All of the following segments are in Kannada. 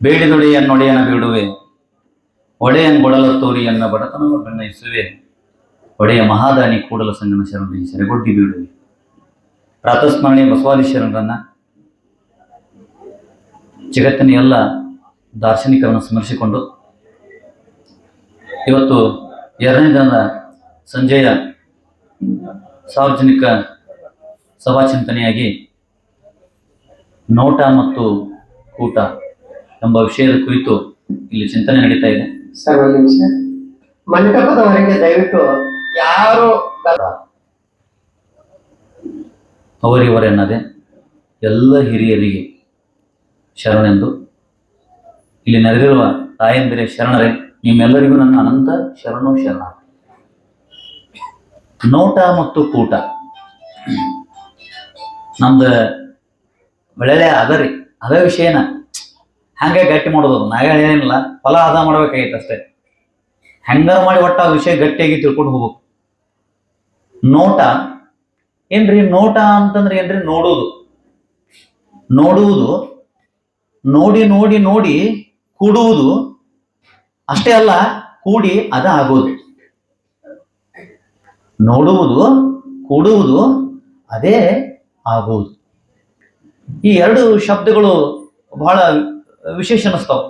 ಬೇಡಿದೊಡೆಯನ್ನೊಡೆಯನ ಬಿಡುವೆ, ಒಡೆಯನ್ ಗೊಡಲ ತೋರಿಯನ್ನ ಬಡತನವ ಬೆನ್ನಯಿಸುವೆ, ಒಡೆಯ ಮಹಾದಾನಿ ಕೂಡಲ ಸಂಗನ ಶರಣರಿಗೆ ಸೆರೆಗೊಡ್ಡಿ ಬೀಳುವೆ. ಪ್ರಾತಸ್ಮರಣೆ ಬಸವಾದಿ ಶರಣರನ್ನ, ಜಗತ್ತಿನ ಎಲ್ಲ ದಾರ್ಶನಿಕರನ್ನು ಸ್ಮರಿಸಿಕೊಂಡು ಇವತ್ತು 2ನೇ ದಿನದ ಸಂಜೆಯ ಸಾರ್ವಜನಿಕ ಸಭಾ ಚಿಂತನೆಯಾಗಿ ನೋಟ ಮತ್ತು ಕೂಟ ಎಂಬ ವಿಷಯದ ಕುರಿತು ಇಲ್ಲಿ ಚಿಂತನೆ ನಡೀತಾ ಇದೆ. ಸರ್, ಒಂದು ನಿಮಿಷ ಮಂಟಪದವರೆಗೆ ದಯವಿಟ್ಟು ಯಾರು ಅವರಿವರೆನ್ನದೆ ಎಲ್ಲ ಹಿರಿಯರಿಗೆ ಶರಣೆಂದು ಇಲ್ಲಿ ನೆರೆದಿರುವ ತಾಯಂದಿರೇ ಶರಣರೇ, ನಿಮ್ಮೆಲ್ಲರಿಗೂ ನನ್ನ ಅನಂತ ಶರಣು ಶರಣ. ನೋಟ ಮತ್ತು ಕೂಟ ನಮ್ದು ಒಳ್ಳೆ ಅದರಿ ಅದೇ ವಿಷಯನ ಹಂಗೆ ಗಟ್ಟಿ ಮಾಡೋದು. ನಾವೇ ಏನಿಲ್ಲ, ಫಲ ಅದ ಮಾಡ್ಬೇಕಾಗಿತ್ತು ಅಷ್ಟೇ. ಹೆಂಗಾರ ಮಾಡಿ ಒಟ್ಟ ಆ ವಿಷಯ ಗಟ್ಟಿಯಾಗಿ ತಿಳ್ಕೊಂಡು ಹೋಗ್ಬೇಕು. ನೋಟ ಏನ್ರಿ? ನೋಟ ಅಂತಂದ್ರೆ ಏನ್ರಿ? ನೋಡುವುದು. ನೋಡಿ ನೋಡಿ ನೋಡಿ ಕೂಡುವುದು ಅಷ್ಟೇ ಅಲ್ಲ, ಕೂಡಿ ಅದ ಆಗೋದು. ನೋಡುವುದು, ಕೂಡುವುದು, ಅದೇ ಆಗುವುದು. ಈ ಎರಡು ಶಬ್ದಗಳು ಬಹಳ ವಿಶೇಷ ಅನಿಸ್ತಾವ.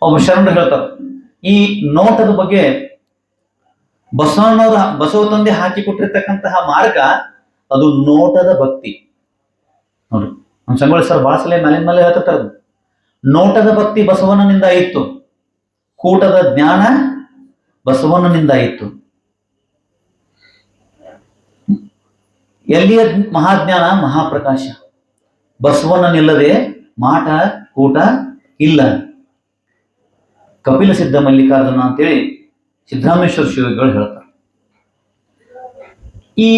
ಒಬ್ಬ ಶರಣರು ಹೇಳ್ತಾರ, ಈ ನೋಟದ ಬಗ್ಗೆ ಬಸವ ತಂದೆ ಹಾಕಿ ಕೊಟ್ಟಿರ್ತಕ್ಕಂತಹ ಮಾರ್ಗ ಅದು ನೋಟದ ಭಕ್ತಿ. ನೋಡ್ರಿ, ನಮ್ಮ ಸಂಗೊಳ್ಳಿ ಸರ್ ಬಹಳ ಸಲ ಮೇಲೆ ಹೇಳ್ತಿರ್ತಾರ, ನೋಟದ ಭಕ್ತಿ ಬಸವಣ್ಣನಿಂದ ಇತ್ತು, ಕೂಟದ ಜ್ಞಾನ ಬಸವಣ್ಣನಿಂದ ಇತ್ತು. ಎಲ್ಲಿಯ ಮಹಾಜ್ಞಾನ? ಮಹಾಪ್ರಕಾಶ. ಬಸವಣ್ಣನಿಲ್ಲದೆ ಮಾಟ ಕೂಟ ಇಲ್ಲ. ಕಪಿಲ ಸಿದ್ಧ ಮಲ್ಲಿಕಾರ್ಜುನ ಅಂತೇಳಿ ಸಿದ್ದರಾಮೇಶ್ವರ ಶಿವಗಳು ಹೇಳ್ತಾರೆ. ಈ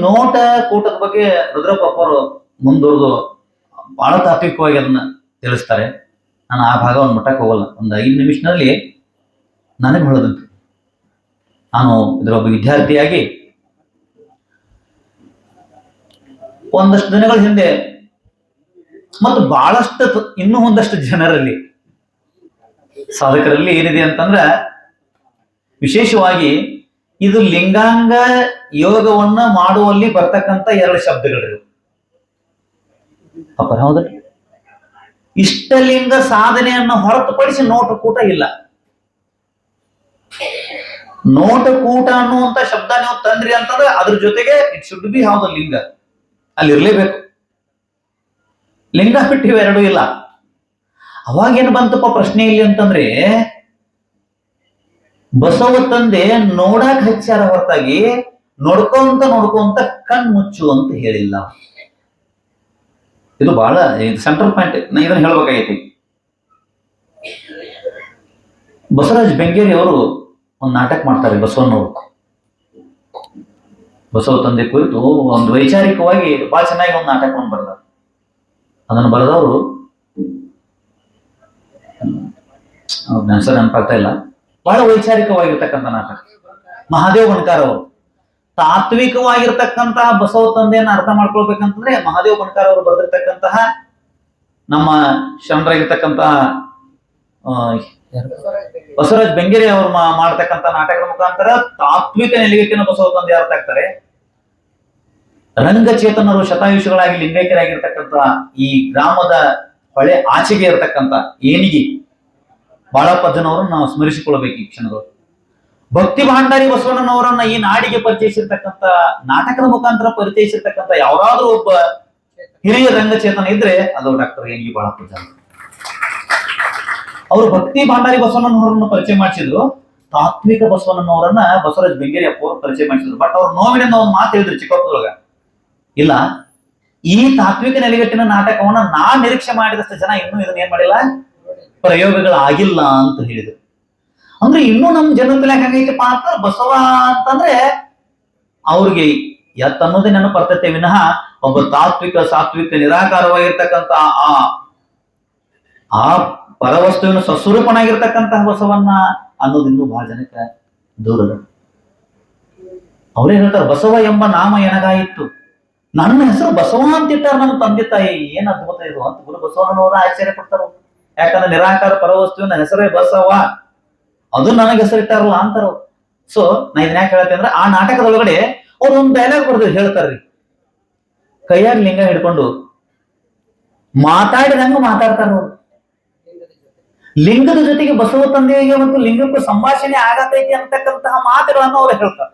ನೋಟ ಕೂಟದ ಬಗ್ಗೆ ರುದ್ರಪ್ಪವರು ಮುಂದುವರೆದು ಬಹಳ ತಾತ್ವಿಕವಾಗಿ ಅದನ್ನ ತಿಳಿಸ್ತಾರೆ. ನಾನು ಆ ಭಾಗವನ್ನು ಮುಟ್ಟಕ್ಕೆ ಹೋಗಲ್ಲ. ಒಂದು 5 ನಿಮಿಷದಲ್ಲಿ ನನಗೆ ಹೇಳೋದಂತೆ, ನಾನು ಇದರ ಒಬ್ಬ ವಿದ್ಯಾರ್ಥಿಯಾಗಿ ಒಂದಷ್ಟು ದಿನಗಳ ಹಿಂದೆ ಮತ್ತು ಬಹಳಷ್ಟು ಇನ್ನೂ ಒಂದಷ್ಟು ಜನರಲ್ಲಿ, ಸಾಧಕರಲ್ಲಿ ಏನಿದೆ ಅಂತಂದ್ರೆ, ವಿಶೇಷವಾಗಿ ಇದು ಲಿಂಗಾಂಗ ಯೋಗವನ್ನ ಮಾಡುವಲ್ಲಿ ಬರ್ತಕ್ಕಂಥ 2 ಶಬ್ದಗಳಿವೆ. ಅಪ್ಪ ಹೌದ್ರಿ, ಇಷ್ಟಲಿಂಗ ಸಾಧನೆಯನ್ನು ಹೊರತುಪಡಿಸಿ ನೋಟಕೂಟ ಇಲ್ಲ. ನೋಟಕೂಟ ಅನ್ನುವಂತ ಶಬ್ದ ನೀವು ತಂದ್ರಿ ಅಂತಂದ್ರೆ ಅದ್ರ ಜೊತೆಗೆ ಇಟ್ ಶುಡ್ ಬಿ ಹೌದು ಲಿಂಗ ಅಲ್ಲಿ ಇರ್ಲೇಬೇಕು. ಲಿಂಗ ಬಿಟ್ಟು ಇವೆರಡೂ ಇಲ್ಲ. ಅವಾಗೇನು ಬಂತಪ್ಪ ಪ್ರಶ್ನೆ ಇಲ್ಲಿ ಅಂತಂದ್ರೆ, ಬಸವ ತಂದೆ ನೋಡಾಕ್ ಹಚ್ಚಾರ ಹೊರತಾಗಿ ನೋಡ್ಕೊಂತ ಕಣ್ ಮುಚ್ಚು ಅಂತ ಹೇಳಿಲ್ಲ. ಇದು ಬಹಳ ಸೆಂಟ್ರಲ್ ಪಾಯಿಂಟ್. ನಾ ಇದನ್ನ ಹೇಳ್ಬೇಕಾಗೈತಿ. ಬಸವರಾಜ್ ಬೆಂಗೇರಿ ಅವರು ಒಂದು ನಾಟಕ ಮಾಡ್ತಾರೆ ಬಸವಣ್ಣವರು. ಬಸವ ತಂದೆ ಕುರಿತು ಒಂದು ವೈಚಾರಿಕವಾಗಿ ಬಹಳ ಚೆನ್ನಾಗಿ ಒಂದು ನಾಟಕವನ್ನು ಬರೆದ. ಅದನ್ನು ಬರೆದವರು ಹೆಸರು ನೆನಪಾಗ್ತಾ ಇಲ್ಲ. ಬಹಳ ವೈಚಾರಿಕವಾಗಿರ್ತಕ್ಕಂಥ ನಾಟಕ. ಮಹಾದೇವ ಬಣಕಾರ್ ಅವರು ತಾತ್ವಿಕವಾಗಿರ್ತಕ್ಕಂತಹ ಬಸವ ತಂದೆಯನ್ನು ಅರ್ಥ ಮಾಡ್ಕೊಳ್ಬೇಕಂತಂದ್ರೆ ಮಹಾದೇವ ಬಣಕಾರ್ ಅವರು ಬರೆದಿರ್ತಕ್ಕಂತಹ, ನಮ್ಮ ಶರಣರಾಗಿರ್ತಕ್ಕಂತಹ ಬಸವರಾಜ್ ಬೆಂಗೇರಿ ಅವರು ಮಾಡ್ತಕ್ಕಂಥ ನಾಟಕದ ಮುಖಾಂತರ ತಾತ್ವಿಕ ನೆಲೆಗಟ್ಟಿನ ಬಸವ ತಂದೆ ಅರ್ಥ ಆಗ್ತಾರೆ. ರಂಗಚೇತನರು ಶತಾಯುಷಗಳಾಗಿ ಲಿಂಗೈಕ್ಯರಾಗಿರ್ತಕ್ಕಂಥ ಈ ಗ್ರಾಮದ ಹೊಳೆ ಆಚೆಗೆ ಇರತಕ್ಕಂಥ ಏನಿಗೆ ಬಾಳಪ್ಪಜ್ಜನವರನ್ನು ನಾವು ಸ್ಮರಿಸಿಕೊಳ್ಳಬೇಕು ಈ ಕ್ಷಣದವರು. ಭಕ್ತಿ ಭಾಂಡಾರಿ ಬಸವಣ್ಣನವರನ್ನ ಈ ನಾಡಿಗೆ ಪರಿಚಯಿಸಿರ್ತಕ್ಕಂಥ, ನಾಟಕದ ಮುಖಾಂತರ ಪರಿಚಯಿಸಿರ್ತಕ್ಕಂಥ ಯಾವ್ದಾದ್ರೂ ಒಬ್ಬ ಹಿರಿಯ ರಂಗಚೇತನ ಇದ್ರೆ ಅದು ಡಾಕ್ಟರ್ ಏನಿಗೆ ಬಾಳಪ್ಪಜ್ಜ. ಅವರು ಭಕ್ತಿ ಭಾಂಡಾರಿ ಬಸವಣ್ಣನವರನ್ನು ಪರಿಚಯ ಮಾಡಿಸಿದ್ರು. ತಾತ್ವಿಕ ಬಸವಣ್ಣನವರನ್ನ ಬಸವರಾಜ್ ಬೆಂಗೇರಿ ಅಪ್ಪ ಅವರು ಪರಿಚಯ ಮಾಡಿಸಿದ್ರು. ಬಟ್ ಅವ್ರು ನೋವಿನಿಂದ ಒಂದು ಮಾತು ಹೇಳಿದ್ರು ಚಿಕ್ಕಪ್ಪದೊಳಗ, ಇಲ್ಲ ಈ ತಾತ್ವಿಕ ನೆಲೆಗಟ್ಟಿನ ನಾಟಕವನ್ನ ನಾನ್ ನಿರೀಕ್ಷೆ ಮಾಡಿದಷ್ಟು ಜನ ಇನ್ನೂ ಇದನ್ನ ಏನ್ ಮಾಡಿಲ್ಲ, ಪ್ರಯೋಗಗಳಾಗಿಲ್ಲ ಅಂತ ಹೇಳಿದ್ರು. ಅಂದ್ರೆ ಇನ್ನೂ ನಮ್ ಜನತೆಲ್ಲ ಹೆಂಗೈತಪ್ಪ ಅಂತ ಬಸವ ಅಂತಂದ್ರೆ ಅವ್ರಿಗೆ ಅನ್ನೋದೇ ನೆನಪು ಬರ್ತೈತೆ ವಿನಃ ಒಬ್ಬ ಸಾತ್ವಿಕ ನಿರಾಕಾರವಾಗಿರ್ತಕ್ಕಂಥ ಆ ಪರವಸ್ತುವಿನ ಸ್ವಸ್ವರೂಪನಾಗಿರ್ತಕ್ಕಂತಹ ಬಸವನ್ನ ಅನ್ನೋದು ಇನ್ನೂ ಬಹಳ ಜನಕ್ಕೆ ದೂರದ. ಅವರೇ ಹೇಳ್ತಾರೆ, ಬಸವ ಎಂಬ ನಾಮ ಎನಗಾಯಿತ್ತು, ನನ್ನ ಹೆಸರು ಬಸವ ಅಂತಿಟ್ಟಾರ ನಮ್ಮ ತಂದೆ ತಾಯಿ. ಏನ್ ಅದ್ಭುತ ಇದು ಅಂತ ಗುರು ಬಸವಣ್ಣನವರ ಆಶ್ಚರ್ಯ ಪಡ್ತಾರ. ಯಾಕಂದ್ರೆ ನಿರಾಕಾರ ಪರವಸ್ತುವಿನ ಹೆಸರೇ ಬಸವ, ಅದು ನನಗೆ ಹೆಸರಿಟ್ಟಾರಲ್ಲ ಅಂತಾರ. ಸೊ ನಾ ಇದನ್ನ ಯಾಕೆ ಹೇಳ್ತೇನೆ ಅಂದ್ರೆ, ಆ ನಾಟಕದೊಳಗಡೆ ಅವ್ರು ಒಂದು ಡೈಲಾಗ್ ಬರ್ದು ಹೇಳ್ತಾರ್ರಿ, ಕೈಯಾಗ ಲಿಂಗ ಹಿಡ್ಕೊಂಡು ಮಾತಾಡಿದಂಗ ಮಾತಾಡ್ತಾರ ಅವ್ರು. ಲಿಂಗದ ಜೊತೆಗೆ ಬಸವ ತಂದೆಗೆ ಮತ್ತು ಲಿಂಗಕ್ಕೂ ಸಂಭಾಷಣೆ ಆಗತೈತಿ ಅಂತಕ್ಕಂತಹ ಮಾತುಗಳನ್ನು ಅವ್ರು ಹೇಳ್ತಾರೆ.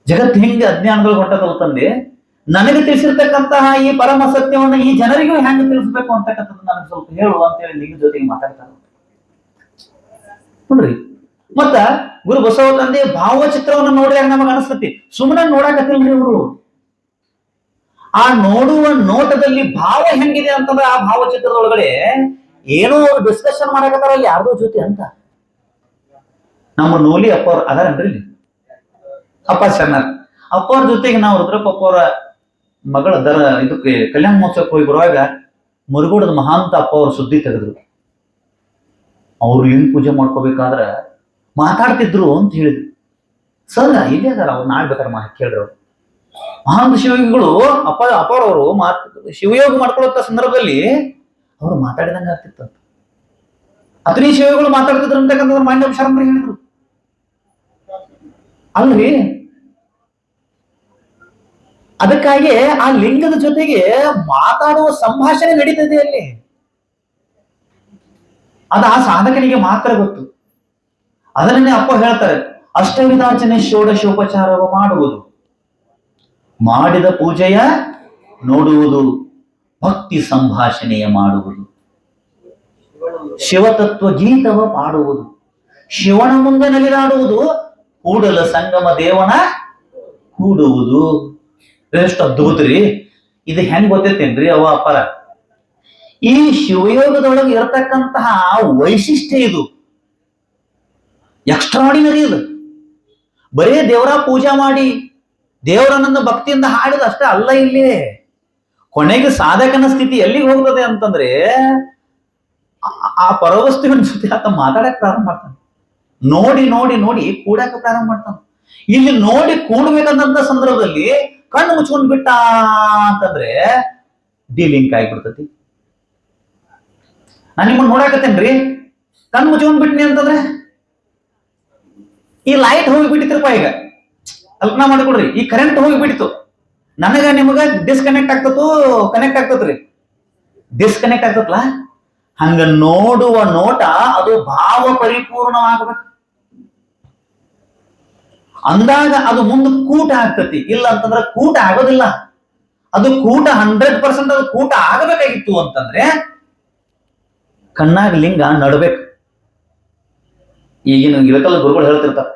ಜಗತ್ತು ಹಿಂಗೆ ಅಜ್ಞಾನಗಳು ಹೊಟ್ಟದವು ತಂದೆ, ನನಗೆ ತಿಳಿಸಿರ್ತಕ್ಕಂತಹ ಈ ಪರಮ ಸತ್ಯವನ್ನು ಈ ಜನರಿಗೂ ಹೆಂಗೆ ತಿಳಿಸ್ಬೇಕು ಅಂತಕ್ಕಂಥದ್ದು ನನಗೆ ಸ್ವಲ್ಪ ಹೇಳು ಅಂತೇಳಿ ಲಿಂಗದ ಜೊತೆಗೆ ಮಾತಾಡ್ತಾರೆ ನೋಡ್ರಿ. ಮತ್ತ ಗುರು ಬಸವ ತಂದೆ ಭಾವಚಿತ್ರವನ್ನು ನೋಡಿದಾಗ ನಮಗ ಅನಿಸ್ತತಿ, ಸುಮ್ಮನೆ ನೋಡಾಕತ್ತಿಲ್ರಿ ಇವರು. ಆ ನೋಡುವ ನೋಟದಲ್ಲಿ ಭಾವ ಹೆಂಗಿದೆ ಅಂತಂದ್ರೆ, ಆ ಭಾವಚಿತ್ರದೊಳಗಡೆ ಏನೋ ಡಿಸ್ಕಷನ್ ಮಾಡಕತ್ತಾರಲ್ಲಿ ಯಾರ್ದೋ ಜೊತೆ ಅಂತ. ನಮ್ಮ ನೋಲಿ ಅಪ್ಪ ಅವ್ರ ಅದಾರನ್ರಿ ಇಲ್ಲಿ, ಅಪ್ಪ ಶರಣರ್ ಅಪ್ಪ ಅವ್ರ ಜೊತೆಗೆ ನಾವು ರುದ್ರಪ್ಪ ಅವರ ಮಗಳ ಇದಕ್ಕೆ ಕಲ್ಯಾಣ ಮಹೋತ್ಸವಕ್ಕೆ ಹೋಗಿ ಬರುವಾಗ ಮುರುಗೋಡದ ಮಹಾಂತ ಅಪ್ಪ ಅವ್ರ ಸುದ್ದಿ ತೆಗೆದ್ರು. ಅವ್ರು ಲಿಂಗ ಪೂಜೆ ಮಾಡ್ಕೋಬೇಕಾದ್ರ ಮಾತಾಡ್ತಿದ್ರು ಅಂತ ಹೇಳಿದ್ರು. ಸರ್ ಇಲ್ಲೇ ಅದಾರ, ಅವ್ರು ನಾಳೆ ಬೇಕಾದ್ರೆ ಕೇಳ್ರಿ. ಅವ್ರು ಮಹಾಂತ ಶಿವಯೋಗಿಗಳು ಅಪ್ಪರವರು ಶಿವಯೋಗ ಮಾಡ್ಕೊಳ್ಳೋ ಸಂದರ್ಭದಲ್ಲಿ ಅವರು ಮಾತಾಡಿದಂಗ ಆಗ್ತಿತ್ತು. ಅತನಿ ಶಿವಯೋಗಿಗಳು ಮಾತಾಡ್ತಿದ್ರು ಅಂತಕ್ಕಂಥವ್ರು ಮಾನ್ಯ ಶರಣರು ಹೇಳಿದ್ರು ಅಲ್ರಿ. ಅದಕ್ಕಾಗಿ ಆ ಲಿಂಗದ ಜೊತೆಗೆ ಮಾತಾಡುವ ಸಂಭಾಷಣೆ ನಡೀತದೆ ಅಲ್ಲಿ. ಅದು ಆ ಸಾಧಕನಿಗೆ ಮಾತ್ರ ಗೊತ್ತು. ಅದನ್ನೇ ಅಪ್ಪ ಹೇಳ್ತಾರೆ, ಅಷ್ಟವಿಧಾಚನೆ ಷೋಡಶೋಪಚಾರವ ಮಾಡುವುದು, ಮಾಡಿದ ಪೂಜೆಯ ನೋಡುವುದು, ಭಕ್ತಿ ಸಂಭಾಷಣೆಯ ಮಾಡುವುದು, ಶಿವತತ್ವ ಗೀತವ ಪಾಡುವುದು, ಶಿವನ ಮುಂದೆ ನಲಿದಾಡುವುದು, ಕೂಡಲ ಸಂಗಮ ದೇವನ ಕೂಡುವುದು. ಎಷ್ಟು ಅದ್ಭುತರಿ ಇದು. ಹೆಂಗ್ ಗೊತ್ತೈತೇನ್ರಿ ಅವ ಅಪ್ಪರ, ಈ ಶಿವಯೋಗದೊಳಗೆ ಇರತಕ್ಕಂತಹ ವೈಶಿಷ್ಟ್ಯ ಇದು ಎಕ್ಸ್ಟ್ರಾಡಿನರಿ. ಇದು ಬರೇ ದೇವರ ಪೂಜಾ ಮಾಡಿ ದೇವರನ್ನ ಭಕ್ತಿಯಿಂದ ಹಾಡಿದ ಅಷ್ಟೇ ಅಲ್ಲ. ಇಲ್ಲಿ ಕೊನೆಗೆ ಸಾಧಕನ ಸ್ಥಿತಿ ಎಲ್ಲಿಗೆ ಹೋಗ್ತದೆ ಅಂತಂದ್ರೆ, ಆ ಪರವಸ್ತುವಿನ ಜೊತೆ ಆತ ಮಾತಾಡಕ್ ಪ್ರಾರಂಭ ಮಾಡ್ತಾನೆ. ನೋಡಿ ನೋಡಿ ನೋಡಿ ಕೂಡಕ್ಕೆ ಪ್ರಾರಂಭ ಮಾಡ್ತಾನೆ. ಇಲ್ಲಿ ನೋಡಿ ಕೂಡ್ಬೇಕಂತ ಸಂದರ್ಭದಲ್ಲಿ ಕಣ್ಣು ಮುಚ್ಕೊಂಡ್ ಬಿಟ್ಟ ಅಂತಂದ್ರೆ ಡಿಲಿಂಕ್ ಆಗಿಬಿಡ್ತತಿ. ನಾನು ನಿಮ್ಮನ್ನ ನೋಡಾಕತ್ತೇನ್ರಿ, ಕಣ್ಣು ಮುಚ್ಕೊಂಡ್ ಬಿಟ್ನಿ ಅಂತಂದ್ರೆ ಈ ಲೈಟ್ ಹೋಗಿಬಿಟ್ಟಿತ್ರಪ್ಪ. ಈಗ ಕಲ್ಪನಾ ಮಾಡ್ಕೊಡ್ರಿ, ಈ ಕರೆಂಟ್ ಹೋಗಿಬಿಟ್ಟಿತ್ತು, ನನಗ ನಿಮಗ ಡಿಸ್ಕನೆಕ್ಟ್ ಆಗ್ತತು, ಕನೆಕ್ಟ್ ಆಗ್ತತ್ರಿ, ಡಿಸ್ಕನೆಕ್ಟ್ ಆಗ್ತತ್ಲ. ಹಂಗ ನೋಡುವ ನೋಟ ಅದು ಭಾವ ಪರಿಪೂರ್ಣವಾಗಬೇಕು. ಅಂದಾಗ ಅದು ಮುಂದೆ ಕೂಟ ಆಗ್ತತಿ. ಇಲ್ಲ ಅಂತಂದ್ರೆ ಕೂಟ ಆಗೋದಿಲ್ಲ. ಅದು ಕೂಟ 100% ಅದು ಕೂಟ ಆಗಬೇಕಾಗಿತ್ತು ಅಂತಂದ್ರೆ ಕಣ್ಣಾಗ ಲಿಂಗ ನಡ್ಬೇಕು. ಈಗಿನ ಇದಕ್ಕೆಲ್ಲ ಗುರುಗಳು ಹೇಳ್ತಿರ್ತಾರ,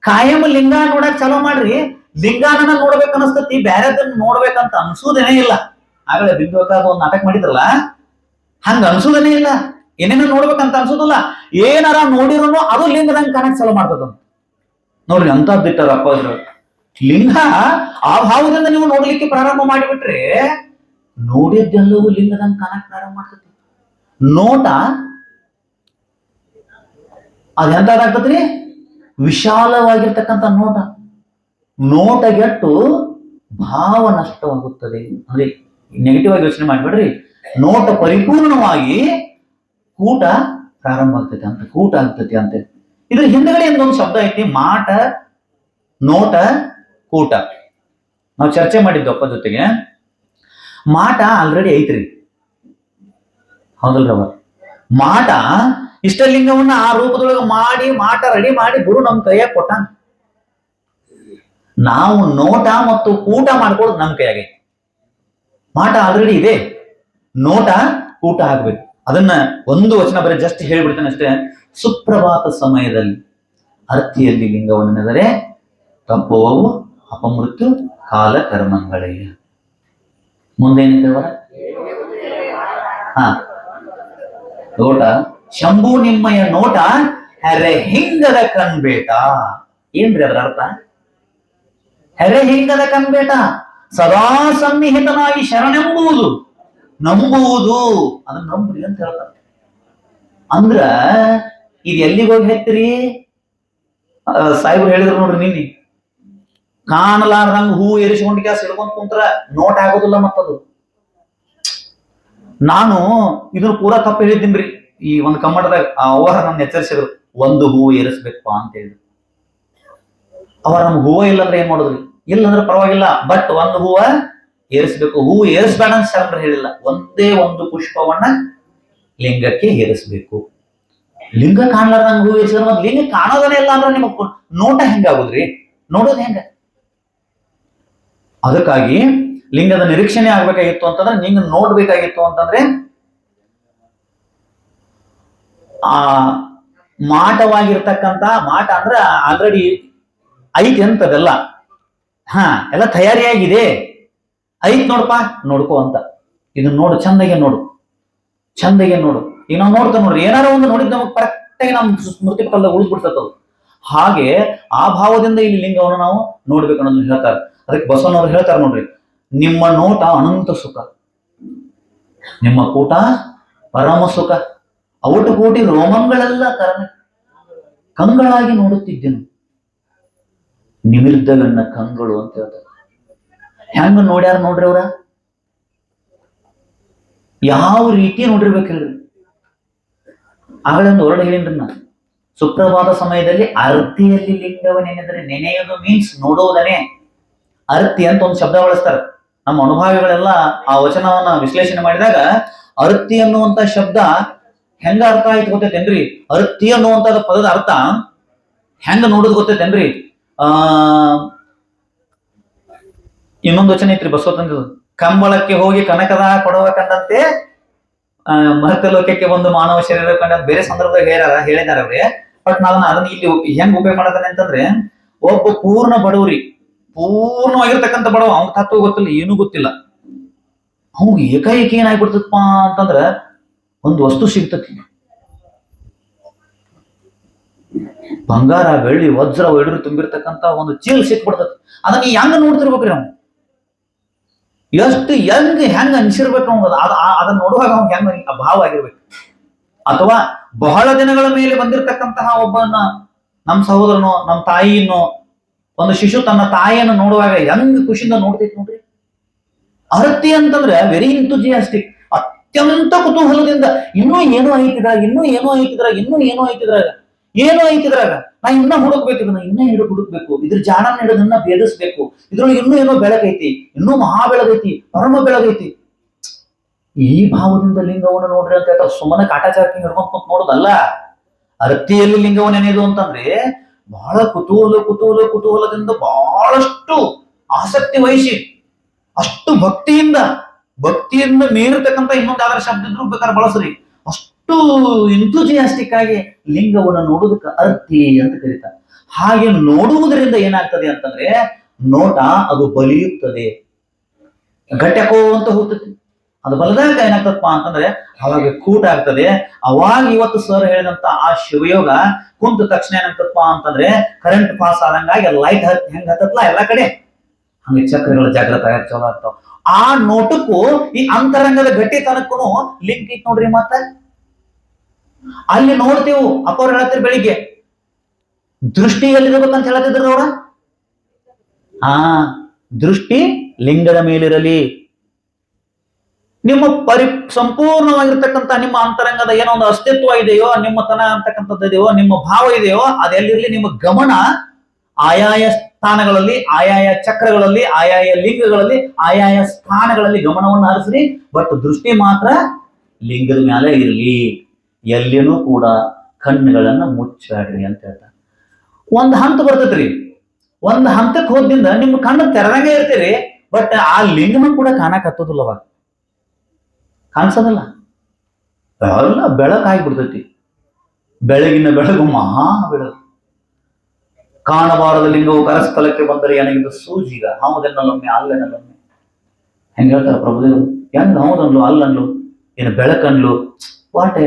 ಕಾಯಂ ಲಿಂಗ ನೋಡಕ್ ಚಲೋ ಮಾಡ್ರಿ, ಲಿಂಗಾನ ನೋಡ್ಬೇಕು ಅನಸ್ತತಿ, ಬ್ಯಾರೆದನ್ನ ನೋಡ್ಬೇಕಂತ ಅನ್ಸೋದೇನೇ ಇಲ್ಲ. ಆಗಲೇ ಬಿಂದುವಕ್ಕಾದ ಒಂದು ನಾಟಕ ಮಾಡಿದ್ರಲ್ಲ, ಹಂಗ ಅನ್ಸೋದೇನೇ ಇಲ್ಲ. ಏನೇನೋ ನೋಡ್ಬೇಕಂತ ಅನ್ಸೋದಿಲ್ಲ. ಏನಾರ ನೋಡಿರೋನು ಅದು ಲಿಂಗದಂಗ ಕಾಣಕ್ ಚಲೋ ಮಾಡ್ತದ ನೋಡ್ರಿ. ಅಂತದ್ ಬಿಟ್ಟಾರ ಅಪ್ಪ ಅದ್ರ ಲಿಂಗ. ಆ ಭಾವದಿಂದ ನೀವು ನೋಡ್ಲಿಕ್ಕೆ ಪ್ರಾರಂಭ ಮಾಡಿಬಿಟ್ರೆ ನೋಡಿದ್ದೆಲ್ಲವೂ ಲಿಂಗದಂಗ ಕಾಣಕ್ ಪ್ರಾರಂಭ ಮಾಡ್ತತಿ. ನೋಟ ಅದೆಂತಾಗ್ತದ್ರಿ, ವಿಶಾಲವಾಗಿರ್ತಕ್ಕಂಥ ನೋಟ. ನೋಟಗೆಟ್ಟು ಭಾವ ನಷ್ಟವಾಗುತ್ತದೆ. ಅಂದ್ರೆ ನೆಗೆಟಿವ್ ಆಗಿ ಯೋಚನೆ ಮಾಡ್ಬೇಡ್ರಿ. ನೋಟ ಪರಿಪೂರ್ಣವಾಗಿ ಕೂಟ ಪ್ರಾರಂಭ ಆಗ್ತೈತಿ ಅಂತ, ಕೂಟ ಆಗ್ತೈತಿ ಅಂತ. ಇದ್ರ ಹಿಂದಗಡೆ ಒಂದು ಶಬ್ದ ಐತಿ, ಮಾಟ, ನೋಟ, ಕೂಟ. ನಾವು ಚರ್ಚೆ ಮಾಡಿದ್ದು ಅಪ್ಪ ಜೊತೆಗೆ. ಮಾಟ ಆಲ್ರೆಡಿ ಐತ್ರಿ, ಹೌದಲ್ರವ? ಮಾಟ ಇಷ್ಟಲಿಂಗವನ್ನ ಆ ರೂಪದೊಳಗೆ ಮಾಡಿ ಮಾಟ ರೆಡಿ ಮಾಡಿ ಗುರು ನಮ್ ಕೈಯಾಗ ಕೊಟ್ಟಾನ. ನಾವು ನೋಟ ಮತ್ತು ಕೂಟ ಮಾಡ್ಕೊಳ್ಳೋದು ನಮ್ ಕೈಯಾಗೆ. ಮಾಟ ಆಲ್ರೆಡಿ ಇದೆ, ನೋಟ ಕೂಟ ಆಗ್ಬೇಕು. ಅದನ್ನ ಒಂದು ವಚನ ಬರೀ ಜಸ್ಟ್ ಹೇಳ್ಬಿಡ್ತೇನೆ ಅಷ್ಟೇ. ಸುಪ್ರಭಾತ ಸಮಯದಲ್ಲಿ ಅರ್ಥಿಯಲ್ಲಿ ಲಿಂಗವನ್ನು ನೆದರೆ ತಪ್ಪುವವು ಅಪಮೃತ್ಯು ಕಾಲ ಕರ್ಮಗಳಯ್ಯ. ಮುಂದೇನಿದ್ದೇವರ ನೋಟ ಶಂಭು ನಿಮ್ಮಯ ನೋಟ ಹೆರೆ ಹಿಂಗದ ಕಣ್ಬೇಟ. ಏನ್ರಿ ಅದರ ಅರ್ಥ? ಹೆರೆ ಹಿಂಗದ ಕಣ್ಬೇಟ, ಸದಾ ಸನ್ನಿಹಿತನಾಗಿ ಶರಣೆಂಬುವುದು ನಂಬುವುದು. ಅದನ್ನ ನಂಬ್ರಿ ಅಂತ ಹೇಳ್ತಾರೆ. ಅಂದ್ರ ಇದು ಎಲ್ಲಿಗೆ ಹೋಗಿ ಹೆತ್ರಿ? ಸಾಹೇಬ್ರು ಹೇಳಿದ್ರು ನೋಡ್ರಿ ನಿನ್ನೆ, ಕಾಣಲಾರ್ದಂಗ ಹೂ ಏರಿಸಿಕೊಂಡು ಗ್ಯಾಸ್ ಹಿಡ್ಕೊಂಡ್ ಕುಂತ್ರ ನೋಟ್ ಆಗೋದಿಲ್ಲ. ಮತ್ತದು ನಾನು ಇದನ್ನ ಪೂರಾ ತಪ್ಪು ಹೇಳಿದ್ದೀನ್ರಿ. ಈ ಒಂದು ಕಮ್ಮಟದಾಗ ಅವರ ನನ್ನ ಎಚ್ಚರಿಸಿದ್ರು, ಒಂದು ಹೂವು ಏರಿಸ್ಬೇಕಪ್ಪ ಅಂತ ಹೇಳಿದ್ರು. ಅವರ ನಮ್ಗೆ ಹೂವು ಇಲ್ಲಂದ್ರೆ ಏನ್ ಮಾಡೋದ್ರಿ? ಇಲ್ಲಂದ್ರೆ ಪರವಾಗಿಲ್ಲ, ಬಟ್ ಒಂದು ಹೂವ ಏರಿಸ್ಬೇಕು. ಹೂವು ಏರಿಸ್ಬೇಡ ಅಂತ ಶರಣರು ಹೇಳಿಲ್ಲ, ಒಂದೇ ಒಂದು ಪುಷ್ಪವನ್ನ ಲಿಂಗಕ್ಕೆ ಏರಿಸ್ಬೇಕು. ಲಿಂಗ ಕಾಣ್ಲಾರ್ದಂಗ ಹೂವು ಏರಿಸಿದ್ರೆ ಮತ್ತೆ ಲಿಂಗ ಕಾಣೋದನೇ ಇಲ್ಲ ಅಂದ್ರೆ ನಿಮಗ್ ನೋಟ ಹೆಂಗಾಗುದ್ರಿ? ನೋಡೋದು ಹೆಂಗ? ಅದಕ್ಕಾಗಿ ಲಿಂಗದ ನಿರೀಕ್ಷಣೆ ಆಗ್ಬೇಕಾಗಿತ್ತು ಅಂತಂದ್ರೆ, ನಿಂಗ ನೋಡ್ಬೇಕಾಗಿತ್ತು ಅಂತಂದ್ರೆ ಆ ಮಾಟವಾಗಿರ್ತಕ್ಕಂತ, ಮಾಟ ಅಂದ್ರೆ ಆಲ್ರೆಡಿ ಐತಿ ಅಂತದೆಲ್ಲ, ಎಲ್ಲ ತಯಾರಿಯಾಗಿದೆ, ಐತ್ ನೋಡಪ್ಪ, ನೋಡ್ಕೋ ಅಂತ. ಇದನ್ನ ನೋಡು, ಚಂದಗೆ ನೋಡು, ಚಂದಗೆ ನೋಡು. ಈಗ ನಾವು ನೋಡ್ತಾ ನೋಡ್ರಿ, ಏನಾರ ಒಂದು ನೋಡಿದ್ ನಮಗ್ ಕರೆಕ್ಟ್ ಆಗಿ ನಮ್ ಸ್ಮೃತಿ ಪಟಲದಾಗ ಉಳಿದ್ಬಿಡ್ತದ. ಹಾಗೆ ಆ ಭಾವದಿಂದ ಇಲ್ಲಿ ಲಿಂಗವನ್ನು ನಾವು ನೋಡ್ಬೇಕು ಅನ್ನೋದನ್ನ ಹೇಳ್ತಾರೆ. ಅದಕ್ಕೆ ಬಸವನವರು ಹೇಳ್ತಾರೆ ನೋಡ್ರಿ, ನಿಮ್ಮ ನೋಟ ಅನಂತ ಸುಖ, ನಿಮ್ಮ ಕೂಟ ಪರಮ ಸುಖ, ಔಟು ಕೋಟಿ ರೋಮಂಗಳೆಲ್ಲ ಕಂಗಳಾಗಿ ನೋಡುತ್ತಿದ್ದೆನು, ನಿಮಿರ್ದಗಣ್ಣ ಕಂಗಳು ಅಂತ ಹೇಳ್ತಾರೆ. ಹೆಂಗ ನೋಡ್ಯಾರ ನೋಡ್ರಿ ಅವ್ರ? ಯಾವ ರೀತಿ ನೋಡಿರ್ಬೇಕು ಹೇಳ್ರಿ? ಆಗಲೇ ಒಂದು ಹೊರಡು ಹೇಳಿನ್ರಿ ನಾನು, ಸುಪ್ರಭಾತ ಸಮಯದಲ್ಲಿ ಅರ್ತಿಯಲ್ಲಿ ಲಿಂಗವ ನೆನೆದರೆ, ನೆನೆಯೋದು ಮೀನ್ಸ್ ನೋಡುವುದನೇ. ಅರ್ತಿ ಅಂತ ಒಂದು ಶಬ್ದ ಬಳಸ್ತಾರೆ. ನಮ್ಮ ಅನುಭಾವಿಗಳೆಲ್ಲ ಆ ವಚನವನ್ನ ವಿಶ್ಲೇಷಣೆ ಮಾಡಿದಾಗ ಅರ್ತಿ ಅನ್ನುವಂತ ಶಬ್ದ ಹೆಂಗ ಅರ್ಥ ಆಯ್ತು ಗೊತ್ತೈತೇನ್ರಿ? ಅರ್ತಿ ಅನ್ನುವಂತ ಪದದ ಅರ್ಥ ಹೆಂಗ ನೋಡೋದು ಗೊತ್ತೈತೇನ್ರಿ? ಇನ್ನೊಂದು ವಚನ ಐತ್ರಿ ಬಸವತಂದು, ಕಂಬಳಕ್ಕೆ ಹೋಗಿ ಕನಕದ ಕೊಡವ ಕಂಡಂತೆ ಮಹತ್ತ ಲೋಕಕ್ಕೆ ಒಂದು ಮಾನವ ಶರೀರ ಕಂಡ. ಬೇರೆ ಸಂದರ್ಭದಾಗ ಹೇಳಿದಾರೆ ಅವ್ರೆ, ಬಟ್ ನಾನು ಅದನ್ನ ಇಲ್ಲಿ ಹೆಂಗ್ ಉಪಯೋಗ ಮಾಡೋದನ್ನ ಅಂತಂದ್ರೆ, ಒಬ್ಬ ಪೂರ್ಣ ಬಡವ್ರಿ, ಪೂರ್ಣವಾಗಿರ್ತಕ್ಕಂಥ ಬಡವ, ಅವ್ನ ತತ್ವ ಗೊತ್ತಿಲ್ಲ, ಏನೂ ಗೊತ್ತಿಲ್ಲ, ಅವ್ನು ಏಕಾಏಕಿ ಏನಾಗ್ಬಿಡ್ತಪ್ಪ ಅಂತಂದ್ರ ಒಂದು ವಸ್ತು ಸಿಗ್ತತಿ, ಬಂಗಾರ ಬೆಳ್ಳಿ ವಜ್ರ ಒಡರು ತುಂಬಿರ್ತಕ್ಕಂಥ ಒಂದು ಚೀಲ್ ಸಿಕ್ಬಿಡ್ತತಿ. ಅದನ್ನ ಹೆಂಗ ನೋಡ್ತಿರ್ಬೇಕ್ರಿ ನಾವು? ಎಷ್ಟು ಹೆಂಗ ಅನ್ಸಿರ್ಬೇಕು ಅವ್ನು? ಅದನ್ನ ನೋಡುವಾಗ ಅವ್ನಿಗೆ ಹೆಂಗ ಭಾವ ಆಗಿರ್ಬೇಕು. ಅಥವಾ ಬಹಳ ದಿನಗಳ ಮೇಲೆ ಬಂದಿರತಕ್ಕಂತಹ ಒಬ್ಬನ, ನಮ್ಮ ಸಹೋದರನೋ ನಮ್ಮ ತಾಯಿನೋ, ಒಂದು ಶಿಶು ತನ್ನ ತಾಯಿಯನ್ನು ನೋಡುವಾಗ ಹೆಂಗ್ ಖುಷಿಯಿಂದ ನೋಡ್ತೈತಿ ನೋಡ್ರಿ. ಅರ್ತಿ ಅಂತಂದ್ರೆ ವೆರಿ ಎಂಥೂಸಿಯಾಸ್ಟಿಕ್, ಅತ್ಯಂತ ಕುತೂಹಲದಿಂದ, ಇನ್ನೂ ಏನೋ ಐತಿದ್ರಾಗ, ಇನ್ನೂ ಏನೋ ಐತಿದ್ರಾಗ, ಇನ್ನೂ ಏನೋ ಐತಿದ್ರಾಗ, ಏನೋ ಐತಿದ್ರಾಗ, ನಾ ಇನ್ನ ಹುಡುಕ್ಬೇಕು, ಇದನ್ನ ಇನ್ನ ಹುಡುಕ್ಬೇಕು, ಇದ್ರ ಜಾಣನ ಹಿಡಿದನ್ನ ಭೇದಿಸ್ಬೇಕು, ಇದ್ರೊಳಗೆ ಇನ್ನೂ ಏನೋ ಬೆಳಕೈತಿ, ಇನ್ನೂ ಮಹಾ ಬೆಳಗೈತಿ, ಪರಮ ಬೆಳಗೈತಿ. ಈ ಭಾವದಿಂದ ಲಿಂಗವನ್ನು ನೋಡ್ರಿ ಅಂತ ಹೇಳ್ತಾರೆ. ಸುಮ್ಮನೆ ಕಾಟಾಚಾರಕ್ಕೆ ಹಿಡ್ಕೊಂಡ್ ನೋಡೋದಲ್ಲ. ಅರ್ತಿಯಲ್ಲಿ ಲಿಂಗವನ್ನು ನೆನೆಯೋದು ಅಂತಂದ್ರೆ ಬಹಳ ಕುತೂಹಲದಿಂದ, ಬಹಳಷ್ಟು ಆಸಕ್ತಿ ವಹಿಸಿ, ಅಷ್ಟು ಭಕ್ತಿಯಿಂದ ಮೀರಿರ್ತಕ್ಕಂಥ ಇನ್ನೊಂದು ಯಾವ್ದಾರ ಶಬ್ದ ಇದ್ರು ಬೇಕಾದ್ರೆ ಬಳಸ್ರಿ, ಅಷ್ಟು ಎಂಥೂಸಿಯಾಸ್ಟಿಕ್ ಆಗಿ ಲಿಂಗವನ್ನು ನೋಡುವುದಕ್ಕೆ ಅರ್ತಿ ಅಂತ ಕರೀತಾರೆ. ಹಾಗೆ ನೋಡುವುದರಿಂದ ಏನಾಗ್ತದೆ ಅಂತಂದ್ರೆ, ನೋಟ ಅದು ಬಲಿಯುತ್ತದೆ, ಗಟ್ಯಾಕೋ ಅಂತ ಹೋಗ್ತದೆ. ಅದು ಬಲದಾಗ ಏನಾಗ್ತದಪ್ಪ ಅಂತಂದ್ರೆ ಅವಾಗ ಕೂಟ ಆಗ್ತದೆ. ಅವಾಗ ಇವತ್ತು ಸರ್ ಹೇಳಿದಂತ ಆ ಶಿವಯೋಗ ಕುಂತ ತಕ್ಷಣ ಏನಾಗ್ತದಪ್ಪ ಅಂತಂದ್ರೆ, ಕರೆಂಟ್ ಪಾಸ್ ಆದಂಗಾಗಿ ಲೈಟ್ ಹೆಂಗ್ ಹತ್ತತ್ಲ ಎಲ್ಲಾ ಕಡೆ, ಹಂಗೆ ಚಕ್ರಗಳ ಜಾಗೃತ ಆಗಿ ಚಲೋ ಆಗ್ತಾವ. ಆ ನೋಟಕ್ಕೂ ಈ ಅಂತರಂಗದ ಗಟ್ಟಿತನಕ್ಕೂ ಲಿಂಕ್ ಐತ್ ನೋಡ್ರಿ. ಮತ್ತೆ ಅಲ್ಲಿ ನೋಡ್ತೀವಿ, ಅಪ್ಪವ್ರು ಹೇಳತ್ತೀರಿ ಬೆಳಿಗ್ಗೆ ದೃಷ್ಟಿ ಎಲ್ಲಿರ್ಬೇಕಂತ ಹೇಳತ್ತಿದ್ರು ಅವ್ರ. ದೃಷ್ಟಿ ಲಿಂಗದ ಮೇಲಿರಲಿ. ನಿಮ್ಮ ಸಂಪೂರ್ಣವಾಗಿರ್ತಕ್ಕಂಥ ನಿಮ್ಮ ಅಂತರಂಗದ ಏನೋ ಒಂದು ಅಸ್ತಿತ್ವ ಇದೆಯೋ, ನಿಮ್ಮ ತನ ಅಂತಕ್ಕಂಥದ್ದು ಇದೆಯೋ, ನಿಮ್ಮ ಭಾವ ಇದೆಯೋ, ಅದೆಲ್ಲಿರ್ಲಿ ನಿಮ್ಮ ಗಮನ ಆಯಾಯ ಸ್ಥಾನಗಳಲ್ಲಿ, ಆಯಾಯ ಚಕ್ರಗಳಲ್ಲಿ, ಆಯಾಯ ಲಿಂಗಗಳಲ್ಲಿ, ಆಯಾಯ ಸ್ಥಾನಗಳಲ್ಲಿ ಗಮನವನ್ನು ಹರಿಸ್ರಿ. ಬಟ್ ದೃಷ್ಟಿ ಮಾತ್ರ ಲಿಂಗದ ಮೇಲೆ ಇರಲಿ. ಎಲ್ಲಿನೂ ಕೂಡ ಕಣ್ಣುಗಳನ್ನ ಮುಚ್ಚಾಡ್ರಿ ಅಂತ ಹೇಳ್ತಾರೆ. ಒಂದ್ ಹಂತ ಬರ್ತೈತ್ರಿ, ಒಂದ್ ಹಂತಕ್ಕೆ ಹೋದ್ರಿಂದ ನಿಮ್ಮ ಕಣ್ಣು ತೆರೆದಂಗೆ ಇರ್ತೀರಿ, ಬಟ್ ಆ ಲಿಂಗನ ಕೂಡ ಕಾಣಕ್ ಹತ್ತೋದಿಲ್ಲ, ಅವಾಗ ಕಾಣಿಸೋದಿಲ್ಲ, ಎಲ್ಲ ಬೆಳಕಾಗ್ಬಿಡ್ತೈತಿ. ಬೆಳಗಿನ ಬೆಳಗು ಮಹಾ ಬೆಳಕು. ಕಾಣಬಾರದ ಲಿಂಗವು ಕರಸ್ಥಲಕ್ಕೆ ಬಂದರೆ ಏನಾಗಿದ್ದು ಸೂಜಿಗ ಹೌದೆನ್ನಲೊಮ್ಮೆ ಅಲ್ಲೆನ್ನಲೊಮ್ಮೆ. ಹೆಂಗ ಹೇಳ್ತಾರ ಪ್ರಭುದೇವರು, ಹೆಂಗ ಹೌದನ್ಲು ಅಲ್ಲನ್ಲು, ಏನು ಬೆಳಕನ್ಲು, ವಾಟ್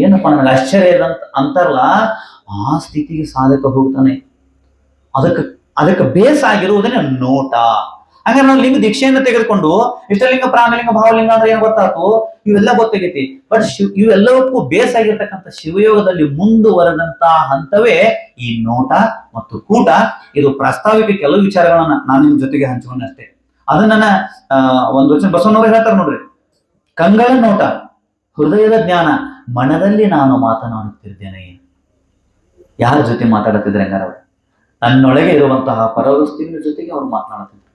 ಏನಪ್ಪ ನನಗೆ ಆಶ್ಚರ್ಯ ಇದಂತ ಅಂತಾರಲ್ಲ, ಆ ಸ್ಥಿತಿಗೆ ಸಾಧಕ ಹೋಗ್ತಾನೆ. ಅದಕ್ಕೆ ಬೇಸ್ ಆಗಿರುವುದನ್ನೇ ನೋಟ. ಹಂಗಾರೆ ನಾವು ಲಿಂಗ ದೀಕ್ಷೆಯನ್ನ ತೆಗೆದುಕೊಂಡು ಇಷ್ಟಲಿಂಗ, ಪ್ರಾಣಲಿಂಗ, ಭಾವಲಿಂಗ ಅಂದ್ರೆ ಏನ್ ಗೊತ್ತಾಯ್ತು, ಇವೆಲ್ಲ ಗೊತ್ತಾಗೈತಿ. ಬಟ್ ಇವೆಲ್ಲವಕ್ಕೂ ಬೇಸ್ ಆಗಿರ್ತಕ್ಕಂಥ ಶಿವಯೋಗದಲ್ಲಿ ಮುಂದುವರೆದಂತ ಹಂತವೇ ಈ ನೋಟ ಮತ್ತು ಕೂಟ. ಇದು ಪ್ರಾಸ್ತಾವಿಕ ಕೆಲವು ವಿಚಾರಗಳನ್ನ ನಾನು ನಿಮ್ ಜೊತೆಗೆ ಹಂಚ್ಕೊಂಡೆ ಅಷ್ಟೇ. ಅದನ್ನ ಒಂದು ವಚನ ಬಸವನವರು ಹೇಳ್ತಾರೆ ನೋಡ್ರಿ, ಕಂಗಳ ನೋಟ, ಹೃದಯದ ಜ್ಞಾನ, ಮನದಲ್ಲಿ ನಾನು ಮಾತನಾಡುತ್ತಿದ್ದೇನೆ. ಯಾರ ಜೊತೆ ಮಾತಾಡುತ್ತಿದ್ರೆ ಹಂಗಾರ ಅವರು? ನನ್ನೊಳಗೆ ಇರುವಂತಹ ಪರವಸ್ತುವಿನ ಜೊತೆಗೆ ಅವ್ರು ಮಾತನಾಡುತ್ತಿದ್ರು.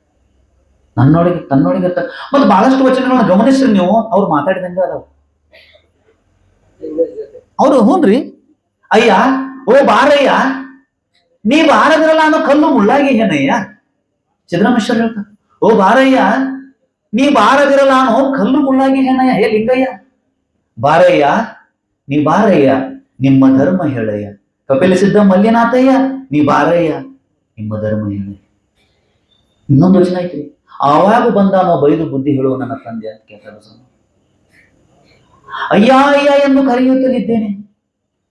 ತನ್ನೊಳಗೆ ಮತ್ತೆ ಬಹಳಷ್ಟು ವಚನಗಳನ್ನ ಗಮನಿಸ್ರಿ ನೀವು, ಅವ್ರು ಮಾತಾಡಿದಂಗ ಅದಾವ. ಅವರು ಹೂನ್ರಿ, ಅಯ್ಯ ಓ ಬಾರಯ್ಯ, ನೀ ಬಾರದಿರಲ್ಲ ಅನ್ನೋ ಕಲ್ಲು ಮುಳ್ಳಾಗಿ ಏನಯ್ಯ. ಸಿದ್ದರಾಮೇಶ್ವರ ಹೇಳ್ತಾರೆ, ಓ ಬಾರಯ್ಯ, ನೀ ಬಾರದಿರಲ್ಲ ಅನ್ನೋ ಕಲ್ಲು ಮುಳ್ಳಾಗಿ ಏನಯ್ಯ. ಹೇ ಲಿಂಗಯ್ಯ, ಬಾರಯ್ಯ, ನೀ ಬಾರಯ್ಯ, ನಿಮ್ಮ ಧರ್ಮ ಹೇಳಯ್ಯ. ಕಪಿಲ ಸಿದ್ಧ ಮಲ್ಲಿನಾಥಯ್ಯ, ನೀ ಬಾರಯ್ಯ, ನಿಮ್ಮ ಧರ್ಮ ಹೇಳಯ್ಯ. ಇನ್ನೊಂದು ವಚನ ಐತ್ರಿ, ಆವಾಗ ಬಂದಾನೋ ಬೈದು ಬುದ್ಧಿ ಹೇಳುವ ನನ್ನ ತಂದೆ ಅಂತ ಕೇಳ್ತಾರೆ. ಅಯ್ಯ ಅಯ್ಯ ಎಂದು ಕರೆಯುತ್ತಲಿದ್ದೇನೆ,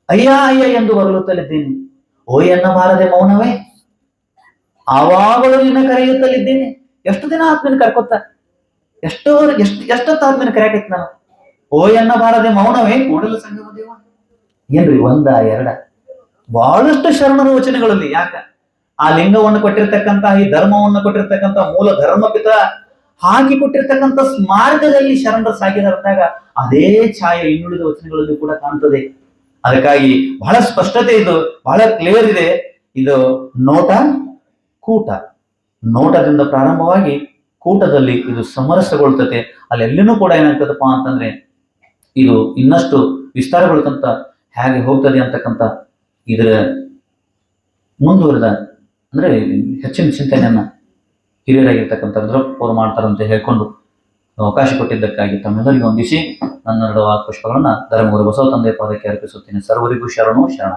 ಅಯ್ಯ ಅಯ್ಯ ಎಂದು ಬರಲುತ್ತಲಿದ್ದೇನೆ. ಓ ಎನ್ನಬಾರದೆ ಮೌನವೇ, ಆವಾಗಲೂ ನಿನ್ನ ಕರೆಯುತ್ತಲಿದ್ದೇನೆ. ಎಷ್ಟು ದಿನ ಆತ್ಮೀನ ಕರ್ಕೊತ, ಎಷ್ಟೊತ್ತ ಆತ್ಮೀನ ಕರೆಯಾಕೈತಿ ನಾನು. ಓ ಎನ್ನಬಾರದೆ ಮೌನವೇ ಕೂಡಲ ಸಂಗಮ ದೇವ. ಏನ್ರಿ ಒಂದ ಎರಡ? ಬಹಳಷ್ಟು ಶರಣರ ವಚನಗಳಲ್ಲಿ. ಯಾಕ? ಆ ಲಿಂಗವನ್ನು ಕೊಟ್ಟಿರ್ತಕ್ಕಂಥ, ಈ ಧರ್ಮವನ್ನು ಕೊಟ್ಟಿರ್ತಕ್ಕಂಥ ಮೂಲ ಧರ್ಮಪಿತ ಹಾಕಿ ಕೊಟ್ಟಿರ್ತಕ್ಕಂಥ ಮಾರ್ಗದಲ್ಲಿ ಶರಣರು ಸಾಗಿದಾಗ ಅದೇ ಛಾಯೆ ಇನ್ನುಳಿದ ವಚನಗಳಲ್ಲಿ ಕೂಡ ಕಾಣ್ತದೆ. ಅದಕ್ಕಾಗಿ ಬಹಳ ಸ್ಪಷ್ಟತೆ ಇದು, ಬಹಳ ಕ್ಲಿಯರ್ ಇದೆ. ಇದು ನೋಟ, ಕೂಟ. ನೋಟದಿಂದ ಪ್ರಾರಂಭವಾಗಿ ಕೂಟದಲ್ಲಿ ಇದು ಸಮರಸಗೊಳ್ತತೆ. ಅಲ್ಲೆಲ್ಲಿನೂ ಕೂಡ ಏನಾಗ್ತದಪ್ಪ ಅಂತಂದ್ರೆ ಇದು ಇನ್ನಷ್ಟು ವಿಸ್ತಾರಗೊಳ್ತಂತ ಹೇಗೆ ಹೋಗ್ತದೆ ಅಂತಕ್ಕಂಥ ಇದರ ಮುಂದುವರೆದ ಅಂದ್ರೆ ಹೆಚ್ಚಿನ ಚಿಂತನೆಯನ್ನ ಹಿರಿಯರಾಗಿರ್ತಕ್ಕಂಥ ರುದ್ರಪ್ಪ ಅವರು ಮಾಡ್ತಾರಂತ ಹೇಳ್ಕೊಂಡು ಅವಕಾಶ ಕೊಟ್ಟಿದ್ದಕ್ಕಾಗಿ ತಮ್ಮೆಲ್ಲರಿಗೂ ವಂದಿಸಿ ನನ್ನ 2 ಪುಷ್ಪಗಳನ್ನ ಧರ್ಮಗುರು ಬಸವ ತಂದೆ ಪಾದಕ್ಕೆ ಅರ್ಪಿಸುತ್ತೇನೆ. ಸರ್ವರಿಗೂ ಶರಣು ಶರಣ.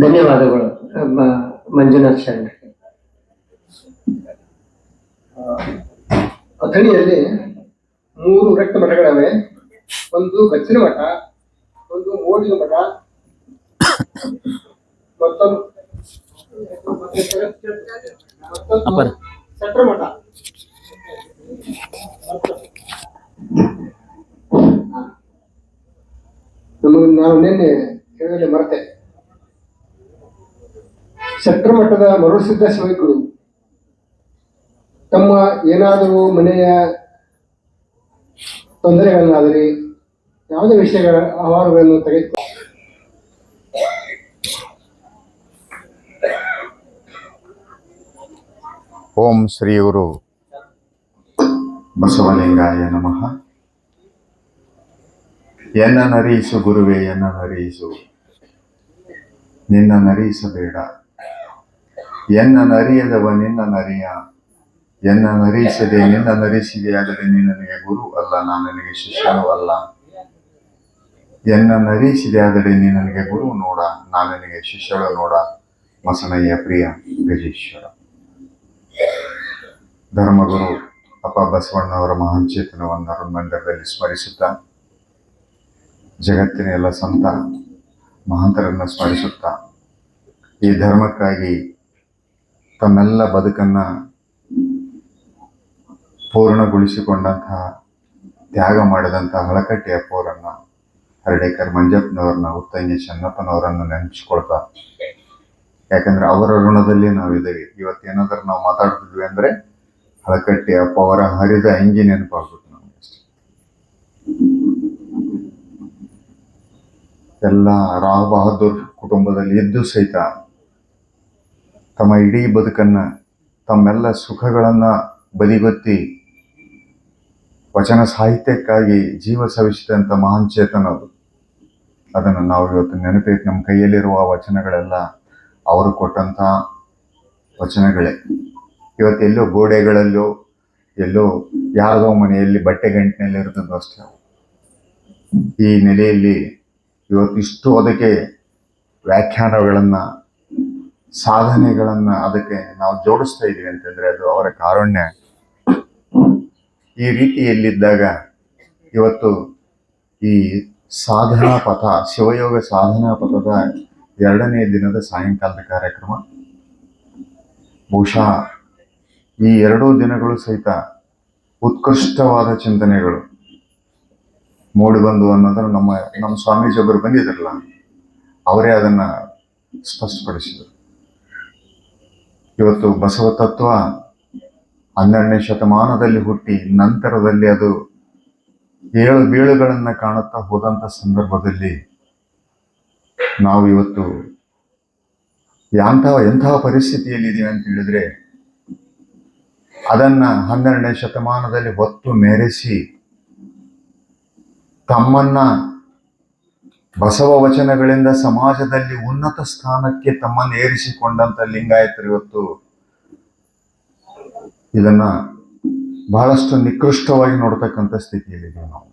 ಧನ್ಯವಾದಗಳು ಮಂಜುನಾಥ್ ಶರಣರಿಗೆ. ಅಥಣಿಯಲ್ಲಿ 3 ರಕ್ತ ಮಠಗಳವೆ. ಒಂದು ಕಚ್ಚಿನ ಮಠ, ಒಂದು ಮೋಡಿನ ಮಠ, ಮತ್ತೊಂದು ಸಟ್ರ ಮಠ. ನಾನು ನಿನ್ನೆ ಹೇಳಲು ಮರೆತೆ. ಸಟ್ರ ಮಠದ ಮರುಸಿದ್ಧ ಸೇವಕರು ತಮ್ಮ ಏನಾದರೂ ಮನೆಯ ತೊಂದರೆಗಳನ್ನಾದರೆ ಯಾವುದೇ ವಿಷಯಗಳ ಅಹವಾಲುಗಳನ್ನು ತೆಗೆದುಕೊಂಡು ಓಂ ಶ್ರೀ ಗುರು ಬಸವಲಿಂಗಾಯ ನಮಃ. ಎನ್ನ ನರೀಸು ಗುರುವೇ, ಎನ್ನ ನರೀಸು, ನಿನ್ನ ನರೀಸಬೇಡ. ಎನ್ನ ನರಿಯದವ ನಿನ್ನ ನರಿಯ, ಎನ್ನ ನರೀಸದೆ ನಿನ್ನ ನರಿಸಿದೆಯಾದರೆ ನೀ ನನಗೆ ಗುರು ಅಲ್ಲ, ನಾನು ನನಗೆ ಶಿಷ್ಯನೂ ಅಲ್ಲ. ಎನ್ನ ನರೀಸಿದೆ ಆದರೆ ನೀ ನನಗೆ ಗುರು ನೋಡ, ನಾನು ನನಗೆ ಶಿಷ್ಯಳು ನೋಡ. ಮಸನಯ್ಯ ಪ್ರಿಯ ಗಜೇಶ್ವರ. ಧರ್ಮಗುರು ಅಪ್ಪ ಬಸವಣ್ಣವರ ಮಹಾಂಚೇತನವನ್ನು ಅರುಣ್ಮಂದಿರದಲ್ಲಿ ಸ್ಮರಿಸುತ್ತಾ, ಜಗತ್ತಿನ ಎಲ್ಲ ಸಂತ ಮಹಾಂತರನ್ನು ಸ್ಮರಿಸುತ್ತಾ, ಈ ಧರ್ಮಕ್ಕಾಗಿ ತಮ್ಮೆಲ್ಲ ಬದುಕನ್ನು ಪೂರ್ಣಗೊಳಿಸಿಕೊಂಡಂತಹ, ತ್ಯಾಗ ಮಾಡಿದಂತಹ ಹಳಕಟ್ಟಿ ಅಪ್ಪವರನ್ನು, ಹರಡೇಕರ್ ಮಂಜಪ್ಪನವ್ರನ್ನ, ಉತ್ತಂಗಿ ಚೆನ್ನಪ್ಪನವರನ್ನು ನೆನಪಿಸ್ಕೊಳ್ತಾ, ಯಾಕಂದ್ರೆ ಅವರ ಋಣದಲ್ಲಿ ನಾವಿದ್ದೇವೆ. ಇವತ್ತೇನಾದ್ರೂ ನಾವು ಮಾತಾಡ್ತಿದ್ವಿ ಅಂದ್ರೆ ಹಳಕಟ್ಟಿ ಅಪ್ಪ ಅವರ ಹರಿದ ಅಂಗಿ ನೆನಪಾಗ್ಬಿಟ್ಟು ನಮ್ಗೆ ಅಷ್ಟೇ. ಎಲ್ಲ ರಾವ್ ಬಹದ್ದೂರ್ ಕುಟುಂಬದಲ್ಲಿ ಇದ್ದು ಸಹಿತ ತಮ್ಮ ಇಡೀ ಬದುಕನ್ನ, ತಮ್ಮೆಲ್ಲ ಸುಖಗಳನ್ನ ಬದಿಗೊತ್ತಿ ವಚನ ಸಾಹಿತ್ಯಕ್ಕಾಗಿ ಜೀವ ಸವಿಸಿದಂಥ ಮಹಾನ್ ಚೇತನರು. ಅದನ್ನು ನಾವು ಇವತ್ತು ನೆನಪೈತಿ. ನಮ್ಮ ಕೈಯಲ್ಲಿರುವ ವಚನಗಳೆಲ್ಲ ಅವರು ಕೊಟ್ಟಂಥ ವಚನಗಳೇ. ಇವತ್ತೆಲ್ಲೋ ಗೋಡೆಗಳಲ್ಲೋ ಎಲ್ಲೋ ಯಾರದೋ ಮನೆಯಲ್ಲಿ ಬಟ್ಟೆ ಗಂಟಿನಲ್ಲಿ ಇರ್ತದೋ ಅಷ್ಟೇ. ಈ ನೆಲೆಯಲ್ಲಿ ಇವತ್ತಿಷ್ಟು ಅದಕ್ಕೆ ವ್ಯಾಖ್ಯಾನಗಳನ್ನು, ಸಾಧನೆಗಳನ್ನು ಅದಕ್ಕೆ ನಾವು ಜೋಡಿಸ್ತಾ ಇದ್ದೀವಿ ಅಂತಂದರೆ ಅದು ಅವರ ಕಾರುಣ್ಯ. ಈ ರೀತಿಯಲ್ಲಿದ್ದಾಗ ಇವತ್ತು ಈ ಸಾಧನಾ ಪಥ, ಶಿವಯೋಗ ಸಾಧನಾ ಪಥದ 2ನೇ ದಿನದ ಸಾಯಂಕಾಲದ ಕಾರ್ಯಕ್ರಮ. ಬಹುಶಃ ಈ 2 ದಿನಗಳು ಸಹಿತ ಉತ್ಕೃಷ್ಟವಾದ ಚಿಂತನೆಗಳು, ಮೂಡಿ ಬಂದು ಅನ್ನೋದನ್ನು ನಮ್ಮ ಸ್ವಾಮೀಜಿ ಒಬ್ಬರು ಬಂದಿದ್ರಲ್ಲ, ಅವರೇ ಅದನ್ನ ಸ್ಪಷ್ಟಪಡಿಸಿದರು. ಇವತ್ತು ಬಸವ ತತ್ವ 12ನೇ ಶತಮಾನದಲ್ಲಿ ಹುಟ್ಟಿ ನಂತರದಲ್ಲಿ ಅದು ಏಳು ಬೀಳುಗಳನ್ನ ಕಾಣುತ್ತಾ ಹೋದಂತ ಸಂದರ್ಭದಲ್ಲಿ ನಾವು ಇವತ್ತು ಎಂತಹ ಪರಿಸ್ಥಿತಿಯಲ್ಲಿ ಇದೀವಿ ಅಂತ ಹೇಳಿದ್ರೆ, ಅದನ್ನ 12ನೇ ಶತಮಾನದಲ್ಲಿ ಹೊತ್ತು ಮೆರೆಸಿ ತಮ್ಮನ್ನ ಬಸವ ವಚನಗಳಿಂದ ಸಮಾಜದಲ್ಲಿ ಉನ್ನತ ಸ್ಥಾನಕ್ಕೆ ತಮ್ಮನ್ನು ಏರಿಸಿಕೊಂಡಂತ ಲಿಂಗಾಯತರು ಇವತ್ತು ಇದನ್ನ ಬಹಳಷ್ಟು ನಿಕೃಷ್ಟವಾಗಿ ನೋಡ್ತಕ್ಕಂಥ ಸ್ಥಿತಿಯಲ್ಲಿದ್ದೀವಿ ನಾವು.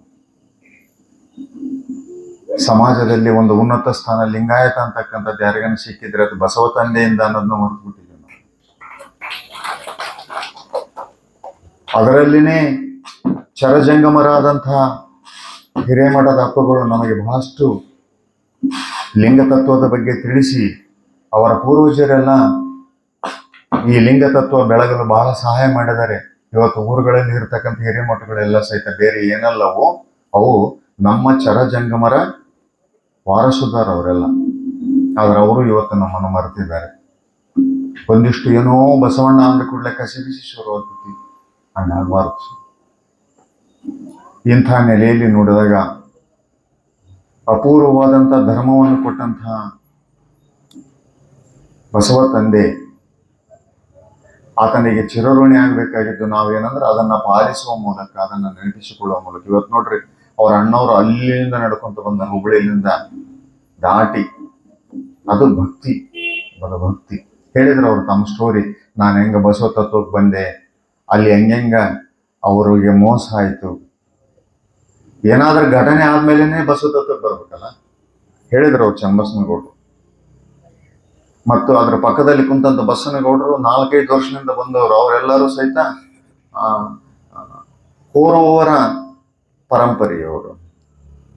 ಸಮಾಜದಲ್ಲಿ ಒಂದು ಉನ್ನತ ಸ್ಥಾನ ಲಿಂಗಾಯತ ಅಂತಕ್ಕಂಥದ್ದು ಯಾರಿಗಾನ ಸಿಕ್ಕಿದ್ರೆ ಅದು ಬಸವ ತಂದೆಯಿಂದ ಅನ್ನೋದನ್ನ ಮರೆತುಬಿಟ್ಟಿದ್ದೀವಿ ನಾವು. ಅದರಲ್ಲಿನೇ ಚರಜಂಗಮರಾದಂತಹ ಹಿರೇಮಠದ ಅಪ್ಪಗಳು ನಮಗೆ ಬಹಳಷ್ಟು ಲಿಂಗ ತತ್ವದ ಬಗ್ಗೆ ತಿಳಿಸಿ, ಅವರ ಪೂರ್ವಜರೆಲ್ಲ ಈ ಲಿಂಗ ತತ್ವ ಬೆಳಗಲು ಬಹಳ ಸಹಾಯ ಮಾಡಿದ್ದಾರೆ. ಇವತ್ತು ಊರುಗಳಲ್ಲಿ ಇರತಕ್ಕಂಥ ಹಿರೇಮಠಗಳೆಲ್ಲ ಸಹಿತ ಬೇರೆ ಏನಲ್ಲವೋ ಅವು ನಮ್ಮ ಚರಜಂಗಮರ ವಾರಸುದಾರ ಅವರೆಲ್ಲ. ಆದ್ರೆ ಅವರು ಇವತ್ತು ನಮ್ಮನ್ನು ಮರೆತಿದ್ದಾರೆ. ಒಂದಿಷ್ಟು ಏನೋ ಬಸವಣ್ಣ ಅಂದ ಕೂಡಲೇ ಕಸಿಬಿಸಿ ಶುರುವಾಗ್ತೈತಿ, ಹಂಗಾಗಬಾರ್ದು. ಇಂಥ ನೆಲೆಯಲ್ಲಿ ನೋಡಿದಾಗ ಅಪೂರ್ವವಾದಂಥ ಧರ್ಮವನ್ನು ಕೊಟ್ಟಂತಹ ಬಸವ ತಂದೆ, ಆತನಿಗೆ ಚಿರಋಣಿ ಆಗ್ಬೇಕಾಗಿದ್ದು ನಾವೇನಂದ್ರೆ ಅದನ್ನ ಪಾಲಿಸುವ ಮೂಲಕ, ಅದನ್ನ ನೆನಪಿಸಿಕೊಳ್ಳುವ ಮೂಲಕ. ಇವತ್ತು ನೋಡ್ರಿ, ಅವ್ರ ಅಣ್ಣವರು ಅಲ್ಲಿಂದ ನಡ್ಕೊಂತ ಬಂದ ಹುಬ್ಬಳ್ಳಿಯಿಂದ ದಾಟಿ, ಅದು ಭಕ್ತಿ, ಬದ ಭಕ್ತಿ. ಹೇಳಿದ್ರು ಅವ್ರು ತಮ್ಮ ಸ್ಟೋರಿ, ನಾನು ಹೆಂಗ ಬಸವ ತತ್ವಕ್ಕೆ ಬಂದೆ, ಅಲ್ಲಿ ಹೆಂಗ ಅವ್ರಿಗೆ ಮೋಸ ಆಯ್ತು, ಏನಾದ್ರೂ ಘಟನೆ ಆದ್ಮೇಲೆನೆ ಬಸವ ತತ್ವಕ್ಕೆ ಬರ್ಬೇಕಲ್ಲ, ಹೇಳಿದ್ರು ಅವ್ರು ಚನ್ನಬಸನಗೌಡರು. ಮತ್ತು ಅದ್ರ ಪಕ್ಕದಲ್ಲಿ ಕುಂತಂತ ಬಸವನಗೌಡರು 4-5 ವರ್ಷದಿಂದ ಬಂದವರು. ಅವರೆಲ್ಲರೂ ಸಹಿತ ಕೌರವರ ಪರಂಪರೆಯವರು.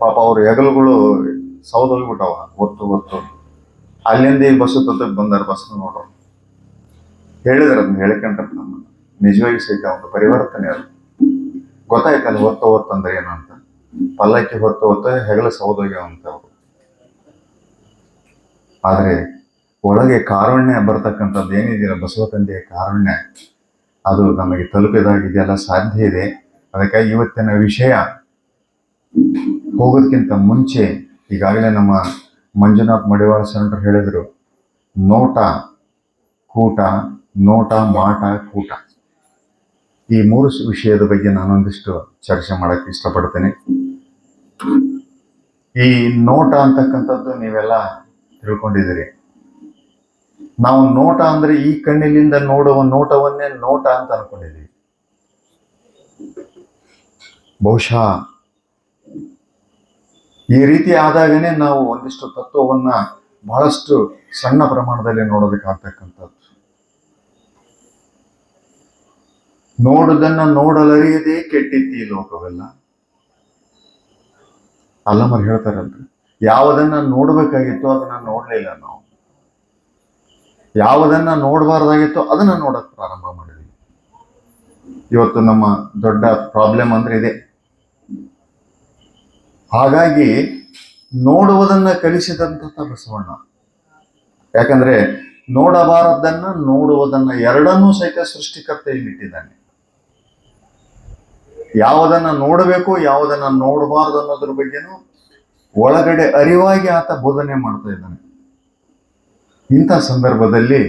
ಪಾಪ ಅವ್ರ ಹೆಗಲುಗಳು ಸೌದೋಗ್ಬಿಟ್ಟವ ಹೊತ್ತು. ಅಲ್ಲಿಂದ ಈಗ ಬಸವ ತತ್ವಕ್ಕೆ ಬಂದಾರ ಬಸವನಗೌಡರು. ಹೇಳಿದ್ರು ಅದನ್ನ ಹೇಳ್ಕೊಂಡ್ರೆ ನಮ್ಮ ನಿಜವಾಗಿ ಸಹಿತ ಒಂದು ಪರಿವರ್ತನೆ. ಅದು ಗೊತ್ತಾಯ್ತಲ್ಲ, ಹೊತ್ತು ಅಂದ್ರೆ ಏನು ಅಂತ. ಪಲ್ಲಕ್ಕಿ ಹೊತ್ತು ಹೆಗಲ ಸೌದೋಗ್ಯವಂತವ್ರು. ಆದ್ರೆ ಒಳಗೆ ಕಾರುಣ್ಯ ಬರ್ತಕ್ಕಂಥದ್ದು ಏನಿದೆಯಲ್ಲ, ಬಸವ ತಂದೆಯ ಕಾರುಣ್ಯ, ಅದು ನಮಗೆ ತಲುಪಿದಾಗಿದೆಯಲ್ಲ, ಸಾಧ್ಯ ಇದೆ. ಅದಕ್ಕಾಗಿ ಇವತ್ತಿನ ವಿಷಯ ಹೋಗೋದಕ್ಕಿಂತ ಮುಂಚೆ ಈಗಾಗಲೇ ನಮ್ಮ ಮಂಜುನಾಥ್ ಮಡಿವಾಳ ಶರಣರು ಹೇಳಿದರು, ನೋಟ ಕೂಟ, ನೋಟ ಮಾಟ ಕೂಟ, ಈ 3 ವಿಷಯದ ಬಗ್ಗೆ ನಾನೊಂದಿಷ್ಟು ಚರ್ಚೆ ಮಾಡಕ್ಕೆ ಇಷ್ಟಪಡ್ತೇನೆ. ಈ ನೋಟ ಅಂತಕ್ಕಂಥದ್ದು ನೀವೆಲ್ಲ ತಿಳ್ಕೊಂಡಿದ್ದೀರಿ. ನಾವು ನೋಟ ಅಂದ್ರೆ ಈ ಕಣ್ಣಿನಿಂದ ನೋಡುವ ನೋಟವನ್ನೇ ನೋಟ ಅಂತ ಅನ್ಕೊಂಡಿದ್ದೀವಿ. ಬಹುಶಃ ಈ ರೀತಿ ಆದಾಗನೇ ನಾವು ಒಂದಿಷ್ಟು ತತ್ವವನ್ನ ಬಹಳಷ್ಟು ಸಣ್ಣ ಪ್ರಮಾಣದಲ್ಲಿ ನೋಡೋದಕ್ಕಾಗ್ತಕ್ಕಂಥದ್ದು. ನೋಡುದನ್ನ ನೋಡಲರಿಯದೇ ಕೆಟ್ಟಿತ್ತಿ ಲೋಕವೆಲ್ಲ. ಅಲ್ಲಮರು ಹೇಳ್ತಾರಲ್ರಿ, ಯಾವುದನ್ನ ನೋಡ್ಬೇಕಾಗಿತ್ತು ಅದನ್ನ ನೋಡ್ಲಿಲ್ಲ ನಾವು, ಯಾವುದನ್ನ ನೋಡಬಾರ್ದಾಗಿತ್ತು ಅದನ್ನ ನೋಡಕ್ ಪ್ರಾರಂಭ ಮಾಡಿದ್ವಿ. ಇವತ್ತು ನಮ್ಮ ದೊಡ್ಡ ಪ್ರಾಬ್ಲಮ್ ಅಂದ್ರೆ ಇದೆ. ಹಾಗಾಗಿ ನೋಡುವುದನ್ನ ಕಲಿಸಿದಂತ ಬಸವಣ್ಣ. ಯಾಕಂದ್ರೆ ನೋಡಬಾರದನ್ನ ನೋಡುವುದನ್ನ ಎರಡನ್ನೂ ಸಹಿತ ಸೃಷ್ಟಿಕರ್ತ ಇಲ್ಲಿಟ್ಟಿದ್ದಾನೆ. ಯಾವುದನ್ನ ನೋಡಬೇಕು, ಯಾವುದನ್ನ ನೋಡಬಾರದು ಅನ್ನೋದ್ರ ಬಗ್ಗೆನೂ ಒಳಗಡೆ ಅರಿವಾಗಿ ಆತ ಬೋಧನೆ ಮಾಡ್ತಾ ಇದ್ದಾನೆ. ಇಂಥ ಸಂದರ್ಭದಲ್ಲಿ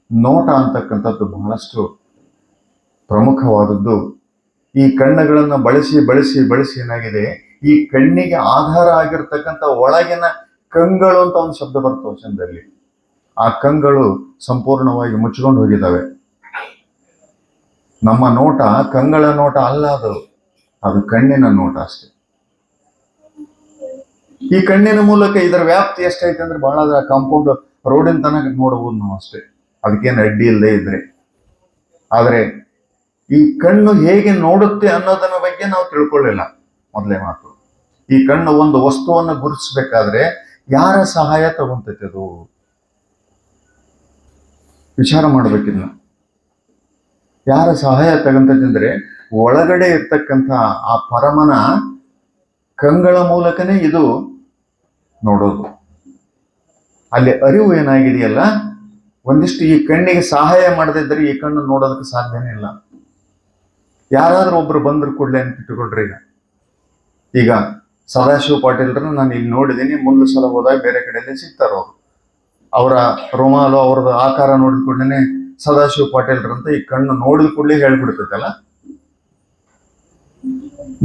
ನೋಟ ಅಂತಕ್ಕಂಥದ್ದು ಬಹಳಷ್ಟು ಪ್ರಮುಖವಾದದ್ದು. ಈ ಕಣ್ಣುಗಳನ್ನ ಬಳಸಿ ಏನಾಗಿದೆ, ಈ ಕಣ್ಣಿಗೆ ಆಧಾರ ಆಗಿರ್ತಕ್ಕಂಥ ಒಳಗಿನ ಕಂಗಳು ಅಂತ ಒಂದು ಶಬ್ದ ಬರ್ತವೆ ವಚನದಲ್ಲಿ. ಆ ಕಂಗಳು ಸಂಪೂರ್ಣವಾಗಿ ಮುಚ್ಕೊಂಡು ಹೋಗಿದ್ದಾವೆ. ನಮ್ಮ ನೋಟ ಕಂಗಳ ನೋಟ ಅಲ್ಲ, ಅದು ಕಣ್ಣಿನ ನೋಟ ಅಷ್ಟೇ. ಈ ಕಣ್ಣಿನ ಮೂಲಕ ಇದರ ವ್ಯಾಪ್ತಿ ಎಷ್ಟೈತೆ ಅಂದ್ರೆ ಬಹಳ ಕಾಂಪೌಂಡ್ ರೋಡಿನ ತನಕ ನೋಡಬಹುದು ನಾವು ಅಷ್ಟೇ, ಅದಕ್ಕೇನು ಅಡ್ಡಿ ಇಲ್ಲದೆ ಇದ್ರೆ. ಆದ್ರೆ ಈ ಕಣ್ಣು ಹೇಗೆ ನೋಡುತ್ತೆ ಅನ್ನೋದನ್ನ ಬಗ್ಗೆ ನಾವು ತಿಳ್ಕೊಳ್ಳಿಲ್ಲ. ಮೊದಲೇ ಮಾತು, ಈ ಕಣ್ಣು ಒಂದು ವಸ್ತುವನ್ನು ಗುರುತಿಸ್ಬೇಕಾದ್ರೆ ಯಾರ ಸಹಾಯ ತಗೊಂತೈತೆ, ಅದು ವಿಚಾರ ಮಾಡ್ಬೇಕಿದ್ನ. ಯಾರ ಸಹಾಯ ತಗೊಂತೈತೆ ಅಂದ್ರೆ ಒಳಗಡೆ ಇರ್ತಕ್ಕಂಥ ಆ ಪರಮನ ಕಂಗಳ ಮೂಲಕನೇ ಇದು ನೋಡೋದು. ಅಲ್ಲಿ ಅರಿವು ಏನಾಗಿದೆಯಲ್ಲ, ಒಂದಿಷ್ಟು ಈ ಕಣ್ಣಿಗೆ ಸಹಾಯ ಮಾಡದಿದ್ದರೆ ಈ ಕಣ್ಣು ನೋಡೋದಕ್ಕೆ ಸಾಧ್ಯನೇ ಇಲ್ಲ. ಯಾರಾದ್ರೂ ಒಬ್ರು ಬಂದ್ರು ಕೂಡಲೇ ಅಂತ ಇಟ್ಟುಕೊಳ್ರಿ. ಈಗ ಸದಾಶಿವ ಪಾಟೀಲ್ರನ್ನ ನಾನು ಇಲ್ಲಿ ನೋಡಿದ್ದೀನಿ, ಮುಂದೆ ಸಲ ಹೋದಾಗ ಬೇರೆ ಕಡೆಯಲ್ಲಿ ಸಿಗ್ತಾರ ಅವರು. ಅವರ ರುಮಾಲು ಅವ್ರದ್ದು ಆಕಾರ ನೋಡಿದ ಕೂಡಲೇ ಸದಾಶಿವ ಪಾಟೀಲ್ರಂತ ಈ ಕಣ್ಣು ನೋಡಿದ ಕೂಡಲೇ ಹೇಳ್ಬಿಡ್ತೈತಲ್ಲ.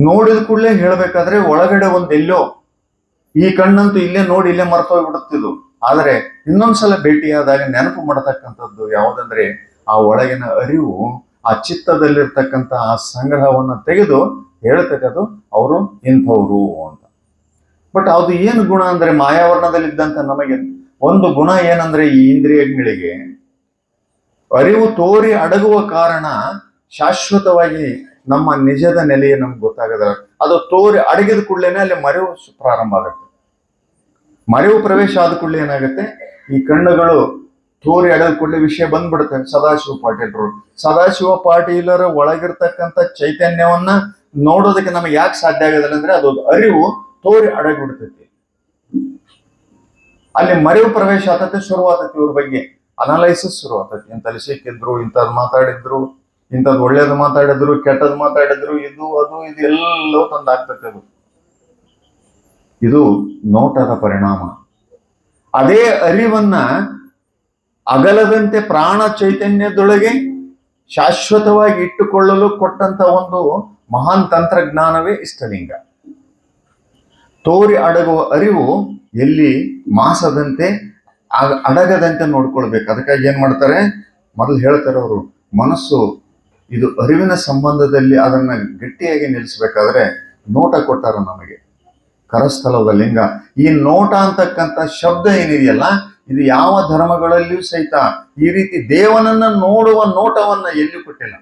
ನೋಡಿದ ಕೂಡಲೇ ಹೇಳ್ಬೇಕಾದ್ರೆ ಒಳಗಡೆ ಒಂದೆಲ್ಲೋ ಈ ಕಣ್ಣಂತೂ ಇಲ್ಲೇ ನೋಡಿ ಇಲ್ಲೇ ಮರ್ತೋಗ್ಬಿಡುತ್ತಿದ್ದು. ಆದ್ರೆ ಇನ್ನೊಂದ್ಸಲ ಭೇಟಿಯಾದಾಗ ನೆನಪು ಮಾಡತಕ್ಕಂಥದ್ದು ಯಾವುದಂದ್ರೆ ಆ ಒಳಗಿನ ಅರಿವು, ಆ ಚಿತ್ತದಲ್ಲಿರ್ತಕ್ಕಂಥ ಆ ಸಂಗ್ರಹವನ್ನ ತೆಗೆದು ಹೇಳ್ತೈತೆ ಅದು ಅವರು ಇಂಥವ್ರು ಅಂತ. ಬಟ್ ಅದು ಏನು ಗುಣ ಅಂದ್ರೆ, ಮಾಯಾವರಣದಲ್ಲಿದ್ದಂತ ನಮಗೆ ಒಂದು ಗುಣ ಏನಂದ್ರೆ, ಈ ಇಂದ್ರಿಯಗಳಿಗೆ ಅರಿವು ತೋರಿ ಅಡಗುವ ಕಾರಣ ಶಾಶ್ವತವಾಗಿ ನಮ್ಮ ನಿಜದ ನೆಲೆಯೇ ನಮ್ಗೆ ಗೊತ್ತಾಗದ. ಅದು ತೋರಿ ಅಡಗಿದ ಕೂಡಲೇನೆ ಅಲ್ಲಿ ಮರೆವು ಪ್ರಾರಂಭ ಆಗುತ್ತೆ. ಮರೆವು ಪ್ರವೇಶ ಆದ ಕೂಡಲೇ ಏನಾಗುತ್ತೆ, ಈ ಕಣ್ಣುಗಳು ತೋರಿ ಅಡದ ಕೂಡಲೇ ವಿಷಯ ಬಂದ್ಬಿಡುತ್ತೆ. ಸದಾಶಿವ ಪಾಟೀಲರ ಒಳಗಿರ್ತಕ್ಕಂಥ ಚೈತನ್ಯವನ್ನ ನೋಡೋದಕ್ಕೆ ನಮಗೆ ಯಾಕೆ ಸಾಧ್ಯ ಆಗೋದಿಲ್ಲ ಅಂದ್ರೆ, ಅದು ಅರಿವು ತೋರಿ ಅಡಗ್ಬಿಡ್ತೈತಿ. ಅಲ್ಲಿ ಮರೆವು ಪ್ರವೇಶ ಆತತೆ, ಶುರುವಾತೈತಿ. ಇವ್ರ ಬಗ್ಗೆ ಅನಾಲೈಸಿಸ್ ಶುರು ಆಗ್ತೈತಿ. ಇಂಥಲ್ಲಿ ಸಿಕ್ಕಿದ್ರು, ಇಂಥದ್ದು ಮಾತಾಡಿದ್ರು, ಇಂಥದ್ದು ಒಳ್ಳೇದು ಮಾತಾಡಿದ್ರು, ಕೆಟ್ಟದ್ದು ಮಾತಾಡಿದ್ರು, ಇದು ಅದು ಇದು ಎಲ್ಲವೂ ತಂದಾಗ್ತೈತೆ. ಅದು ಇದು ನೋಟದ ಪರಿಣಾಮ. ಅದೇ ಅರಿವನ್ನ ಅಗಲದಂತೆ ಪ್ರಾಣ ಚೈತನ್ಯದೊಳಗೆ ಶಾಶ್ವತವಾಗಿ ಇಟ್ಟುಕೊಳ್ಳಲು ಕೊಟ್ಟಂತ ಒಂದು ಮಹಾನ್ ತಂತ್ರಜ್ಞಾನವೇ ಇಷ್ಟಲಿಂಗ. ತೋರಿ ಅಡಗುವ ಅರಿವು ಎಲ್ಲಿ ಮಾಸದಂತೆ ಅಡಗದಂತೆ ನೋಡ್ಕೊಳ್ಬೇಕು. ಅದಕ್ಕಾಗಿ ಏನ್ ಮಾಡ್ತಾರೆ, ಮೊದಲು ಹೇಳ್ತಾರೆ ಅವರು, ಮನಸ್ಸು ಇದು ಅರಿವಿನ ಸಂಬಂಧದಲ್ಲಿ ಅದನ್ನ ಗಟ್ಟಿಯಾಗಿ ನಿಲ್ಲಿಸ್ಬೇಕಾದ್ರೆ ನೋಟ ಕೊಟ್ಟಾರ ನಮಗೆ, ಕರಸ್ಥಲದ ಲಿಂಗ. ಈ ನೋಟ ಅಂತಕ್ಕಂಥ ಶಬ್ದ ಏನಿದೆಯಲ್ಲ, ಇದು ಯಾವ ಧರ್ಮಗಳಲ್ಲಿಯೂ ಸಹಿತ ಈ ರೀತಿ ದೇವನನ್ನ ನೋಡುವ ನೋಟವನ್ನ ಎಲ್ಲಿ ಕೊಟ್ಟಿಲ್ಲ.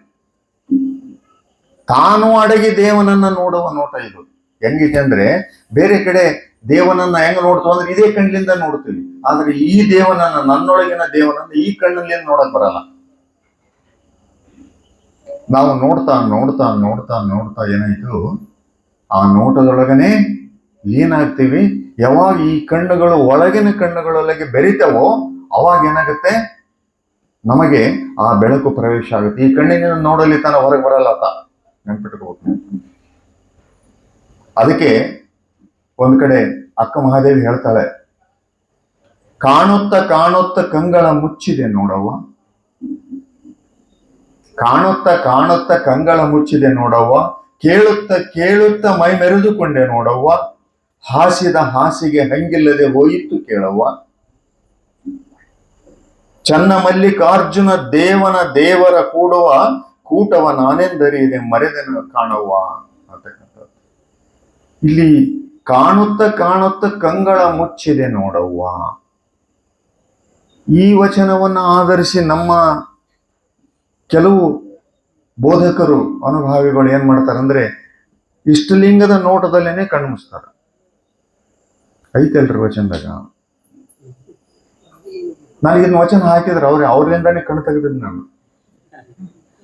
ತಾನು ಅಡಗಿ ದೇವನನ್ನ ನೋಡುವ ನೋಟ ಇದು. ಹೆಂಗಿದೆ ಅಂದ್ರೆ, ಬೇರೆ ಕಡೆ ದೇವನನ್ನ ಹೆಂಗ್ ನೋಡ್ತೀವಿ ಅಂದ್ರೆ ಇದೇ ಕಣ್ಣಿಂದ ನೋಡ್ತೀವಿ. ಆದ್ರೆ ಈ ದೇವನನ್ನ, ನನ್ನೊಳಗಿನ ದೇವನನ್ನ ಈ ಕಣ್ಣಲ್ಲಿ ನೋಡಕ್ ಬರಲ್ಲ. ನಾವು ನೋಡ್ತಾ ನೋಡ್ತಾ ನೋಡ್ತಾ ನೋಡ್ತಾ ಏನಾಯ್ತು, ಆ ನೋಟದೊಳಗನೆ ಏನಾಗ್ತೀವಿ. ಯಾವಾಗ ಈ ಕಣ್ಣುಗಳು ಒಳಗಿನ ಕಣ್ಣುಗಳೊಳಗೆ ಬೆರಿತವೋ ಅವಾಗ ಏನಾಗುತ್ತೆ, ನಮಗೆ ಆ ಬೆಳಕು ಪ್ರವೇಶ ಆಗುತ್ತೆ. ಈ ಕಣ್ಣಿನ ನೋಡಲಿ ತಾನ ಹೊರಗೆ ಬರಲ್ಲ ಆತ, ನೆನ್ಪಿಟ್ಕೋಬೇಕು. ಅದಕ್ಕೆ ಒಂದ್ ಕಡೆ ಅಕ್ಕ ಮಹಾದೇವಿ ಹೇಳ್ತಾಳೆ, ಕಾಣುತ್ತ ಕಾಣುತ್ತ ಕಂಗಳ ಮುಚ್ಚಿದೆ ನೋಡವ್ವ, ಕಾಣುತ್ತ ಕಾಣುತ್ತ ಕಂಗಳ ಮುಚ್ಚಿದೆ ನೋಡವ್ವ, ಕೇಳುತ್ತ ಕೇಳುತ್ತ ಮೈ ಮೆರೆದುಕೊಂಡೆ ನೋಡವ್ವ, ಹಾಸಿದ ಹಾಸಿಗೆ ಹಂಗಿಲ್ಲದೆ ಹೋಯಿತು ಕೇಳವ್ವ, ಚನ್ನ ಮಲ್ಲಿಕಾರ್ಜುನ ದೇವನ ದೇವರ ಕೂಡುವ ಕೂಟವ ನಾನೆಂದರಿದೆ ಮರೆದೆನ ಕಾಣವ್ವ ಅಂತಕ್ಕಂಥದ್ದು. ಇಲ್ಲಿ ಕಾಣುತ್ತ ಕಾಣುತ್ತ ಕಂಗಳ ಮುಚ್ಚಿದೆ ನೋಡವ್ವ, ಈ ವಚನವನ್ನ ಆಧರಿಸಿ ನಮ್ಮ ಕೆಲವು ಬೋಧಕರು, ಅನುಭಾವಿಗಳು ಏನ್ ಮಾಡ್ತಾರೆ ಅಂದ್ರೆ, ಇಷ್ಟಲಿಂಗದ ನೋಟದಲ್ಲೇನೆ ಕಣ್ಣು ಮುಚ್ತಾರೆ. ಐತಲ್ರಿ ವಚನದಾಗ. ನನಗಿನ್ ವಚನ ಹಾಕಿದ್ರೆ ಅವ್ರಿಂದಾನೇ ಕಣ್ಣು ತೆಗೆದಿದ್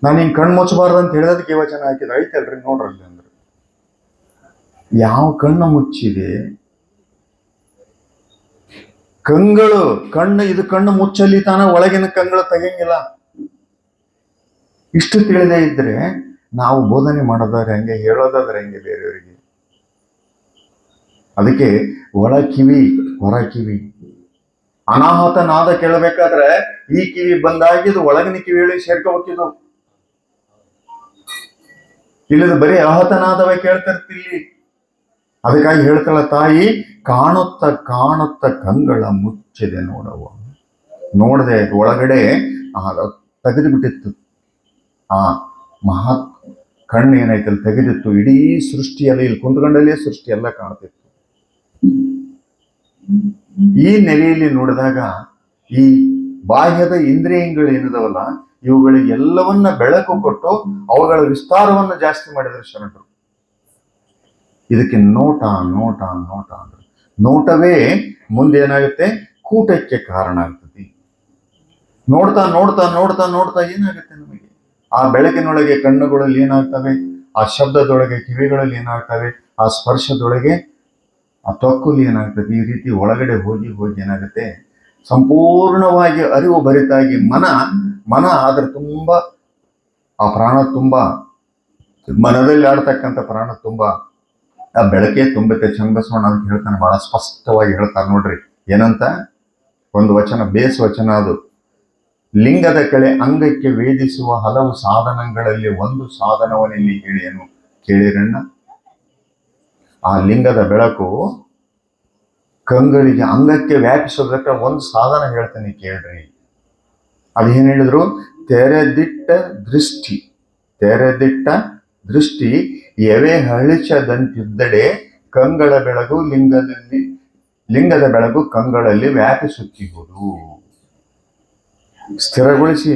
ನಾನು ಹಿಂಗ್ ಕಣ್ಣು ಮುಚ್ಚಬಾರ್ದು ಅಂತ ಹೇಳೋದಕ್ಕೆ ಈ ವಚನ ಹಾಕಿದ್ರೆ. ಐತಲ್ರಿ ನೋಡ್ರಲ್ಲಿ ಅಂದ್ರೆ, ಯಾವ ಕಣ್ಣು ಮುಚ್ಚಿದೆ, ಕಂಗಳು ಕಣ್ಣು, ಇದು ಕಣ್ಣು ಮುಚ್ಚಲಿ ತಾನ ಒಳಗಿನ ಕಂಗಳು ತೆಗಿಯಂಗಿಲ್ಲ. ಇಷ್ಟು ತಿಳಿದೇ ಇದ್ರೆ ನಾವು ಬೋಧನೆ ಮಾಡೋದಾದ್ರೆ ಹೆಂಗೆ, ಹೇಳೋದಾದ್ರೆ ಹೆಂಗೆ ಬೇರೆಯವರಿಗೆ. ಅದಕ್ಕೆ ಒಳ ಕಿವಿ ಹೊರ ಕಿವಿ, ಅನಾಹುತ ನಾದ ಕೇಳಬೇಕಾದ್ರೆ ಈ ಕಿವಿ ಬಂದಾಗಿದ್ದು ಒಳಗಿನ ಕಿವಿಯೊಳಗೆ ಸೇರ್ಕೋಬೇಕಿದ್ದು. ಇಲ್ಲದ ಬರೀ ಅಹತನಾದವೇ ಕೇಳ್ತಿರ್ತಿಲ್ಲಿ. ಅದಕ್ಕಾಗಿ ಹೇಳ್ತಾಳ ತಾಯಿ, ಕಾಣುತ್ತ ಕಾಣುತ್ತ ಕಂಗಳ ಮುಚ್ಚಿದೆ ನೋಡವ್ವ. ನೋಡದೆ ಒಳಗಡೆ ತೆಗೆದು ಬಿಟ್ಟಿತ್ತು. ಆ ಮಹಾ ಕಣ್ಣು ಏನೈತಲ್ಲಿ ತೆಗೆದಿತ್ತು. ಇಡೀ ಸೃಷ್ಟಿಯಲ್ಲಿ ಇಲ್ಲಿ ಕುಂತ್ಕೊಂಡಲ್ಲೇ ಸೃಷ್ಟಿ ಎಲ್ಲ ಕಾಣ್ತಿತ್ತು. ಈ ನೆಲೆಯಲ್ಲಿ ನೋಡಿದಾಗ ಈ ಬಾಹ್ಯದ ಇಂದ್ರಿಯಗಳು ಏನಿದಾವಲ್ಲ, ಇವುಗಳಿಗೆ ಎಲ್ಲವನ್ನ ಬೆಳಕು ಕೊಟ್ಟು ಅವುಗಳ ವಿಸ್ತಾರವನ್ನ ಜಾಸ್ತಿ ಮಾಡಿದ್ರು ಶರಣರು. ಇದಕ್ಕೆ ನೋಟ ನೋಟ ನೋಟ ಅಂದ್ರೆ, ನೋಟವೇ ಮುಂದೆ ಏನಾಗುತ್ತೆ, ಕೂಟಕ್ಕೆ ಕಾರಣ ಆಗ್ತದೆ. ನೋಡ್ತಾ ನೋಡ್ತಾ ನೋಡ್ತಾ ನೋಡ್ತಾ ಏನಾಗುತ್ತೆ, ನಮಗೆ ಆ ಬೆಳಕಿನೊಳಗೆ ಕಣ್ಣುಗಳಲ್ಲಿ ಏನಾಗ್ತವೆ, ಆ ಶಬ್ದದೊಳಗೆ ಕಿವಿಗಳಲ್ಲಿ ಏನಾಗ್ತವೆ, ಆ ಸ್ಪರ್ಶದೊಳಗೆ ಆ ತ್ವಕ್ಕುಲಿ ಏನಾಗ್ತದೆ, ಈ ರೀತಿ ಒಳಗಡೆ ಹೋಗಿ ಹೋಗಿ ಏನಾಗುತ್ತೆ, ಸಂಪೂರ್ಣವಾಗಿ ಅರಿವು ಭರಿತಾಗಿ ಮನ ಅದ್ರ ತುಂಬ ಆ ಪ್ರಾಣ ತುಂಬ, ಮನದಲ್ಲಿ ಆಡ್ತಕ್ಕಂಥ ಪ್ರಾಣ ತುಂಬ ಆ ಬೆಳಕೆ ತುಂಬುತ್ತೆ. ಚನ್ನಬಸವಣ್ಣ ಅಂತ ಹೇಳ್ತಾನೆ, ಬಹಳ ಸ್ಪಷ್ಟವಾಗಿ ಹೇಳ್ತಾರೆ ನೋಡ್ರಿ. ಏನಂತ ಒಂದು ವಚನ, ಬೇಸ್ ವಚನ ಅದು. ಲಿಂಗದ ಕೆಳೆ ಅಂಗಕ್ಕೆ ವೇದಿಸುವ ಹಲವು ಸಾಧನಗಳಲ್ಲಿ ಒಂದು ಸಾಧನವನ್ನಿಲ್ಲಿ ಹೇಳಿಯನು ಕೇಳಿರಣ್ಣ. ಆ ಲಿಂಗದ ಬೆಳಕು ಕಂಗಳಿಗೆ ಅಂಗಕ್ಕೆ ವ್ಯಾಪಿಸೋದಕ್ಕೆ ಒಂದು ಸಾಧನ ಹೇಳ್ತಾನೆ ಕೇಳ್ರಿ. ಅದೇನು ಹೇಳಿದ್ರು, ತೆರೆದಿಟ್ಟ ದೃಷ್ಟಿ ಎವೆ ಹಳಿಚದಂತಿದ್ದಡೆ ಕಂಗಳ ಬೆಳಗು ಲಿಂಗದ ಬೆಳಗು ಕಂಗಳಲ್ಲಿ ವ್ಯಾಪಿಸುತ್ತಿರುವುದು. ಸ್ಥಿರಗೊಳಿಸಿ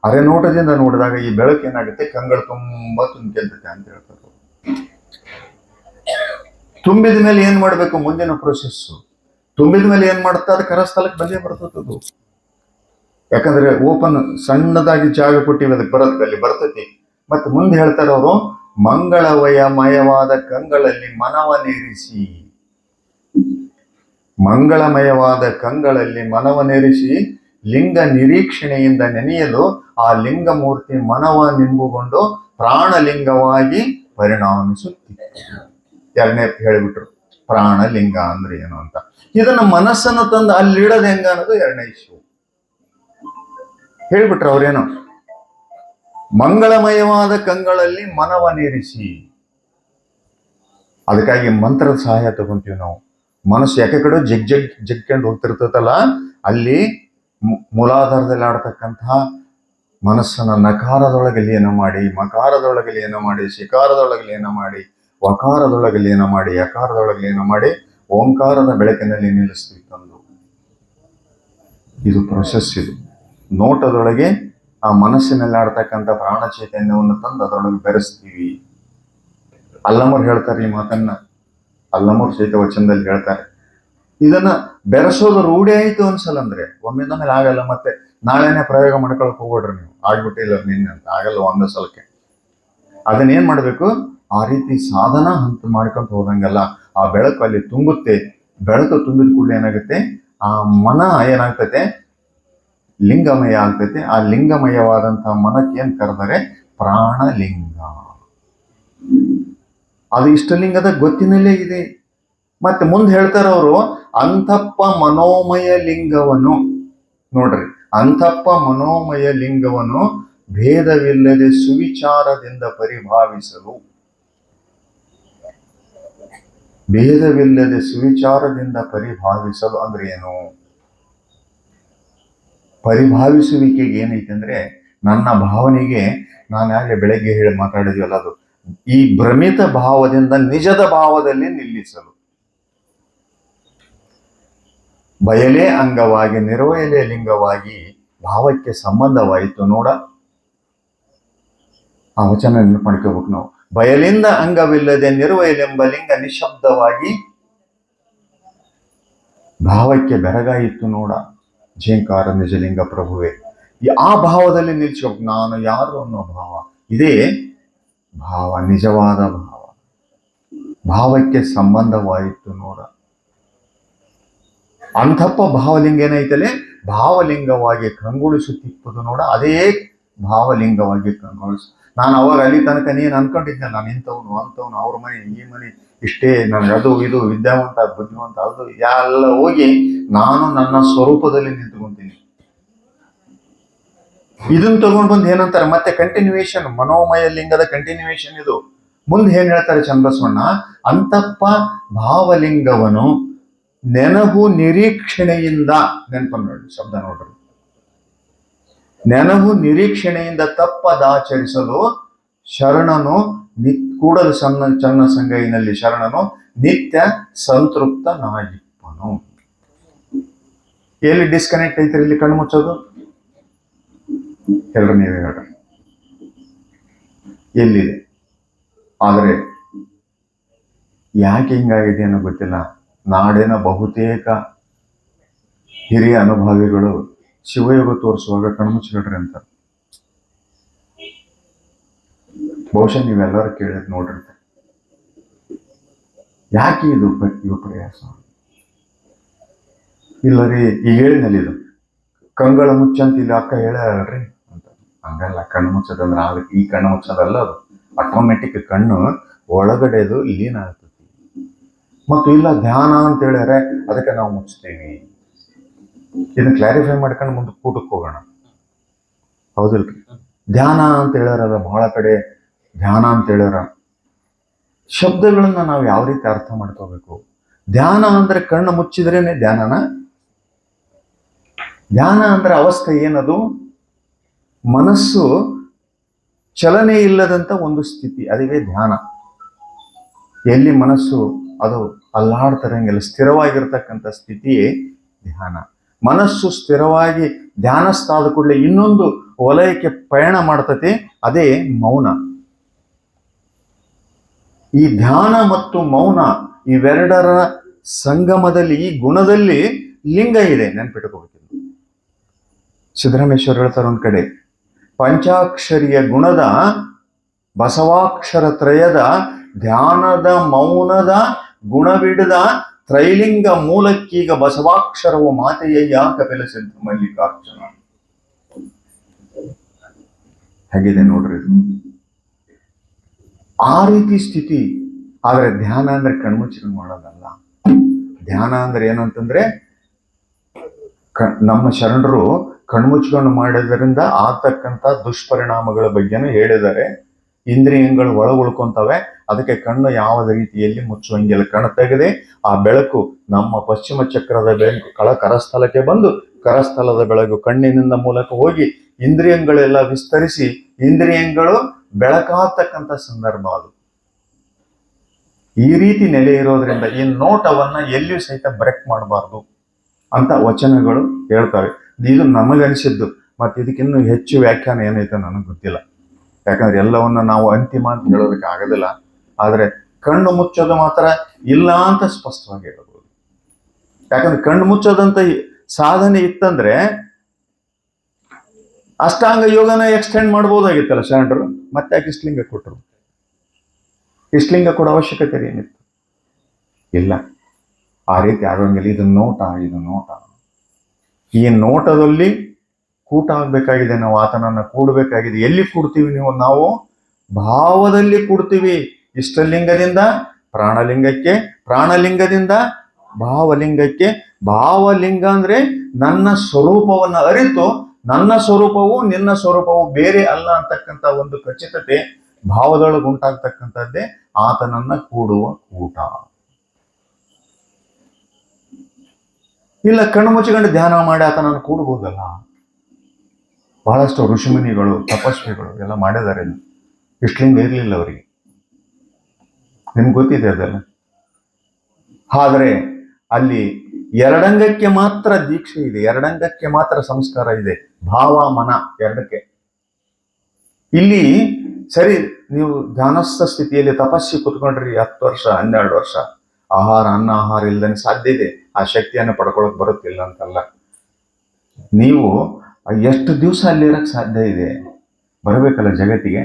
ಅರೆನೋಟದಿಂದ ನೋಡಿದಾಗ ಈ ಬೆಳಕು ಏನಾಗುತ್ತೆ, ಕಂಗಳು ತುಂಬಾ ತುಂಬಿರ್ತೈತೆ ಅಂತ ಹೇಳ್ತಾರೆ. ತುಂಬಿದ ಮೇಲೆ ಏನ್ ಮಾಡ್ಬೇಕು, ಮುಂದಿನ ಪ್ರೊಸೆಸ್. ತುಂಬಿದ ಮೇಲೆ ಏನ್ ಮಾಡುತ್ತೆ, ಅದು ಕರಸ್ಥಲಕ್ಕೆ ಬಂದೇ ಬರ್ತದದು. ಯಾಕಂದ್ರೆ ಓಪನ್ ಸಣ್ಣದಾಗಿ ಜಾಗ ಕೊಟ್ಟಿವಿ, ಅದಕ್ಕೆ ಅಲ್ಲಿ ಬರ್ತೈತಿ. ಮತ್ತೆ ಮುಂದೆ ಹೇಳ್ತಾರೆ ಅವರು, ಮಂಗಳಮಯವಾದ ಕಂಗಳಲ್ಲಿ ಮನವನೇರಿಸಿ ಲಿಂಗ ನಿರೀಕ್ಷಣೆಯಿಂದ ನೆನೆಯಲು ಆ ಲಿಂಗ ಮೂರ್ತಿ ಮನವನ್ನೆಂಬುಕೊಂಡು ಪ್ರಾಣಲಿಂಗವಾಗಿ ಪರಿಣಾಮಿಸುತ್ತಿತ್ತು. ಎರಡನೇ ಹೇಳಿಬಿಟ್ರು, ಪ್ರಾಣಲಿಂಗ ಅಂದ್ರೆ ಏನು ಅಂತ. ಇದನ್ನ ಮನಸ್ಸನ್ನು ತಂದು ಅಲ್ಲಿಡೋದು ಹೆಂಗ ಅನ್ನೋದು ಎರಡನೇ ಇಶ್ಯೂ ಹೇಳ್ಬಿಟ್ರು ಅವ್ರೇನು. ಮಂಗಳಮಯವಾದ ಕಂಗಳಲ್ಲಿ ಮನವನೇರಿಸಿ, ಅದಕ್ಕಾಗಿ ಮಂತ್ರದ ಸಹಾಯ ತಗೊಂತೀವಿ ನಾವು. ಮನಸ್ಸು ಯಾಕೆ ಕಡೆ ಜಗ್ಕೊಂಡು ಹೋಗ್ತಿರ್ತದಲ್ಲ, ಅಲ್ಲಿ ಮೂಲಾಧಾರದಲ್ಲಿ ಆಡ್ತಕ್ಕಂತಹ ಮನಸ್ಸನ್ನ ನಕಾರದೊಳಗೆ ಲೀನ ಮಾಡಿ, ಮಕಾರದೊಳಗೆ ಲೀನ ಮಾಡಿ, ಶಿಕಾರದೊಳಗೆ ಲೀನ ಮಾಡಿ, ವಕಾರದೊಳಗೆ ಲೀನ ಮಾಡಿ, ಯಕಾರದೊಳಗೆ ಲೀನ ಮಾಡಿ ಓಂಕಾರದ ಬೆಳಕಿನಲ್ಲಿ ನಿಲ್ಲಿಸ್ತೀವಿ ತಂದು. ಇದು ಪ್ರೊಸೆಸ್. ಇದು ನೋಟದೊಳಗೆ ಆ ಮನಸ್ಸಿನಲ್ಲಿ ಆಡ್ತಕ್ಕಂಥ ಪ್ರಾಣ ಚೈತನ್ಯವನ್ನು ತಂದು ಅದರೊಳಗೆ ಬೆರೆಸ್ತೀವಿ. ಅಲ್ಲಮರು ಹೇಳ್ತಾರೆ ಈ ಮಾತನ್ನ, ಅಲ್ಲಮರು ಸಹಿತ ವಚನದಲ್ಲಿ ಹೇಳ್ತಾರೆ. ಇದನ್ನ ಬೆರೆಸೋದು ರೂಢಿ ಆಯ್ತು ಅನ್ಸಲ್ಲ ಅಂದ್ರೆ ಒಮ್ಮಿಂದ ಮೇಲೆ ಆಗಲ್ಲ. ಮತ್ತೆ ನಾಳೆನೆ ಪ್ರಯೋಗ ಮಾಡ್ಕೊಳಕ್ ಹೋಗ್ಬಿಡ್ರಿ ನೀವು, ಆಗ್ಬಿಟ್ಟಿಲ್ಲ ನಿನ್ನೆ ಅಂತ, ಆಗಲ್ಲ ಒಂದೇ ಸಲಕ್ಕೆ. ಅದನ್ನೇನ್ ಮಾಡ್ಬೇಕು, ಆ ರೀತಿ ಸಾಧನ ಹಂತ ಮಾಡ್ಕೊಂತ ಹೋದಂಗೆಲ್ಲ ಆ ಬೆಳಕು ಅಲ್ಲಿ ತುಂಬುತ್ತೆ. ಬೆಳಕು ತುಂಬಿದ ಕೂಡಲೇ ಏನಾಗುತ್ತೆ, ಆ ಮನ ಏನಾಗ್ತೈತೆ, ಲಿಂಗಮಯ ಆಗ್ತೈತೆ. ಆ ಲಿಂಗಮಯವಾದಂತಹ ಮನಕ್ಕೆ ಏನ್ ಕರೆದರೆ ಪ್ರಾಣಲಿಂಗ. ಅದು ಇಷ್ಟಲಿಂಗದ ಗೊತ್ತಿನಲ್ಲೇ ಇದೆ. ಮತ್ತೆ ಮುಂದೆ ಹೇಳ್ತಾರ ಅವರು, ಅಂತಪ್ಪ ಮನೋಮಯ ಲಿಂಗವನ್ನು ನೋಡ್ರಿ, ಅಂತಪ್ಪ ಮನೋಮಯ ಲಿಂಗವನ್ನು ಭೇದವಿಲ್ಲದೆ ಸುವಿಚಾರದಿಂದ ಪರಿಭಾವಿಸಲು. ಭೇದವಿಲ್ಲದೆ ಸುವಿಚಾರದಿಂದ ಪರಿಭಾವಿಸಲು ಅಂದ್ರೆ ಏನು? ಪರಿಭಾವಿಸುವಿಕೆಗೆ ಏನೈತೆ ಅಂದ್ರೆ, ನನ್ನ ಭಾವನೆಗೆ ನಾನು ಯಾಕೆ ಬೆಳಗ್ಗೆ ಹೇಳಿ ಮಾತಾಡಿದ್ವಲ್ಲ, ಅದು ಈ ಭ್ರಮಿತ ಭಾವದಿಂದ ನಿಜದ ಭಾವದಲ್ಲಿ ನಿಲ್ಲಿಸಲು. ಬಯಲೇ ಅಂಗವಾಗಿ ನಿರ್ವಯಲೇ ಲಿಂಗವಾಗಿ ಭಾವಕ್ಕೆ ಸಂಬಂಧವಾಯಿತು ನೋಡ. ಆ ವಚನ ನೆನಪು ಮಾಡ್ಕೋಬೇಕು ನಾವು. ಬಯಲಿಂದ ಅಂಗವಿಲ್ಲದೆ ನಿರ್ವಯಲೆಂಬ ಲಿಂಗ ನಿಶಬ್ದವಾಗಿ ಭಾವಕ್ಕೆ ಬೆರಗಾಯಿತು ನೋಡ. ಝೇಂಕಾರ ನಿಜಲಿಂಗ ಪ್ರಭುವೆ. ಆ ಭಾವದಲ್ಲಿ ನಿಲ್ಸ್ಬೇಕು. ನಾನು ಯಾರು ಅನ್ನೋ ಭಾವ, ಇದೇ ಭಾವ, ನಿಜವಾದ ಭಾವ. ಭಾವಕ್ಕೆ ಸಂಬಂಧವಾಯಿತು ನೋಡ. ಅಂಥಪ್ಪ ಭಾವಲಿಂಗ ಏನೈತಲೆ, ಭಾವಲಿಂಗವಾಗಿ ಕಂಗೊಳಿಸುತ್ತಿಪ್ಪದು ನೋಡ. ಅದೇ ಭಾವಲಿಂಗವಾಗಿ ಕಂಗೊಳಿಸು. ನಾನು ಅವಾಗ ಅಲ್ಲಿ ತನಕ ನೀನು ಅನ್ಕೊಂಡಿದ್ದೆ, ನಾನು ಇಂಥವ್ನು ಅಂಥವ್ನು, ಅವ್ರ ಮನೆ ಈ ಮನೆ ಇಷ್ಟೇ, ನನಗೆ ಅದು ಇದು ವಿದ್ಯಾವಂತ ಬುದ್ಧಿವಂತ ಅದು ಎಲ್ಲ ಹೋಗಿ ನಾನು ನನ್ನ ಸ್ವರೂಪದಲ್ಲಿ ನಿಂತ್ಕೊಂತೀನಿ. ಇದನ್ನ ತಗೊಂಡು ಬಂದು ಏನಂತಾರೆ, ಮತ್ತೆ ಕಂಟಿನ್ಯೂಯೇಷನ್, ಮನೋಮಯ ಲಿಂಗದ ಕಂಟಿನ್ಯೂಯೇಷನ್ ಇದು. ಮುಂದೆ ಏನ್ ಹೇಳ್ತಾರೆ ಚನ್ನಬಸವಣ್ಣ, ಅಂತಪ್ಪ ಭಾವಲಿಂಗವನು ನೆನಹು ನಿರೀಕ್ಷಣೆಯಿಂದ, ನೆನಪನ್ನು ನೋಡಿ ಶಬ್ದ ನೋಡ್ರಿ, ನೆನಹು ನಿರೀಕ್ಷಣೆಯಿಂದ ತಪ್ಪದಾಚರಿಸಲು ಶರಣನು ಕೂಡಲು ಚನ್ನ ಸಂಗೈನಲ್ಲಿ ಶರಣನು ನಿತ್ಯ ಸಂತೃಪ್ತನಾಗಿಪ್ಪನು. ಎಲ್ಲಿ ಡಿಸ್ಕನೆಕ್ಟ್ ಐತ್ರಿ ಇಲ್ಲಿ ಕಣ್ಣು ಮುಚ್ಚೋದು? ಎಲ್ಲರೂ ನೀವೇ ಹೇಳ್ರಿ, ಎಲ್ಲಿದೆ? ಆದರೆ ಯಾಕೆ ಹಿಂಗಾಗಿದೆ ಅನ್ನೋ ಗೊತ್ತಿಲ್ಲ. ನಾಡಿನ ಬಹುತೇಕ ಹಿರಿಯ ಅನುಭವಿಗಳು ಶಿವಯೋಗ ತೋರಿಸುವಾಗ ಕಣ್ಮುಚ್ಚಿಬಿಡ್ರಿ ಅಂತ. ಬಹುಶಃ ನೀವೆಲ್ಲರೂ ಕೇಳಿದ್ ನೋಡಿರ್ತೀರಿ. ಯಾಕೆ ಇದು ವಿಪರ್ಯಾಸ? ಇಲ್ಲ ರೀ, ಈಗ ಹೇಳಿನಲ್ಲಿ ಇದು ಕಂಗಳ ಮುಚ್ಚಂತ ಇಲ್ಲಿ ಅಕ್ಕ ಹೇಳ್ರಿ ಅಂತ. ಹಂಗಲ್ಲ, ಕಣ್ಣು ಮುಚ್ಚೋದಂದ್ರೆ ಆಗಕ್ಕೆ ಈ ಕಣ್ಣು ಮುಚ್ಚೋದಲ್ಲ, ಅದು ಆಟೋಮೆಟಿಕ್ ಕಣ್ಣು ಒಳಗಡೆದು ಲೀನ ಆಗ್ತದೆ. ಮತ್ತು ಇಲ್ಲ ಧ್ಯಾನ ಅಂತ ಹೇಳ್ಯಾರೆ ಅದಕ್ಕೆ ನಾವು ಮುಚ್ತೀವಿ. ಇದನ್ನ ಕ್ಲಾರಿಫೈ ಮಾಡ್ಕೊಂಡು ಮುಂದೆ ಕೂಟಕ್ಕೆ ಹೋಗೋಣ. ಹೌದಿಲ್ರಿ? ಧ್ಯಾನ ಅಂತ ಹೇಳ್ಯಾರಲ್ಲ, ಬಹಳ ಕಡೆ ಧ್ಯಾನ ಅಂತ ಹೇಳ್ಯಾರ. ಶಬ್ದಗಳನ್ನ ನಾವು ಯಾವ ರೀತಿ ಅರ್ಥ ಮಾಡ್ಕೋಬೇಕು? ಧ್ಯಾನ ಅಂದ್ರೆ ಕಣ್ಣು ಮುಚ್ಚಿದ್ರೇನೆ ಧ್ಯಾನನ? ಧ್ಯಾನ ಅಂದ್ರೆ ಅವಸ್ಥೆ ಏನದು? ಮನಸ್ಸು ಚಲನೆ ಇಲ್ಲದಂತ ಒಂದು ಸ್ಥಿತಿ, ಅದೇ ಧ್ಯಾನ. ಎಲ್ಲಿ ಮನಸ್ಸು ಅದು ಅಲ್ಲಾಡ್ತಾರಂಗಿಲ್ಲ, ಸ್ಥಿರವಾಗಿರ್ತಕ್ಕಂಥ ಸ್ಥಿತಿಯೇ ಧ್ಯಾನ. ಮನಸ್ಸು ಸ್ಥಿರವಾಗಿ ಧ್ಯಾನಸ್ಥ ಆದ ಕೂಡಲೇ ಇನ್ನೊಂದು ವಲಯಕ್ಕೆ ಪಯಣ ಮಾಡ್ತತೆ, ಅದೇ ಮೌನ. ಈ ಧ್ಯಾನ ಮತ್ತು ಮೌನ ಇವೆರಡರ ಸಂಗಮದಲ್ಲಿ, ಈ ಗುಣದಲ್ಲಿ ಲಿಂಗ ಇದೆ, ನೆನ್ಪಿಟ್ಕೋಬೇಕು. ಸಿದ್ದರಾಮೇಶ್ವರ ಹೇಳ್ತಾರೆ ಒಂದ್ ಕಡೆ, ಪಂಚಾಕ್ಷರಿಯ ಗುಣದ ಬಸವಾಕ್ಷರ ತ್ರಯದ ಧ್ಯಾನದ ಮೌನದ ಗುಣವಿಡದ ತ್ರೈಲಿಂಗ ಮೂಲಕ್ಕೀಗ ಬಸವಾಕ್ಷರವು ಮಾತೆಯಯ್ಯ ಕಪಿಲ ಸಿದ್ಧ ಮಲ್ಲಿಕಾರ್ಜುನ. ಹೇಗಿದೆ ನೋಡ್ರಿ ಇದು. ಆ ರೀತಿ ಸ್ಥಿತಿ. ಆದ್ರೆ ಧ್ಯಾನ ಅಂದ್ರೆ ಕಣ್ಮುಚ್ಚಿಕೊಂಡು ಮಾಡೋದಲ್ಲ. ಧ್ಯಾನ ಅಂದ್ರೆ ಏನಂತಂದ್ರೆ, ನಮ್ಮ ಶರಣರು ಕಣ್ಮುಚ್ಕೊಂಡು ಮಾಡೋದ್ರಿಂದ ಆಗ್ತಕ್ಕಂಥ ದುಷ್ಪರಿಣಾಮಗಳ ಬಗ್ಗೆನೂ ಹೇಳಿದ್ದಾರೆ. ಇಂದ್ರಿಯಗಳು ಒಳ ಉಳ್ಕೊಂತವೆ, ಅದಕ್ಕೆ ಕಣ್ಣು ಯಾವ ರೀತಿಯಲ್ಲಿ ಮುಚ್ಚುವಂಗಿಲ್ಲ. ಕಣ್ಣು ತೆಗೆದೆ ಆ ಬೆಳಕು ನಮ್ಮ ಪಶ್ಚಿಮ ಚಕ್ರದ ಬೆಳಕು ಕರಸ್ಥಲಕ್ಕೆ ಬಂದು, ಕರಸ್ಥಲದ ಬೆಳಕು ಕಣ್ಣಿನಿಂದ ಮೂಲಕ ಹೋಗಿ ಇಂದ್ರಿಯಗಳೆಲ್ಲ ವಿಸ್ತರಿಸಿ ಇಂದ್ರಿಯಗಳು ಬೆಳಕಾಗ್ತಕ್ಕಂಥ ಸಂದರ್ಭ ಅದು. ಈ ರೀತಿ ನೆಲೆ ಇರೋದ್ರಿಂದ ಈ ನೋಟವನ್ನ ಎಲ್ಲಿಯೂ ಸಹಿತ ಬ್ರೇಕ್ ಮಾಡಬಾರ್ದು ಅಂತ ವಚನಗಳು ಹೇಳ್ತವೆ. ಇದು ನಮಗನಿಸಿದ್ದು. ಮತ್ತೆ ಇದಕ್ಕಿನ್ನೂ ಹೆಚ್ಚು ವ್ಯಾಖ್ಯಾನ ಏನೈತೆ ನನಗೆ ಗೊತ್ತಿಲ್ಲ, ಯಾಕಂದ್ರೆ ಎಲ್ಲವನ್ನ ನಾವು ಅಂತಿಮ ಅಂತ ಹೇಳೋದಕ್ಕೆ ಆಗೋದಿಲ್ಲ. ಆದ್ರೆ ಕಣ್ಣು ಮುಚ್ಚೋದು ಮಾತ್ರ ಇಲ್ಲ ಅಂತ ಸ್ಪಷ್ಟವಾಗಿ ಹೇಳ್ಬೋದು. ಯಾಕಂದ್ರೆ ಕಣ್ಣು ಮುಚ್ಚೋದಂತ ಸಾಧನೆ ಇತ್ತಂದ್ರೆ ಅಷ್ಟಾಂಗ ಯೋಗನ ಎಕ್ಸ್ಟೆಂಡ್ ಮಾಡ್ಬೋದಾಗಿತ್ತಲ್ಲ ಶರಣರು. ಮತ್ತೆ ಯಾಕೆ ಇಷ್ಟಲಿಂಗ ಕೊಟ್ಟರು? ಇಷ್ಟಲಿಂಗ ಕೊಡೋ ಅವಶ್ಯಕತೆ ಏನಿತ್ತು? ಇಲ್ಲ, ಆ ರೀತಿ ಆಗೋಂಗಿಲ್ಲ. ಇದು ನೋಟ, ಇದು ನೋಟ. ಈ ನೋಟದಲ್ಲಿ ಕೂಟ ಆಗ್ಬೇಕಾಗಿದೆ. ನಾವು ಆತನನ್ನ ಕೂಡಬೇಕಾಗಿದೆ. ಎಲ್ಲಿ ಕೂಡ್ತೀವಿ ನಾವು? ಭಾವದಲ್ಲಿ ಕೂಡ್ತೀವಿ. ಇಷ್ಟಲಿಂಗದಿಂದ ಪ್ರಾಣಲಿಂಗಕ್ಕೆ, ಪ್ರಾಣಲಿಂಗದಿಂದ ಭಾವಲಿಂಗಕ್ಕೆ. ಭಾವಲಿಂಗ ಅಂದ್ರೆ ನನ್ನ ಸ್ವರೂಪವನ್ನ ಅರಿತು, ನನ್ನ ಸ್ವರೂಪವು ನಿನ್ನ ಸ್ವರೂಪವು ಬೇರೆ ಅಲ್ಲ ಅಂತಕ್ಕಂಥ ಒಂದು ಖಚಿತತೆ ಭಾವದೊಳಗೆ ಉಂಟಾಗ್ತಕ್ಕಂಥದ್ದೇ ಆತನನ್ನ ಕೂಡುವ ಕೂಟ. ಇಲ್ಲ ಕಣ್ಣು ಮುಚ್ಚಿಕೊಂಡು ಧ್ಯಾನ ಮಾಡಿ ಆತನನ್ನು ಕೂಡಬಹುದಲ್ಲ. ಬಹಳಷ್ಟು ಋಷಿಮುನಿಗಳು ತಪಸ್ವಿಗಳು ಎಲ್ಲ ಮಾಡಿದ್ದಾರೆ. ಇಷ್ಟಲಿಂಗ ಇರಲಿಲ್ಲ ಅವರಿಗೆ, ನಿಮ್ಗೆ ಗೊತ್ತಿದೆ ಅದೆಲ್ಲ. ಆದ್ರೆ ಅಲ್ಲಿ ಎರಡಂಗಕ್ಕೆ ಮಾತ್ರ ದೀಕ್ಷೆ ಇದೆ, ಎರಡಂಗಕ್ಕೆ ಮಾತ್ರ ಸಂಸ್ಕಾರ ಇದೆ, ಭಾವ ಮನ ಎರಡಕ್ಕೆ. ಇಲ್ಲಿ ಸರಿ, ನೀವು ಧ್ಯಾನಸ್ಥ ಸ್ಥಿತಿಯಲ್ಲಿ ತಪಸ್ಸಿ ಕುತ್ಕೊಂಡ್ರಿ 10 ವರ್ಷ 12 ವರ್ಷ, ಅನ್ನ ಆಹಾರ ಇಲ್ಲದೇ ಸಾಧ್ಯ ಇದೆ. ಆ ಶಕ್ತಿಯನ್ನು ಪಡ್ಕೊಳಕ್ ಬರುತ್ತಿಲ್ಲ ಅಂತಲ್ಲ. ನೀವು ಎಷ್ಟು ದಿವಸ ಅಲ್ಲಿರಕ್ ಸಾಧ್ಯ ಇದೆ? ಬರಬೇಕಲ್ಲ ಜಗತ್ತಿಗೆ.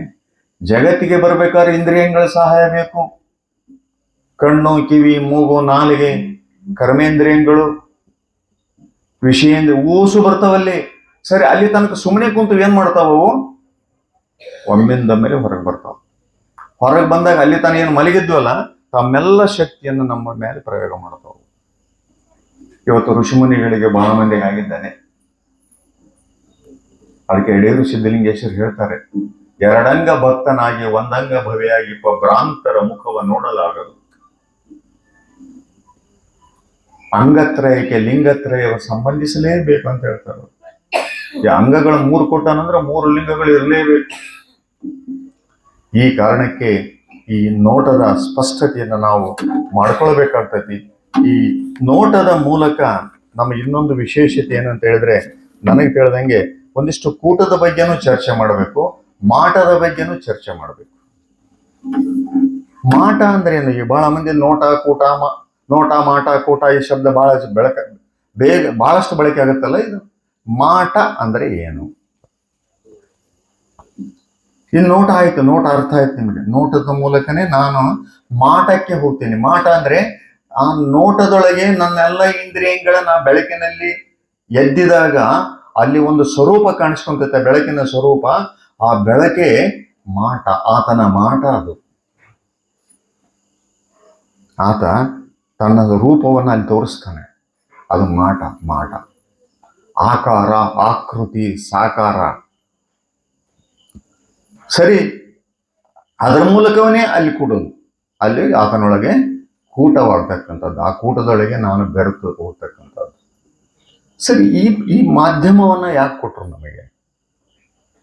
ಜಗತ್ತಿಗೆ ಬರ್ಬೇಕಾದ್ರೆ ಇಂದ್ರಿಯಗಳ ಸಹಾಯ ಬೇಕು. ಕಣ್ಣು, ಕಿವಿ, ಮೂಗು, ನಾಲಿಗೆ, ಕರ್ಮೇಂದ್ರಿಯಗಳು, ವಿಷಯೇಂದ್ರ ಊಸು ಬರ್ತಾವಲ್ಲಿ. ಸರಿ, ಅಲ್ಲಿ ತನಕ ಸುಮ್ಮನೆ ಕುಂತು ಏನ್ ಮಾಡ್ತಾವು? ಒಮ್ಮಿಂದ ಮೇಲೆ ಹೊರಗೆ ಬರ್ತಾವ. ಹೊರಗೆ ಬಂದಾಗ ಅಲ್ಲಿ ತಾನು ಏನು ಮಲಗಿದ್ವಲ್ಲ, ತಮ್ಮೆಲ್ಲ ಶಕ್ತಿಯನ್ನು ನಮ್ಮ ಮೇಲೆ ಪ್ರಯೋಗ ಮಾಡ್ತಾವು. ಇವತ್ತು ಋಷಿಮುನಿಗಳಿಗೆ ಬಹಳ ಮಂದಿಗೆ ಆಗಿದ್ದಾನೆ. ಅದಕ್ಕೆ ಯಡೇರು ಸಿದ್ಧಲಿಂಗೇಶ್ವರ್ ಹೇಳ್ತಾರೆ, ಎರಡಂಗ ಭಕ್ತನಾಗಿ ಒಂದಂಗ ಭವಿಯಾಗಿ ಭ್ರಾಂತರ ಮುಖವ ನೋಡಲಾಗದು. ಅಂಗತ್ರಯಕ್ಕೆ ಲಿಂಗತ್ರಯವ ಸಂಬಂಧಿಸಲೇಬೇಕು ಅಂತ ಹೇಳ್ತಾರೆ. ಈ ಅಂಗಗಳು 3 ಕೊಟ್ಟಾನಂದ್ರೆ 3 ಲಿಂಗಗಳು ಇರಲೇಬೇಕು. ಈ ಕಾರಣಕ್ಕೆ ಈ ನೋಟದ ಸ್ಪಷ್ಟತೆಯನ್ನು ನಾವು ಮಾಡ್ಕೊಳ್ಬೇಕಾಗ್ತೈತಿ. ಈ ನೋಟದ ಮೂಲಕ ನಮ್ಮ ಇನ್ನೊಂದು ವಿಶೇಷತೆ ಏನಂತ ಹೇಳಿದ್ರೆ, ನನಗೆ ತಿಳಿದಂಗೆ ಒಂದಿಷ್ಟು ಕೂಟದ ಬಗ್ಗೆನೂ ಚರ್ಚೆ ಮಾಡಬೇಕು, ಮಾಟದ ಬಗ್ಗೆನೂ ಚರ್ಚೆ ಮಾಡಬೇಕು. ಮಾಟ ಅಂದ್ರೆ ಏನು? ಈ ಬಹಳ ಮಂದಿ ನೋಟ, ಕೂಟ, ನೋಟ, ಮಾಟ, ಕೂಟ ಈ ಶಬ್ದ ಬಹಳಷ್ಟು ಬಳಕೆ ಆಗುತ್ತಲ್ಲ. ಇದು ಮಾಟ ಅಂದ್ರೆ ಏನು? ಇಲ್ಲಿ ನೋಟ ಆಯ್ತು, ನೋಟ ಅರ್ಥ ಆಯ್ತು ನಿಮಗೆ. ನೋಟದ ಮೂಲಕನೇ ನಾನು ಮಾಟಕ್ಕೆ ಹೋಗ್ತೀನಿ. ಮಾಟ ಅಂದ್ರೆ ಆ ನೋಟದೊಳಗೆ ನನ್ನೆಲ್ಲ ಇಂದ್ರಿಯಗಳನ್ನ ಬೆಳಕಿನಲ್ಲಿ ಎದ್ದಿದಾಗ ಅಲ್ಲಿ ಒಂದು ಸ್ವರೂಪ ಕಾಣಿಸ್ಕೊಂತೈತೆ, ಬೆಳಕಿನ ಸ್ವರೂಪ. ಆ ಬೆಳಕೆ ಮಾಟ, ಆತನ ಮಾಟ ಅದು. ಆತ ತನ್ನ ರೂಪವನ್ನು ಅಲ್ಲಿ ತೋರಿಸ್ತಾನೆ, ಅದು ಮಾಟ. ಮಾಟ ಆಕಾರ, ಆಕೃತಿ, ಸಾಕಾರ. ಸರಿ, ಅದರ ಮೂಲಕವೇ ಅಲ್ಲಿ ಕೂಡೋದು, ಅಲ್ಲಿ ಆತನೊಳಗೆ ಕೂಟವಾಗ್ತಕ್ಕಂಥದ್ದು, ಆ ಕೂಟದೊಳಗೆ ನಾನು ಬೆರೆತು ಹೋಗ್ತಕ್ಕಂಥದ್ದು. ಸರಿ, ಈ ಮಾಧ್ಯಮವನ್ನ ಯಾಕೆ ಕೊಟ್ರು ನಮಗೆ?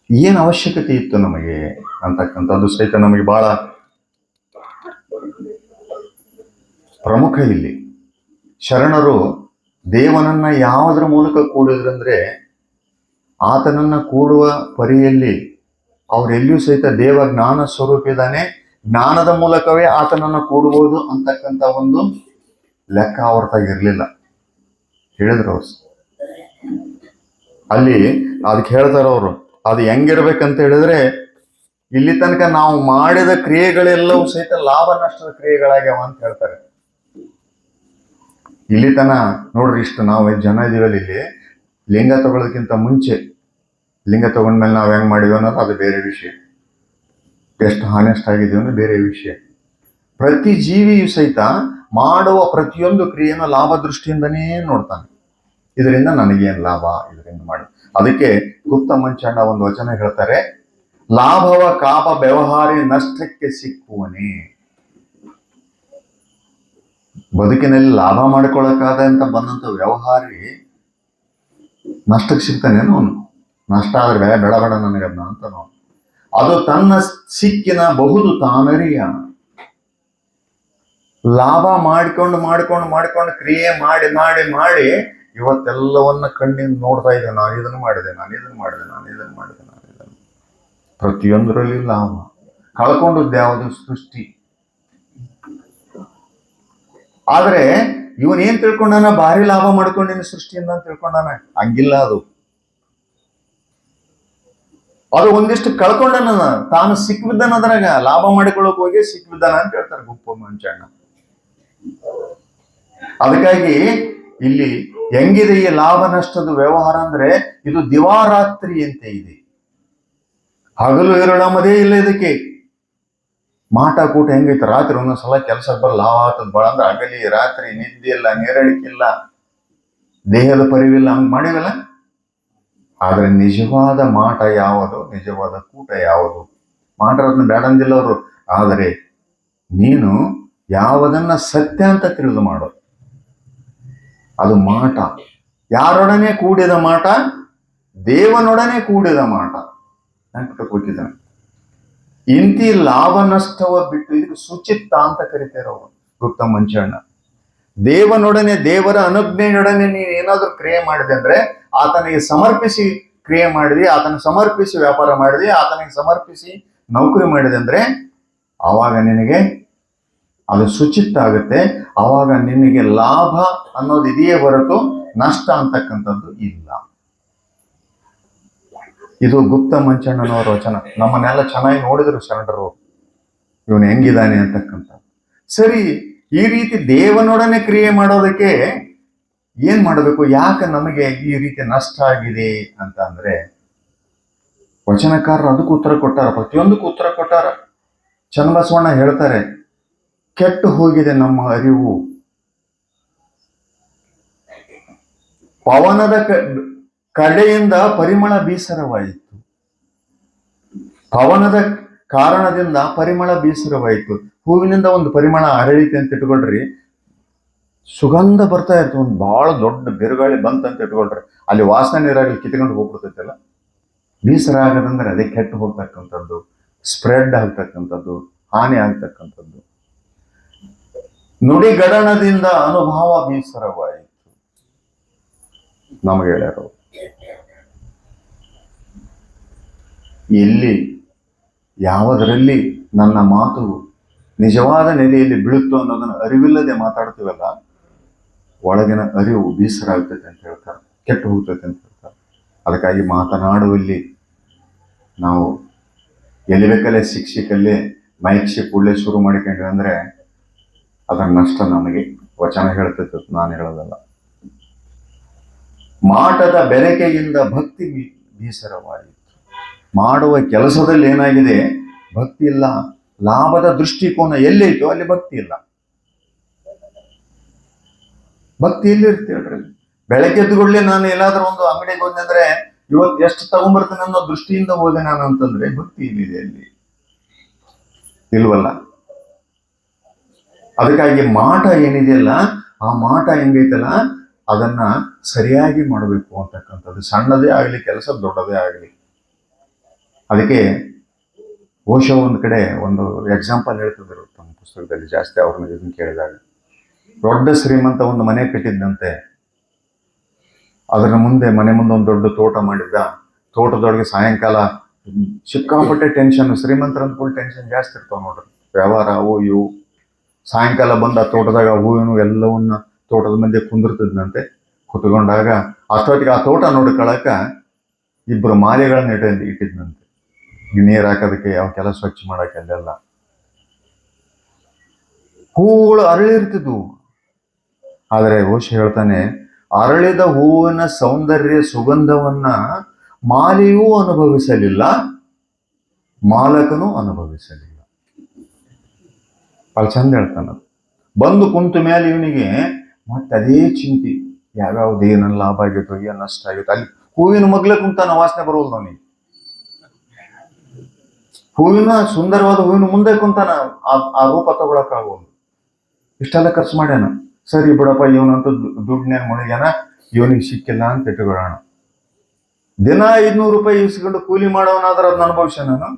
ಏನು ಅವಶ್ಯಕತೆ ಇತ್ತು ನಮಗೆ ಅಂತಕ್ಕಂಥದ್ದು ಸಹಿತ ನಮಗೆ ಬಹಳ ಪ್ರಮುಖ. ಇಲ್ಲಿ ಶರಣರು ದೇವನನ್ನ ಯಾವುದರ ಮೂಲಕ ಕೂಡಿದ್ರಂದ್ರೆ, ಆತನನ್ನ ಕೂಡುವ ಪರಿಯಲ್ಲಿ ಅವರೆಲ್ಲಿಯೂ ಸಹಿತ ದೇವ ಜ್ಞಾನ ಸ್ವರೂಪ ಇದ್ದಾನೆ, ಜ್ಞಾನದ ಮೂಲಕವೇ ಆತನನ್ನ ಕೂಡುವುದು ಅಂತಕ್ಕಂಥ ಒಂದು ಲೆಕ್ಕ ಅವ್ರತಾಗಿರ್ಲಿಲ್ಲ. ಹೇಳಿದ್ರು ಅವ್ರು ಅಲ್ಲಿ, ಅದಕ್ಕೆ ಹೇಳ್ತಾರ ಅವರು, ಅದು ಹೆಂಗಿರ್ಬೇಕಂತ ಹೇಳಿದ್ರೆ, ಇಲ್ಲಿ ತನಕ ನಾವು ಮಾಡಿದ ಕ್ರಿಯೆಗಳೆಲ್ಲವೂ ಸಹಿತ ಲಾಭ ನಷ್ಟದ ಕ್ರಿಯೆಗಳಾಗ್ಯಾವ ಅಂತ ಹೇಳ್ತಾರೆ. ಇಲ್ಲಿ ತನ ನೋಡ್ರಿ, ಇಷ್ಟು ನಾವು ಜನ ಇದೀವಲ್ಲ, ಇಲ್ಲಿ ಲಿಂಗ ತಗೊಳ್ಳೋದಕ್ಕಿಂತ ಮುಂಚೆ, ಲಿಂಗ ತಗೊಂಡ್ಮೇಲೆ ನಾವು ಹೆಂಗ್ ಮಾಡಿದ್ವಿ ಅನ್ನೋದು ಅದು ಬೇರೆ ವಿಷಯ, ಎಷ್ಟು ಹಾನೆಸ್ಟ್ ಆಗಿದೀವಿ ಅನ್ನೋದು ಬೇರೆ ವಿಷಯ. ಪ್ರತಿ ಜೀವಿಯು ಸಹಿತ ಮಾಡುವ ಪ್ರತಿಯೊಂದು ಕ್ರಿಯೆಯನ್ನು ಲಾಭ ದೃಷ್ಟಿಯಿಂದನೇ ನೋಡ್ತಾನೆ. ಇದರಿಂದ ನನಗೇನು ಲಾಭ, ಇದರಿಂದ ಮಾಡಿ. ಅದಕ್ಕೆ ಗುಪ್ತ ಮಂಚಣ್ಣ ಒಂದು ವಚನ ಹೇಳ್ತಾರೆ, ಲಾಭವ ಕಾಪ ವ್ಯವಹಾರಿ ನಷ್ಟಕ್ಕೆ ಸಿಕ್ಕುವನೇ. ಬದುಕಿನಲ್ಲಿ ಲಾಭ ಮಾಡ್ಕೊಳಕಾದಂತ ಬಂದಂತ ವ್ಯವಹಾರಿ ನಷ್ಟಕ್ಕೆ ಸಿಗ್ತಾನೇನು ಅವನು. ನಷ್ಟ ಆದ್ರೆ ಬೇಡ ಬೇಡ ನನಗದ್ನ ಅಂತ ನಾವು, ಅದು ತನ್ನ ಸಿಕ್ಕಿನ ಬಹುದು ತಾನರಿಯ. ಲಾಭ ಮಾಡ್ಕೊಂಡು ಮಾಡ್ಕೊಂಡು ಮಾಡ್ಕೊಂಡು ಕ್ರಿಯೆ ಮಾಡಿ ಮಾಡಿ ಮಾಡಿ ಇವತ್ತೆಲ್ಲವನ್ನ ಕಣ್ಣಿಂದ ನೋಡ್ತಾ ಇದ್ದೆ, ನಾನು ಇದನ್ನು ಮಾಡಿದೆ, ನಾನು ಇದನ್ನು ಮಾಡಿದೆ, ನಾನು ಇದನ್ನು ಮಾಡಿದೆ, ನಾನು ಇದನ್ನು. ಪ್ರತಿಯೊಂದರಲ್ಲಿ ಲಾಭ. ಕಳ್ಕೊಂಡದ್ದು ಯಾವುದು? ಸೃಷ್ಟಿ. ಆದ್ರೆ ಇವನೇನ್ ತಿಳ್ಕೊಂಡಾನ? ಭಾರಿ ಲಾಭ ಮಾಡ್ಕೊಂಡಿನ ಸೃಷ್ಟಿಯಿಂದ ಅಂತ ತಿಳ್ಕೊಂಡಾನ. ಹಂಗಿಲ್ಲ ಅದು. ಅದು ಒಂದಿಷ್ಟು ಕಳ್ಕೊಂಡನ, ತಾನು ಸಿಕ್ಬಿದ್ದಾನ, ಅದ್ರಾಗ ಲಾಭ ಮಾಡಿಕೊಳ್ಳಕ್ ಹೋಗಿ ಸಿಕ್ಬಿದ್ದಾನ ಅಂತ ಹೇಳ್ತಾರೆ ಗುಪ್ತ ಮಂಚಣ್ಣ. ಅದಕ್ಕಾಗಿ ಇಲ್ಲಿ ಹೆಂಗಿದೆ ಈ ಲಾಭ ನಷ್ಟದ ವ್ಯವಹಾರ ಅಂದ್ರೆ, ಇದು ದಿವಾರಾತ್ರಿ ಅಂತ ಇದೆ. ಹಗಲು ಇರುಳಮದೇ ಇಲ್ಲ ಇದಕ್ಕೆ. ಮಾಟ ಕೂಟ ಹೆಂಗೈತೆ, ರಾತ್ರಿ ಒಂದೊಂದ್ಸಲ ಕೆಲಸಕ್ಕೆ ಬರಲ್ಲ, ಲಾಭ ಆಗ್ತದ ಬಹಳ ಅಂದ್ರೆ ಹಗಲಿ ರಾತ್ರಿ ನಿದ್ದೆ ಇಲ್ಲ, ನೇರಳಿಕಿಲ್ಲ, ದೇಹದ ಪರಿವಿಲ್ಲ, ಹಂಗ್ ಮಾಡಿವಲ್ಲ. ಆದ್ರೆ ನಿಜವಾದ ಮಾಟ ಯಾವುದು, ನಿಜವಾದ ಕೂಟ ಯಾವುದು? ಮಾಟರತ್ನ ಬೇಡಂದಿಲ್ಲ ಅವರು. ಆದರೆ ನೀನು ಯಾವುದನ್ನ ಸತ್ಯ ಅಂತ ತಿಳಿದು ಮಾಡು, ಅದು ಮಾಟ. ಯಾರೊಡನೆ ಕೂಡಿದ ಮಾಟ? ದೇವನೊಡನೆ ಕೂಡಿದ ಮಾಟ. ಕೂತಿದ್ದಾನೆ. ಇಂತಿ ಲಾಭ ನಷ್ಟವ ಬಿಟ್ಟು, ಇದಕ್ಕೆ ಸುಚಿತ್ತ ಅಂತ ಕರಿತಾರೆ ಅವರು ಗುಪ್ತ ಮಂಚಣ್ಣ. ದೇವನೊಡನೆ, ದೇವರ ಅನುಜ್ಞೆಯೊಡನೆ ನೀನು ಏನಾದ್ರೂ ಕ್ರಿಯೆ ಮಾಡಿದೆ ಅಂದ್ರೆ, ಆತನಿಗೆ ಸಮರ್ಪಿಸಿ ಕ್ರಿಯೆ ಮಾಡಿದ್ವಿ, ಆತನ ಸಮರ್ಪಿಸಿ ವ್ಯಾಪಾರ ಮಾಡಿದ್ವಿ, ಆತನಿಗೆ ಸಮರ್ಪಿಸಿ ನೌಕರಿ ಮಾಡಿದೆ ಅಂದ್ರೆ ಆವಾಗ ನಿನಗೆ ಅದು ಸುಚಿತ್ತ ಆಗುತ್ತೆ. ಆವಾಗ ನಿನಗೆ ಲಾಭ ಅನ್ನೋದು ಇದೆಯೇ ಹೊರತು ನಷ್ಟ ಅಂತಕ್ಕಂಥದ್ದು ಇಲ್ಲ. ಇದು ಗುಪ್ತ ಮಂಚಣ್ಣನವರ ವಚನ. ನಮ್ಮನ್ನೆಲ್ಲ ಚೆನ್ನಾಗಿ ನೋಡಿದ್ರು ಶರಣರು, ಇವನು ಹೆಂಗಿದ್ದಾನೆ ಅಂತಕ್ಕಂಥ. ಸರಿ, ಈ ರೀತಿ ದೇವನೊಡನೆ ಕ್ರಿಯೆ ಮಾಡೋದಕ್ಕೆ ಏನ್ ಮಾಡಬೇಕು? ಯಾಕೆ ನಮಗೆ ಈ ರೀತಿ ನಷ್ಟ ಆಗಿದೆ ಅಂತ ಅಂದ್ರೆ, ವಚನಕಾರರು ಅದಕ್ಕೂ ಉತ್ತರ ಕೊಟ್ಟಾರ, ಪ್ರತಿಯೊಂದಕ್ಕೂ ಉತ್ತರ ಕೊಟ್ಟಾರ. ಚನ್ನಬಸವಣ್ಣ ಹೇಳ್ತಾರೆ, ಕೆಟ್ಟು ಹೋಗಿದೆ ನಮ್ಮ ಅರಿವು, ಪವನದ ಕಡೆಯಿಂದ ಪರಿಮಳ ಬೀಸರವಾಯಿತು. ಪವನದ ಕಾರಣದಿಂದ ಪರಿಮಳ ಬೀಸರವಾಯಿತು. ಹೂವಿನಿಂದ ಒಂದು ಪರಿಮಳ ಹರಳಿತೆ ಅಂತ ಇಟ್ಕೊಳ್ರಿ, ಸುಗಂಧ ಬರ್ತಾ ಇರ್ತದೆ. ಒಂದು ಬಹಳ ದೊಡ್ಡ ಬಿರುಗಾಳಿ ಬಂತಂತ ಇಟ್ಕೊಳ್ರಿ, ಅಲ್ಲಿ ವಾಸನೆ ನೀರಾಗಲಿ ಕಿತ್ಕೊಂಡು ಹೋಗ್ಬಿಡ್ತೈತಲ್ಲ. ಬೀಸರ ಆಗದಂದ್ರೆ ಅದೇ ಕೆಟ್ಟು ಹೋಗ್ತಕ್ಕಂಥದ್ದು, ಸ್ಪ್ರೆಡ್ ಆಗ್ತಕ್ಕಂಥದ್ದು, ಹಾನಿ ಆಗ್ತಕ್ಕಂಥದ್ದು. ನುಡಿಗಡಣದಿಂದ ಅನುಭವ ಬೀಸರವಾಯಿತು ನಮಗೆ ಹೇಳ್ಯಾರ. ಎಲ್ಲಿ ಯಾವುದರಲ್ಲಿ ನನ್ನ ಮಾತು ನಿಜವಾದ ನೆಲೆಯಲ್ಲಿ ಬೀಳುತ್ತೋ ಅನ್ನೋದನ್ನು ಅರಿವಿಲ್ಲದೆ ಮಾತಾಡ್ತೀವಲ್ಲ, ಒಳಗಿನ ಅರಿವು ಬೀಸರ ಆಗ್ತೈತೆ ಅಂತ ಹೇಳ್ತಾರೆ, ಕೆಟ್ಟು ಹೋಗ್ತೈತೆ ಅಂತ ಹೇಳ್ತಾರೆ. ಅದಕ್ಕಾಗಿ ಮಾತನಾಡುವಲ್ಲಿ ನಾವು ಎಲ್ಲಿ ಬೇಕಲ್ಲೇ ಶಿಕ್ಷಕಲ್ಲಿ ಮೈಕ್ ಕೂಡಲೇ ಶುರು ಮಾಡಿಕೊಂಡ್ವಿ ಅಂದ್ರೆ ಅದರ ನಷ್ಟ ನಮಗೆ. ವಚನ ಹೇಳ್ತಿತ್ತು, ನಾನು ಹೇಳೋದಲ್ಲ. ಮಾಟದ ಬೆರಕೆಯಿಂದ ಭಕ್ತಿ ಬೇಸರವಾಯಿತು. ಮಾಡುವ ಕೆಲಸದಲ್ಲಿ ಏನಾಗಿದೆ, ಭಕ್ತಿ ಇಲ್ಲ. ಲಾಭದ ದೃಷ್ಟಿಕೋನ ಎಲ್ಲೈತೋ ಅಲ್ಲಿ ಭಕ್ತಿ ಇಲ್ಲ. ಭಕ್ತಿ ಎಲ್ಲಿರುತ್ತೆ ಹೇಳ್ರಿ? ಬೆಳಗ್ಗೆ ಎದ್ದುಗೊಳ್ಳೆ ನಾನು ಎಲ್ಲಾದ್ರೂ ಒಂದು ಅಂಗಡಿಗೆ ಹೋದಂದ್ರೆ ಇವತ್ತು ಎಷ್ಟು ತಗೊಂಡ್ಬರ್ತೀನಿ ಅನ್ನೋ ದೃಷ್ಟಿಯಿಂದ ಹೋದೆ ನಾನು ಅಂತಂದ್ರೆ ಭಕ್ತಿ ಇಲ್ಲಿದೆ ಅಲ್ಲಿ? ಇಲ್ವಲ್ಲ. ಅದಕ್ಕಾಗಿ ಮಾಟ ಏನಿದೆಯಲ್ಲ, ಆ ಮಾಟ ಹೆಂಗೈತಲ್ಲ ಅದನ್ನ ಸರಿಯಾಗಿ ಮಾಡಬೇಕು ಅಂತಕ್ಕಂಥದ್ದು. ಸಣ್ಣದೇ ಆಗಲಿ ಕೆಲಸ, ದೊಡ್ಡದೇ ಆಗಲಿ. ಅದಕ್ಕೆ ಓಶೋ ಒಂದು ಕಡೆ ಒಂದು ಎಕ್ಸಾಂಪಲ್ ಹೇಳ್ತಿದ್ರು ತಮ್ಮ ಪುಸ್ತಕದಲ್ಲಿ, ಜಾಸ್ತಿ ಅವ್ರನ್ನ ಇದನ್ನು ಕೇಳಿದಾಗ. ದೊಡ್ಡ ಶ್ರೀಮಂತ ಒಂದು ಮನೆ ಕಟ್ಟಿದ್ದಂತೆ. ಅದರ ಮುಂದೆ ಮನೆ ಮುಂದೆ ಒಂದು ದೊಡ್ಡ ತೋಟ ಮಾಡಿದ್ದ. ತೋಟದೊಳಗೆ ಸಾಯಂಕಾಲ ಸಿಕ್ಕಾಪಟ್ಟೆ ಟೆನ್ಷನ್. ಶ್ರೀಮಂತರ ಅಂದ್ಕೊಂಡು ಟೆನ್ಷನ್ ಜಾಸ್ತಿ ಇರ್ತಾವ ನೋಡ್ರಿ, ವ್ಯವಹಾರ ಅವು ಇವು. ಸಾಯಂಕಾಲ ಬಂದ ಆ ತೋಟದಾಗ ಹೂವಿನ ಎಲ್ಲವನ್ನ ತೋಟದ ಮಧ್ಯೆ ಕುಂದಿರ್ತಿದ್ನಂತೆ. ಕುತ್ಕೊಂಡಾಗ ಅಷ್ಟೊತ್ತಿಗೆ ಆ ತೋಟ ನೋಡ್ಕೊಳಕ ಇಬ್ಬರು ಮಾಲಿಗಳನ್ನ ಇಟ್ಟಿದ್ನಂತೆ. ನೀರು ಹಾಕೋದಕ್ಕೆ, ಅವಕ್ಕೆಲ್ಲ ಸ್ವಚ್ಛ ಮಾಡಕ್ಕೆ, ಅಲ್ಲೆಲ್ಲ ಹೂವುಗಳು ಅರಳಿರ್ತಿದ್ವು. ಆದರೆ ಓಶೋ ಹೇಳ್ತಾನೆ, ಅರಳಿದ ಹೂವಿನ ಸೌಂದರ್ಯ ಸುಗಂಧವನ್ನ ಮಾಲಿಯೂ ಅನುಭವಿಸಲಿಲ್ಲ, ಮಾಲಕನೂ ಅನುಭವಿಸಲಿಲ್ಲ. ಭಾಳ ಚಂದ ಹೇಳ್ತಾನ. ಬಂದು ಕುಂತ ಮೇಲೆ ಇವನಿಗೆ ಮತ್ತೆ ಅದೇ ಚಿಂತೆ, ಯಾವ್ಯಾವ್ದು ಏನನ್ನ ಲಾಭ ಆಗಿತ್ತು, ಏನ್ ನಷ್ಟ ಆಗಿತ್ತು. ಅಲ್ಲಿ ಹೂವಿನ ಮಗ್ಲೆ ಕುಂತಾನ, ವಾಸನೆ ಬರೋದು ಅವನಿಗೆ. ಹೂವಿನ ಸುಂದರವಾದ ಹೂವಿನ ಮುಂದೆ ಕುಂತಾನ, ಆ ರೂಪ ತಗೊಳಕ್ಕಾಗೋದು. ಇಷ್ಟೆಲ್ಲ ಖರ್ಚು ಮಾಡ್ಯಾನ. ಸರಿ ಬಿಡಪ್ಪ, ಇವನಂತೂ ದುಡ್ಡಿನ್ಯಾಗ ಮುಳುಗ್ಯಾನ, ಇವನಿಗೆ ಸಿಕ್ಕಿಲ್ಲ ಅಂತ ಇಟ್ಟುಕೊಳ್ಳೋಣ. ದಿನ 500 ರೂಪಾಯಿ ಇಸ್ಕೊಂಡು ಕೂಲಿ ಮಾಡೋವನಾದ್ರೆ ಅದನ್ನ ಅನುಭವಿಸ ನಾನು.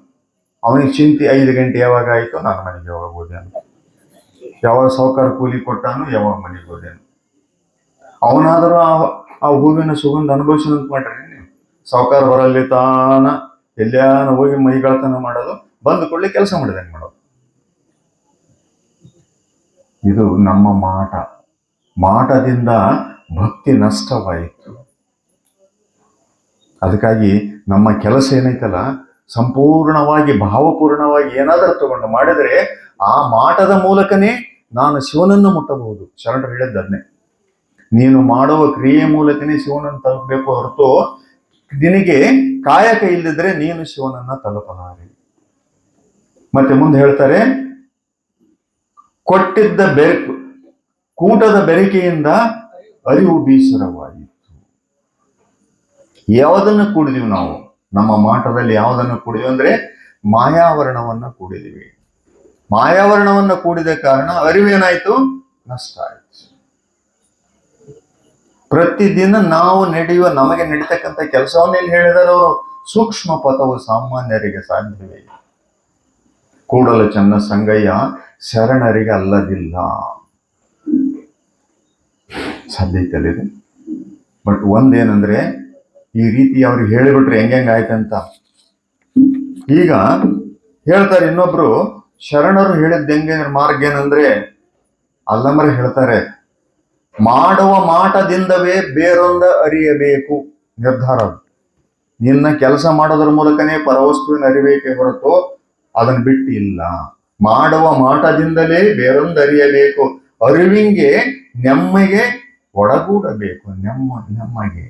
ಅವನಿಗೆ ಚಿಂತೆ 5 ಗಂಟೆ ಯಾವಾಗ ಆಯ್ತು, ನಾನು ಮನೆಗೆ ಯಾವಾಗ ಹೋದೇನು, ಯಾವಾಗ ಸಾವುಕಾರ ಕೂಲಿ ಕೊಟ್ಟಾನು, ಯಾವಾಗ ಮನೆಗೆ ಹೋದೇನು. ಅವನಾದರೂ ಆ ಹೂವಿನ ಸುಗಂಧ ಅನುಭವಿಸೋಣ ಅಂತ ಮಾಡ್ರಿ ನೀವು. ಸಾವುಕಾರ ಬರಲ್ಲಿ ತಾನ ಎಲ್ಲಾನ ಹೋಗಿ ಮೈಗಳತನ ಮಾಡೋದು, ಬಂದು ಕೂಡಲೇ ಕೆಲಸ ಮಾಡಿದಂಗೆ ಮಾಡೋದು. ಇದು ನಮ್ಮ ಮಾಟದಿಂದ ಭಕ್ತಿ ನಷ್ಟವಾಯಿತು. ಅದಕ್ಕಾಗಿ ನಮ್ಮ ಕೆಲಸ ಏನೈತಲ್ಲ, ಸಂಪೂರ್ಣವಾಗಿ ಭಾವಪೂರ್ಣವಾಗಿ ಏನಾದರೂ ತಗೊಂಡು ಮಾಡಿದರೆ ಆ ಮಾಟದ ಮೂಲಕನೇ ನಾನು ಶಿವನನ್ನು ಮುಟ್ಟಬಹುದು. ಶರಣರು ಹೇಳಿದ್ದನ್ನೇ, ನೀನು ಮಾಡುವ ಕ್ರಿಯೆ ಮೂಲಕನೇ ಶಿವನನ್ನು ತಲುಪಬೇಕು ಹೊರತು ನಿನಗೆ ಕಾಯಕ ಇಲ್ಲದಿದ್ರೆ ನೀನು ಶಿವನನ್ನ ತಲುಪಲಾರೆ. ಮತ್ತೆ ಮುಂದೆ ಹೇಳ್ತಾರೆ, ಕೊಟ್ಟಿದ್ದ ಕೂಟದ ಬೆರಕೆಯಿಂದ ಅರಿವು ಬೇಸರವಾಯಿತು. ಯಾವುದನ್ನು ಕೂಡಿದೀವಿ ನಾವು? ನಮ್ಮ ಮಾಟದಲ್ಲಿ ಯಾವುದನ್ನು ಕೂಡಿದೀವಿ ಅಂದ್ರೆ ಮಾಯಾವರಣವನ್ನ ಕೂಡಿದೀವಿ. ಮಾಯಾವರಣವನ್ನ ಕೂಡಿದ ಕಾರಣ ಅರಿವೇನಾಯ್ತು? ನಷ್ಟ ಆಯ್ತು. ಪ್ರತಿದಿನ ನಾವು ನಮಗೆ ನಡೀತಕ್ಕಂಥ ಕೆಲಸವನ್ನ ಇಲ್ಲಿ ಹೇಳಿದಾರೆ ಅವರು. ಸೂಕ್ಷ್ಮ ಪಥವು ಸಾಮಾನ್ಯರಿಗೆ ಸಾಧ್ಯವೇ. ಕೂಡಲ ಚೆನ್ನ ಸಂಗಯ್ಯ ಶರಣರಿಗೆ ಅಲ್ಲದಿಲ್ಲ. ಸಾಧ್ಯತೆಯಲ್ಲಿದೆ. ಬಟ್ ಒಂದೇನಂದ್ರೆ, ಈ ರೀತಿ ಅವ್ರಿಗೆ ಹೇಳಿಬಿಟ್ರೆ ಹೆಂಗಾಯ್ತಂತ. ಈಗ ಹೇಳ್ತಾರೆ ಇನ್ನೊಬ್ರು, ಶರಣರು ಹೇಳಿದ್ದ ಹೆಂಗೆ ಮಾರ್ಗ ಏನಂದ್ರೆ, ಅಲ್ಲಮರೆ ಹೇಳ್ತಾರೆ, ಮಾಡುವ ಮಾಟದಿಂದವೇ ಬೇರೊಂದ ಅರಿಯಬೇಕು ನಿರ್ಧಾರ. ನಿನ್ನ ಕೆಲಸ ಮಾಡೋದ್ರ ಮೂಲಕನೇ ಪರವಸ್ತುವಿನ ಅರಿಬೇಕೆ ಹೊರತು ಅದನ್ನ ಬಿಟ್ಟು ಇಲ್ಲ. ಮಾಡುವ ಮಾಟದಿಂದಲೇ ಬೇರೊಂದು ಅರಿಯಬೇಕು, ಅರಿವಿಂಗೆ ನೆಮ್ಮಗೆ ಒಡಗೂಡಬೇಕು. ನೆಮ್ಮಗೆ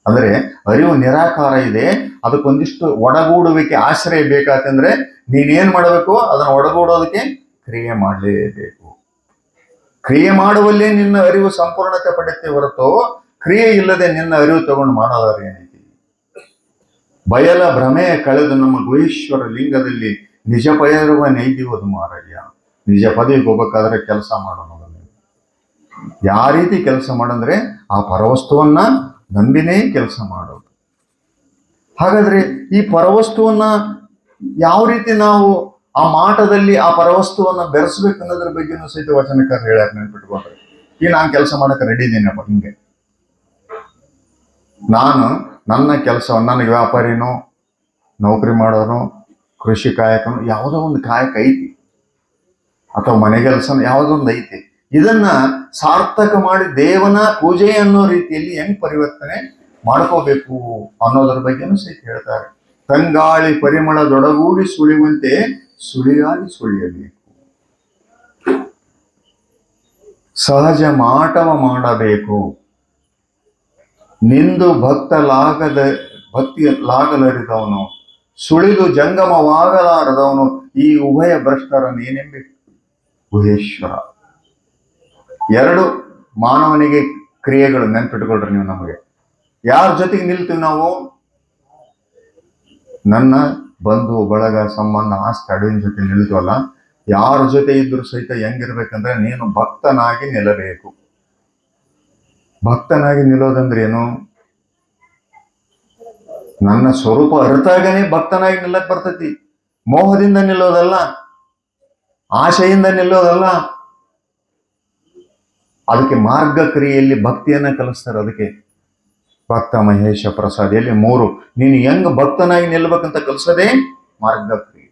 ಅಂದ್ರೆ ಅರಿವು ನಿರಾಕಾರ ಇದೆ, ಅದಕ್ಕೊಂದಿಷ್ಟು ಒಡಗೂಡುವಿಕೆ ಆಶ್ರಯ ಬೇಕಾತಂದ್ರೆ ನೀನೇನ್ ಮಾಡಬೇಕು? ಅದನ್ನ ಒಡಗೂಡೋದಕ್ಕೆ ಕ್ರಿಯೆ ಮಾಡಲೇಬೇಕು. ಕ್ರಿಯೆ ಮಾಡುವಲ್ಲೇ ನಿನ್ನ ಅರಿವು ಸಂಪೂರ್ಣತೆ ಪಡೆಯುತ್ತೆ ಹೊರತು ಕ್ರಿಯೆ ಇಲ್ಲದೆ ನಿನ್ನ ಅರಿವು ತಗೊಂಡು ಮಾಡೋದಾದ್ರೆ ಏನೈತಿ? ಬಯಲ ಭ್ರಮೆ ಕಳೆದು ನಮ್ಮ ಗುಹೇಶ್ವರ ಲಿಂಗದಲ್ಲಿ ನಿಜ ಪಯರುವ ನೈದಿವದು ಮಾರಯ್ಯ. ನಿಜ ಪದವಿಗೆ ಹೋಗ್ಬೇಕಾದ್ರೆ ಕೆಲಸ ಮಾಡೋಣ. ಯಾವ ರೀತಿ ಕೆಲಸ ಮಾಡಂದ್ರೆ ಆ ಪರವಸ್ತುವನ್ನ ನಂಬಿನೇ ಕೆಲಸ ಮಾಡೋದು. ಹಾಗಾದ್ರೆ ಈ ಪರವಸ್ತುವನ್ನ ಯಾವ ರೀತಿ ನಾವು ಆ ಮಾಟದಲ್ಲಿ ಆ ಪರವಸ್ತುವನ್ನ ಬೆರೆಸ್ಬೇಕು ಅನ್ನೋದ್ರ ಬಗ್ಗೆನೂ ಸಹಿತ ವಚನಕಾರ ಹೇಳ್ಯಾರ. ನೆನ್ಪಿಟ್ಕೊಂಡ್ರೆ, ಈಗ ನಾನು ಕೆಲಸ ಮಾಡಕ್ಕೆ ರೆಡಿ ಇದ್ದೀನಪ್ಪ. ಹಿಂಗೆ ನಾನು ನನ್ನ ಕೆಲಸವನ್ನು, ನನಗೆ ವ್ಯಾಪಾರಿನೋ, ನೌಕರಿ ಮಾಡೋನು, ಕೃಷಿ ಕಾಯಕನು, ಯಾವುದೋ ಒಂದು ಕಾಯಕ ಐತಿ, ಅಥವಾ ಮನೆ ಕೆಲಸನೋ ಯಾವುದೋ ಒಂದು ಐತಿ. ಇದನ್ನ ಸಾರ್ಥಕ ಮಾಡಿ ದೇವನ ಪೂಜೆ ಅನ್ನೋ ರೀತಿಯಲ್ಲಿ ಹೆಂಗ್ ಪರಿವರ್ತನೆ ಮಾಡ್ಕೋಬೇಕು ಅನ್ನೋದ್ರ ಬಗ್ಗೆನೂ ಸಹಿತ ಹೇಳ್ತಾರೆ. ತಂಗಾಳಿ ಪರಿಮಳದೊಡಗೂಡಿ ಸುಳಿಯುವಂತೆ ಸುಳಿಯಾಗಿ ಸುಳಿಯಬೇಕು. ಸಹಜ ಮಾಟವ ಮಾಡಬೇಕು. ನಿಂದು ಭಕ್ತಿಲಾಗಲರಿದವನು, ಸುಳಿದು ಜಂಗಮವಾಗಲಾರದವನು ಈ ಉಭಯ ಭ್ರಷ್ಟರ ನೀನೆಂಬಿ ಗುಹೇಶ್ವರ. ಎರಡು ಮಾನವನಿಗೆ ಕ್ರಿಯೆಗಳು ನೆನ್ಪಿಟ್ಕೊಳ್ರಿ ನೀವು. ನಮಗೆ ಯಾರ ಜೊತೆಗೆ ನಿಲ್ತೀವಿ ನಾವು? ನನ್ನ ಬಂಧು ಬಳಗ ಸಂಬಂಧ ಆಸ್ತಿ ಅಡುವಿನ ಜೊತೆ ನಿಲ್ತೀವಲ್ಲ, ಯಾರ ಜೊತೆ ಇದ್ರು ಸಹಿತ ಹೆಂಗಿರ್ಬೇಕಂದ್ರೆ ನೀನು ಭಕ್ತನಾಗಿ ನಿಲ್ಲಬೇಕು. ಭಕ್ತನಾಗಿ ನಿಲ್ಲೋದಂದ್ರೆ ಏನು? ನನ್ನ ಸ್ವರೂಪ ಅರ್ಥಾಗನೇ ಭಕ್ತನಾಗಿ ನಿಲ್ಲಕ್ ಬರ್ತೈತಿ. ಮೋಹದಿಂದ ನಿಲ್ಲೋದಲ್ಲ, ಆಶೆಯಿಂದ ನಿಲ್ಲೋದಲ್ಲ. ಅದಕ್ಕೆ ಮಾರ್ಗ ಕ್ರಿಯೆಯಲ್ಲಿ ಭಕ್ತಿಯನ್ನ ಕಲಿಸ್ತಾರೆ. ಅದಕ್ಕೆ ಭಕ್ತ ಮಹೇಶ ಪ್ರಸಾದ್ ಎಲ್ಲಿ 3 ನೀನು ಹೆಂಗ್ ಭಕ್ತನಾಗಿ ನಿಲ್ಬೇಕಂತ ಕಲಿಸೋದೇ ಮಾರ್ಗ ಕ್ರಿಯೆ.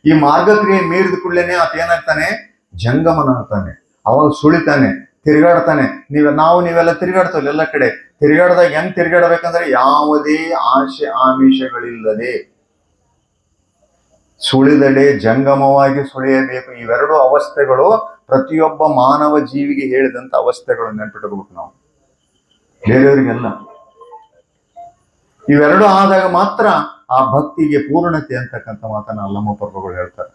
ಈ ಮಾರ್ಗ ಕ್ರಿಯೆ ಮೀರಿದ ಕೂಡಲೇನೆ ಆತ ಏನಾಗ್ತಾನೆ? ಜಂಗಮನಾಗ್ತಾನೆ. ಅವಾಗ ಸುಳಿತಾನೆ, ತಿರುಗಾಡ್ತಾನೆ. ನೀವೆಲ್ಲ ತಿರುಗಾಡ್ತವಲ್ಲ ಎಲ್ಲ ಕಡೆ. ತಿರುಗಾಡ್ದಾಗ ಹೆಂಗ್ ತಿರುಗಾಡ್ಬೇಕಂದ್ರೆ ಯಾವುದೇ ಆಶೆ ಆಮಿಷಗಳಿಲ್ಲದೆ ಸುಳಿದಡೆ ಜಂಗಮವಾಗಿ ಸುಳಿಯಬೇಕು. ಇವೆರಡು ಅವಸ್ಥೆಗಳು ಪ್ರತಿಯೊಬ್ಬ ಮಾನವ ಜೀವಿಗೆ ಹೇಳಿದಂತ ಅವಸ್ಥೆಗಳು. ನೆನ್ಪಿಟ್ಕೋಬೇಕು ನಾವು, ಬೇರೆಯವರಿಗೆಲ್ಲ. ಇವೆರಡು ಆದಾಗ ಮಾತ್ರ ಆ ಭಕ್ತಿಗೆ ಪೂರ್ಣತೆ ಅಂತಕ್ಕಂಥ ಮಾತನ್ನ ಅಲ್ಲಮ್ಮ ಪ್ರಭುಗಳು ಹೇಳ್ತಾರೆ.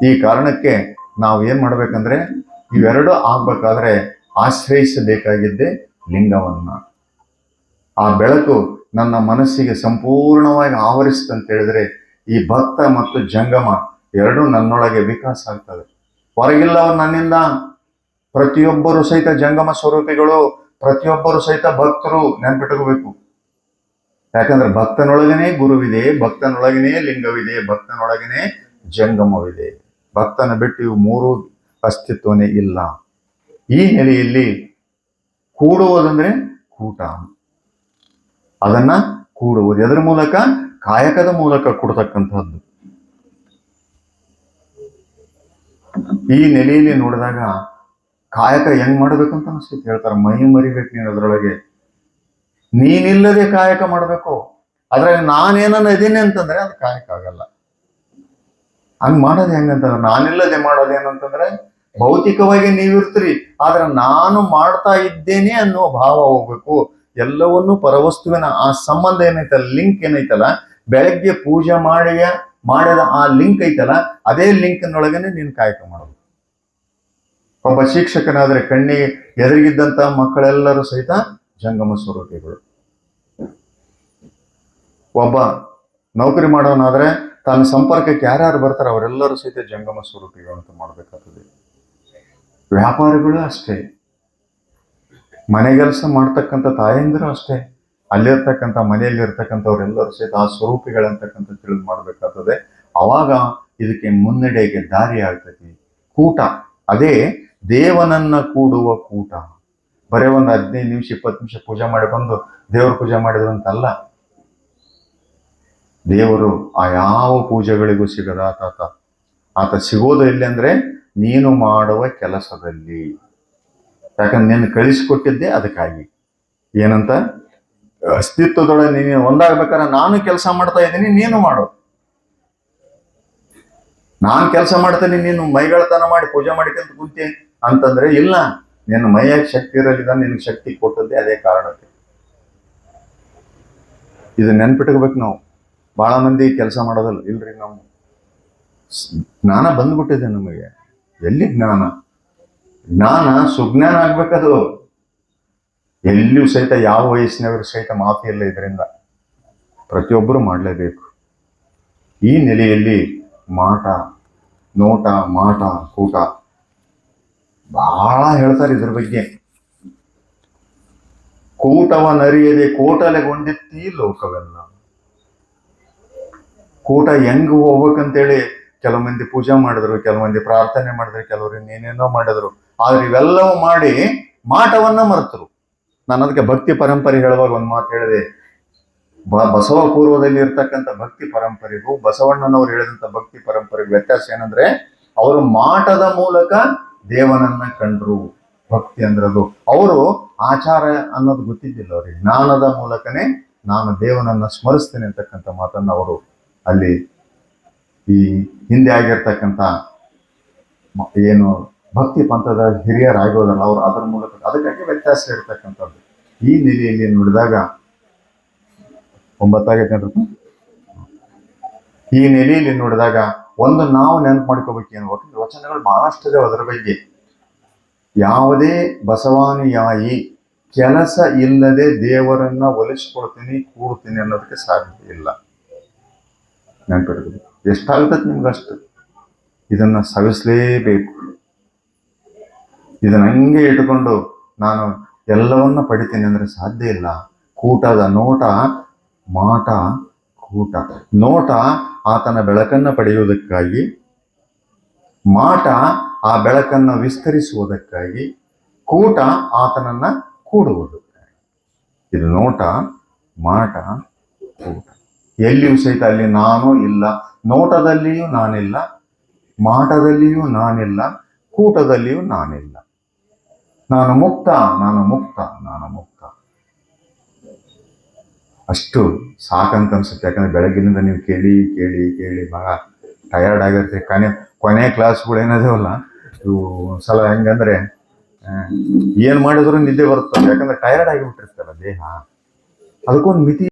ಈ ಕಾರಣಕ್ಕೆ ನಾವು ಏನ್ ಮಾಡ್ಬೇಕಂದ್ರೆ ಇವೆರಡು ಆಗ್ಬೇಕಾದ್ರೆ ಆಶ್ರಯಿಸಬೇಕಾಗಿದ್ದೆ ಲಿಂಗವನ್ನ. ಆ ಬೆಳಕು ನನ್ನ ಮನಸ್ಸಿಗೆ ಸಂಪೂರ್ಣವಾಗಿ ಆವರಿಸ್ತಂತ ಹೇಳಿದ್ರೆ ಈ ಭಕ್ತ ಮತ್ತು ಜಂಗಮ ಎರಡೂ ನನ್ನೊಳಗೆ ವಿಕಾಸ ಆಗ್ತದೆ. ಹೊರಗಿಲ್ಲವರು ನನ್ನಿಂದ. ಪ್ರತಿಯೊಬ್ಬರು ಸಹಿತ ಜಂಗಮ ಸ್ವರೂಪಿಗಳು, ಪ್ರತಿಯೊಬ್ಬರು ಸಹಿತ ಭಕ್ತರು. ನೆನ್ಪಿಟ್ಕೋಬೇಕು. ಯಾಕಂದ್ರೆ ಭಕ್ತನೊಳಗನೆ ಗುರುವಿದೆ, ಭಕ್ತನೊಳಗನೆ ಲಿಂಗವಿದೆ, ಭಕ್ತನೊಳಗನೆ ಜಂಗಮವಿದೆ. ಭಕ್ತನ ಬಿಟ್ಟು ಇವು 3 ಅಸ್ತಿತ್ವನೇ ಇಲ್ಲ. ಈ ನೆಲೆಯಲ್ಲಿ ಕೂಡುವುದಂದ್ರೆ ಕೂಟ. ಅದನ್ನ ಕೂಡುವುದು ಎದರ ಮೂಲಕ? ಕಾಯಕದ ಮೂಲಕ ಕೊಡ್ತಕ್ಕಂಥದ್ದು. ಈ ನೆಲೆಯಲ್ಲಿ ನೋಡಿದಾಗ ಕಾಯಕ ಹೆಂಗ್ ಮಾಡ್ಬೇಕಂತ ಅನ್ಸುತ್ತೆ ಹೇಳ್ತಾರೆ. ಮೈ ಮರಿಬೇಕು ನೀನು ಅದರೊಳಗೆ. ನೀನಿಲ್ಲದೆ ಕಾಯಕ ಮಾಡ್ಬೇಕು. ಅದ್ರಾಗ ನಾನೇನನ್ನ ಇದೀನಿ ಅಂತಂದ್ರೆ ಅದು ಕಾಯಕ ಆಗಲ್ಲ. ಹಂಗ್ ಮಾಡೋದು ಹೆಂಗಂತಂದ್ರೆ, ನಾನಿಲ್ಲದೆ ಮಾಡೋದೇನಂತಂದ್ರೆ ಭೌತಿಕವಾಗಿ ನೀವಿರ್ತೀರಿ, ಆದ್ರೆ ನಾನು ಮಾಡ್ತಾ ಇದ್ದೇನೆ ಅನ್ನೋ ಭಾವ ಹೋಗ್ಬೇಕು. ಎಲ್ಲವನ್ನೂ ಪರವಸ್ತುವಿನ ಆ ಸಂಬಂಧ ಏನೈತಲ್ಲ, ಲಿಂಕ್ ಏನೈತಲ್ಲ, ಬೆಳಗ್ಗೆ ಪೂಜೆ ಮಾಡಿದ ಆ ಲಿಂಕ್ ಐತಲ್ಲ, ಅದೇ ಲಿಂಕ್ನೊಳಗನೆ ನೀನು ಕಾಯಕ ಮಾಡಬೇಕು. ಒಬ್ಬ ಶಿಕ್ಷಕನಾದ್ರೆ ಕಣ್ಣಿಗೆ ಎದುರಿಗಿದ್ದಂತ ಮಕ್ಕಳೆಲ್ಲರೂ ಸಹಿತ ಜಂಗಮ ಸ್ವರೂಪಿಗಳು. ಒಬ್ಬ ನೌಕರಿ ಮಾಡೋನಾದ್ರೆ ತನ್ನ ಸಂಪರ್ಕಕ್ಕೆ ಯಾರ್ಯಾರು ಬರ್ತಾರೆ ಅವರೆಲ್ಲರೂ ಸಹಿತ ಜಂಗಮ ಸ್ವರೂಪಿಗಳು ಅಂತ ಮಾಡ್ಬೇಕಾಗ್ತದೆ. ವ್ಯಾಪಾರಿಗಳು ಅಷ್ಟೇ, ಮನೆಗೆಲಸ ಮಾಡ್ತಕ್ಕಂಥ ತಾಯಂದಿರು ಅಷ್ಟೇ, ಅಲ್ಲಿರ್ತಕ್ಕಂಥ ಮನೆಯಲ್ಲಿ ಇರ್ತಕ್ಕಂಥವ್ರೆಲ್ಲರೂ ಸಹಿತ ಆ ಸ್ವರೂಪಿಗಳಂತಕ್ಕಂಥ ತಿಳಿದು ಮಾಡ್ಬೇಕಾಗ್ತದೆ. ಅವಾಗ ಇದಕ್ಕೆ ಮುನ್ನಡೆಗೆ ದಾರಿ ಆಗ್ತೈತಿ. ಕೂಟ ಅದೇ ದೇವನನ್ನ ಕೂಡುವ ಕೂಟ. ಬರೇ ಒಂದು 15 ನಿಮಿಷ 20 ನಿಮಿಷ ಪೂಜೆ ಮಾಡಿ ಬಂದು ದೇವ್ರ ಪೂಜೆ ಮಾಡಿದ್ರು ಅಂತಲ್ಲ. ದೇವರು ಆ ಯಾವ ಪೂಜೆಗಳಿಗೂ ಸಿಗದ ಆತ ಸಿಗೋದು ಎಲ್ಲಿ ಅಂದ್ರೆ ನೀನು ಮಾಡುವ ಕೆಲಸದಲ್ಲಿ. ಯಾಕಂದ್ರೆ ನೀನು ಕಳಿಸಿಕೊಟ್ಟಿದ್ದೆ ಅದಕ್ಕಾಗಿ. ಏನಂತ? ಅಸ್ತಿತ್ವದೊಳಗೆ ನೀನು ಒಂದಾಗ್ಬೇಕಾದ್ರೆ ನಾನು ಕೆಲಸ ಮಾಡ್ತಾ ಇದ್ದೀನಿ, ನೀನು ಮಾಡು. ನಾನು ಕೆಲಸ ಮಾಡ್ತೇನೆ, ನೀನು ಮೈಗಳತನ ಮಾಡಿ ಪೂಜೆ ಮಾಡಿಕಂತ ಕುಂತಿ ಅಂತಂದ್ರೆ ಇಲ್ಲ. ನಿನ್ನ ಮೈಯಾಗ ಶಕ್ತಿ ಇರಲಿಲ್ಲ, ನಿನ್ಗೆ ಶಕ್ತಿ ಕೊಟ್ಟದ್ದೇ ಅದೇ ಕಾರಣಕ್ಕೆ. ಇದು ನೆನ್ಪಿಟ್ಕೋಬೇಕು ನಾವು. ಬಹಳ ಮಂದಿ ಕೆಲಸ ಮಾಡೋದಲ್ಲ. ಇಲ್ರಿ, ನಾವು ಜ್ಞಾನ ಬಂದ್ಬಿಟ್ಟಿದೆ ನಮಗೆ. ಎಲ್ಲಿ ಜ್ಞಾನ? ಜ್ಞಾನ ಸುಜ್ಞಾನ ಆಗ್ಬೇಕದು. ಎಲ್ಲಿಯೂ ಸಹಿತ ಯಾವ ವಯಸ್ಸಿನವರು ಸಹಿತ ಮಾಫಿ ಇಲ್ಲ. ಇದರಿಂದ ಪ್ರತಿಯೊಬ್ಬರು ಮಾಡಲೇಬೇಕು. ಈ ನೆಲೆಯಲ್ಲಿ ಮಾಟ, ನೋಟ, ಮಾಟ, ಕೂಟ ಬಹಳ ಹೇಳ್ತಾರೆ ಇದ್ರ ಬಗ್ಗೆ. ಕೂಟವನರಿಯದೆ ಕೋಟಲೆಗೊಂಡಿತ್ತೀ ಲೋಕವೆಲ್ಲ. ಕೂಟ ಹೆಂಗ್ ಹೋಗ್ಬೇಕಂತೇಳಿ ಕೆಲವು ಮಂದಿ ಪೂಜೆ ಮಾಡಿದ್ರು, ಕೆಲವು ಮಂದಿ ಪ್ರಾರ್ಥನೆ ಮಾಡಿದ್ರು, ಕೆಲವರು ಇನ್ನೇನೇನೋ ಮಾಡಿದ್ರು. ಆದ್ರೆ ಇವೆಲ್ಲವೂ ಮಾಡಿ ಮಾಟವನ್ನ ಮರೆತರು. ನಾನು ಅದಕ್ಕೆ ಭಕ್ತಿ ಪರಂಪರೆ ಹೇಳುವಾಗ ಒಂದು ಮಾತು ಹೇಳಿದೆ. ಬಸವ ಪೂರ್ವದಲ್ಲಿ ಇರ್ತಕ್ಕಂಥ ಭಕ್ತಿ ಪರಂಪರೆಗೂ ಬಸವಣ್ಣನವರು ಹೇಳಿದಂಥ ಭಕ್ತಿ ಪರಂಪರೆಗೂ ವ್ಯತ್ಯಾಸ ಏನಂದ್ರೆ, ಅವರು ಮಾಟದ ಮೂಲಕ ದೇವನನ್ನ ಕಂಡ್ರು. ಭಕ್ತಿ ಅಂದ್ರದು. ಅವರು ಆಚಾರ ಅನ್ನೋದು ಗೊತ್ತಿದ್ದಿಲ್ಲ ಅವ್ರಿಗೆ. ಜ್ಞಾನದ ಮೂಲಕನೇ ನಾನು ದೇವನನ್ನ ಸ್ಮರಿಸ್ತೇನೆ ಅಂತಕ್ಕಂಥ ಮಾತನ್ನು ಅವರು ಅಲ್ಲಿ ಈ ಹಿಂದೆ ಆಗಿರ್ತಕ್ಕಂಥ ಏನು ಭಕ್ತಿ ಪಂಥದ ಹಿರಿಯರಾಗೋದಲ್ಲ ಅವರು ಅದರ ಮೂಲಕ ಅದಕ್ಕಾಗಿ ವ್ಯತ್ಯಾಸ ಇರ್ತಕ್ಕಂಥದ್ದು. ಈ ನೆಲೆಯಲ್ಲಿ ನೋಡಿದಾಗ 9 ಆಗೈತೆ ನೋಡ್ರಿ. ಈ ನೆಲೆಯಲ್ಲಿ ನೋಡಿದಾಗ ಒಂದು ನಾವು ನೆನಪು ಮಾಡ್ಕೋಬೇಕೇನು, ವಚನಗಳು ಬಹಳಷ್ಟಿದೆ ಅದರ ಬಗ್ಗೆ. ಯಾವುದೇ ಬಸವಾನುಯಾಯಿ ಕೆಲಸ ಇಲ್ಲದೆ ದೇವರನ್ನ ಒಲಿಸ್ಕೊಳ್ತೀನಿ ಕೂಡ್ತೀನಿ ಅನ್ನೋದಕ್ಕೆ ಸಾಧ್ಯ ಇಲ್ಲ. ನೆನಪಿಡ್ಬೇಕು, ಎಷ್ಟಾಗ್ತದೆ ನಿಮ್ಗಷ್ಟು ಇದನ್ನ ಸವಿಸ್ಲೇಬೇಕು. ಇದನ್ನ ಹಂಗೆ ಇಟ್ಕೊಂಡು ನಾನು ಎಲ್ಲವನ್ನ ಪಡಿತೀನಿ ಅಂದ್ರೆ ಸಾಧ್ಯ ಇಲ್ಲ. ಕೂಟದ ನೋಟ ಮಾಟ ಕೂಟ. ನೋಟ ಆತನ ಬೆಳಕನ್ನ ಪಡೆಯುವುದಕ್ಕಾಗಿ, ಮಾಟ ಆ ಬೆಳಕನ್ನು ವಿಸ್ತರಿಸುವುದಕ್ಕಾಗಿ, ಕೂಟ ಆತನನ್ನ ಕೂಡುವುದಕ್ಕಾಗಿ. ಇದು ನೋಟ ಮಾಟ ಕೂಟ. ಎಲ್ಲಿಯೂ ಸಹಿತ ಅಲ್ಲಿ ನಾನು ಇಲ್ಲ. ನೋಟದಲ್ಲಿಯೂ ನಾನಿಲ್ಲ, ಮಾಟದಲ್ಲಿಯೂ ನಾನಿಲ್ಲ, ಕೂಟದಲ್ಲಿಯೂ ನಾನಿಲ್ಲ. ನಾನು ಮುಕ್ತ, ನಾನು ಮುಕ್ತ, ನಾನು ಮುಕ್ತ. ಅಷ್ಟು ಸಾಕಂತ ಅನ್ಸುತ್ತೆ. ಯಾಕಂದ್ರೆ ಬೆಳಗ್ಗಿನಿಂದ ನೀವು ಕೇಳಿ ಕೇಳಿ ಕೇಳಿ ಬಹಳ ಟಯರ್ಡ್ ಆಗಿರುತ್ತೆ. ಕೊನೆ ಕ್ಲಾಸ್ಗಳು ಏನಾದವಲ್ಲ ಇವು ಒಂದ್ಸಲ ಹೆಂಗಂದ್ರೆ ಏನ್ ಮಾಡಿದ್ರು ನಿದ್ದೆ ಬರುತ್ತೆ. ಯಾಕಂದ್ರೆ ಟಯರ್ಡ್ ಆಗಿಬಿಟ್ಟಿರ್ತಲ್ಲ ದೇಹ. ಅದಕ್ಕೊಂದು ಮಿತಿ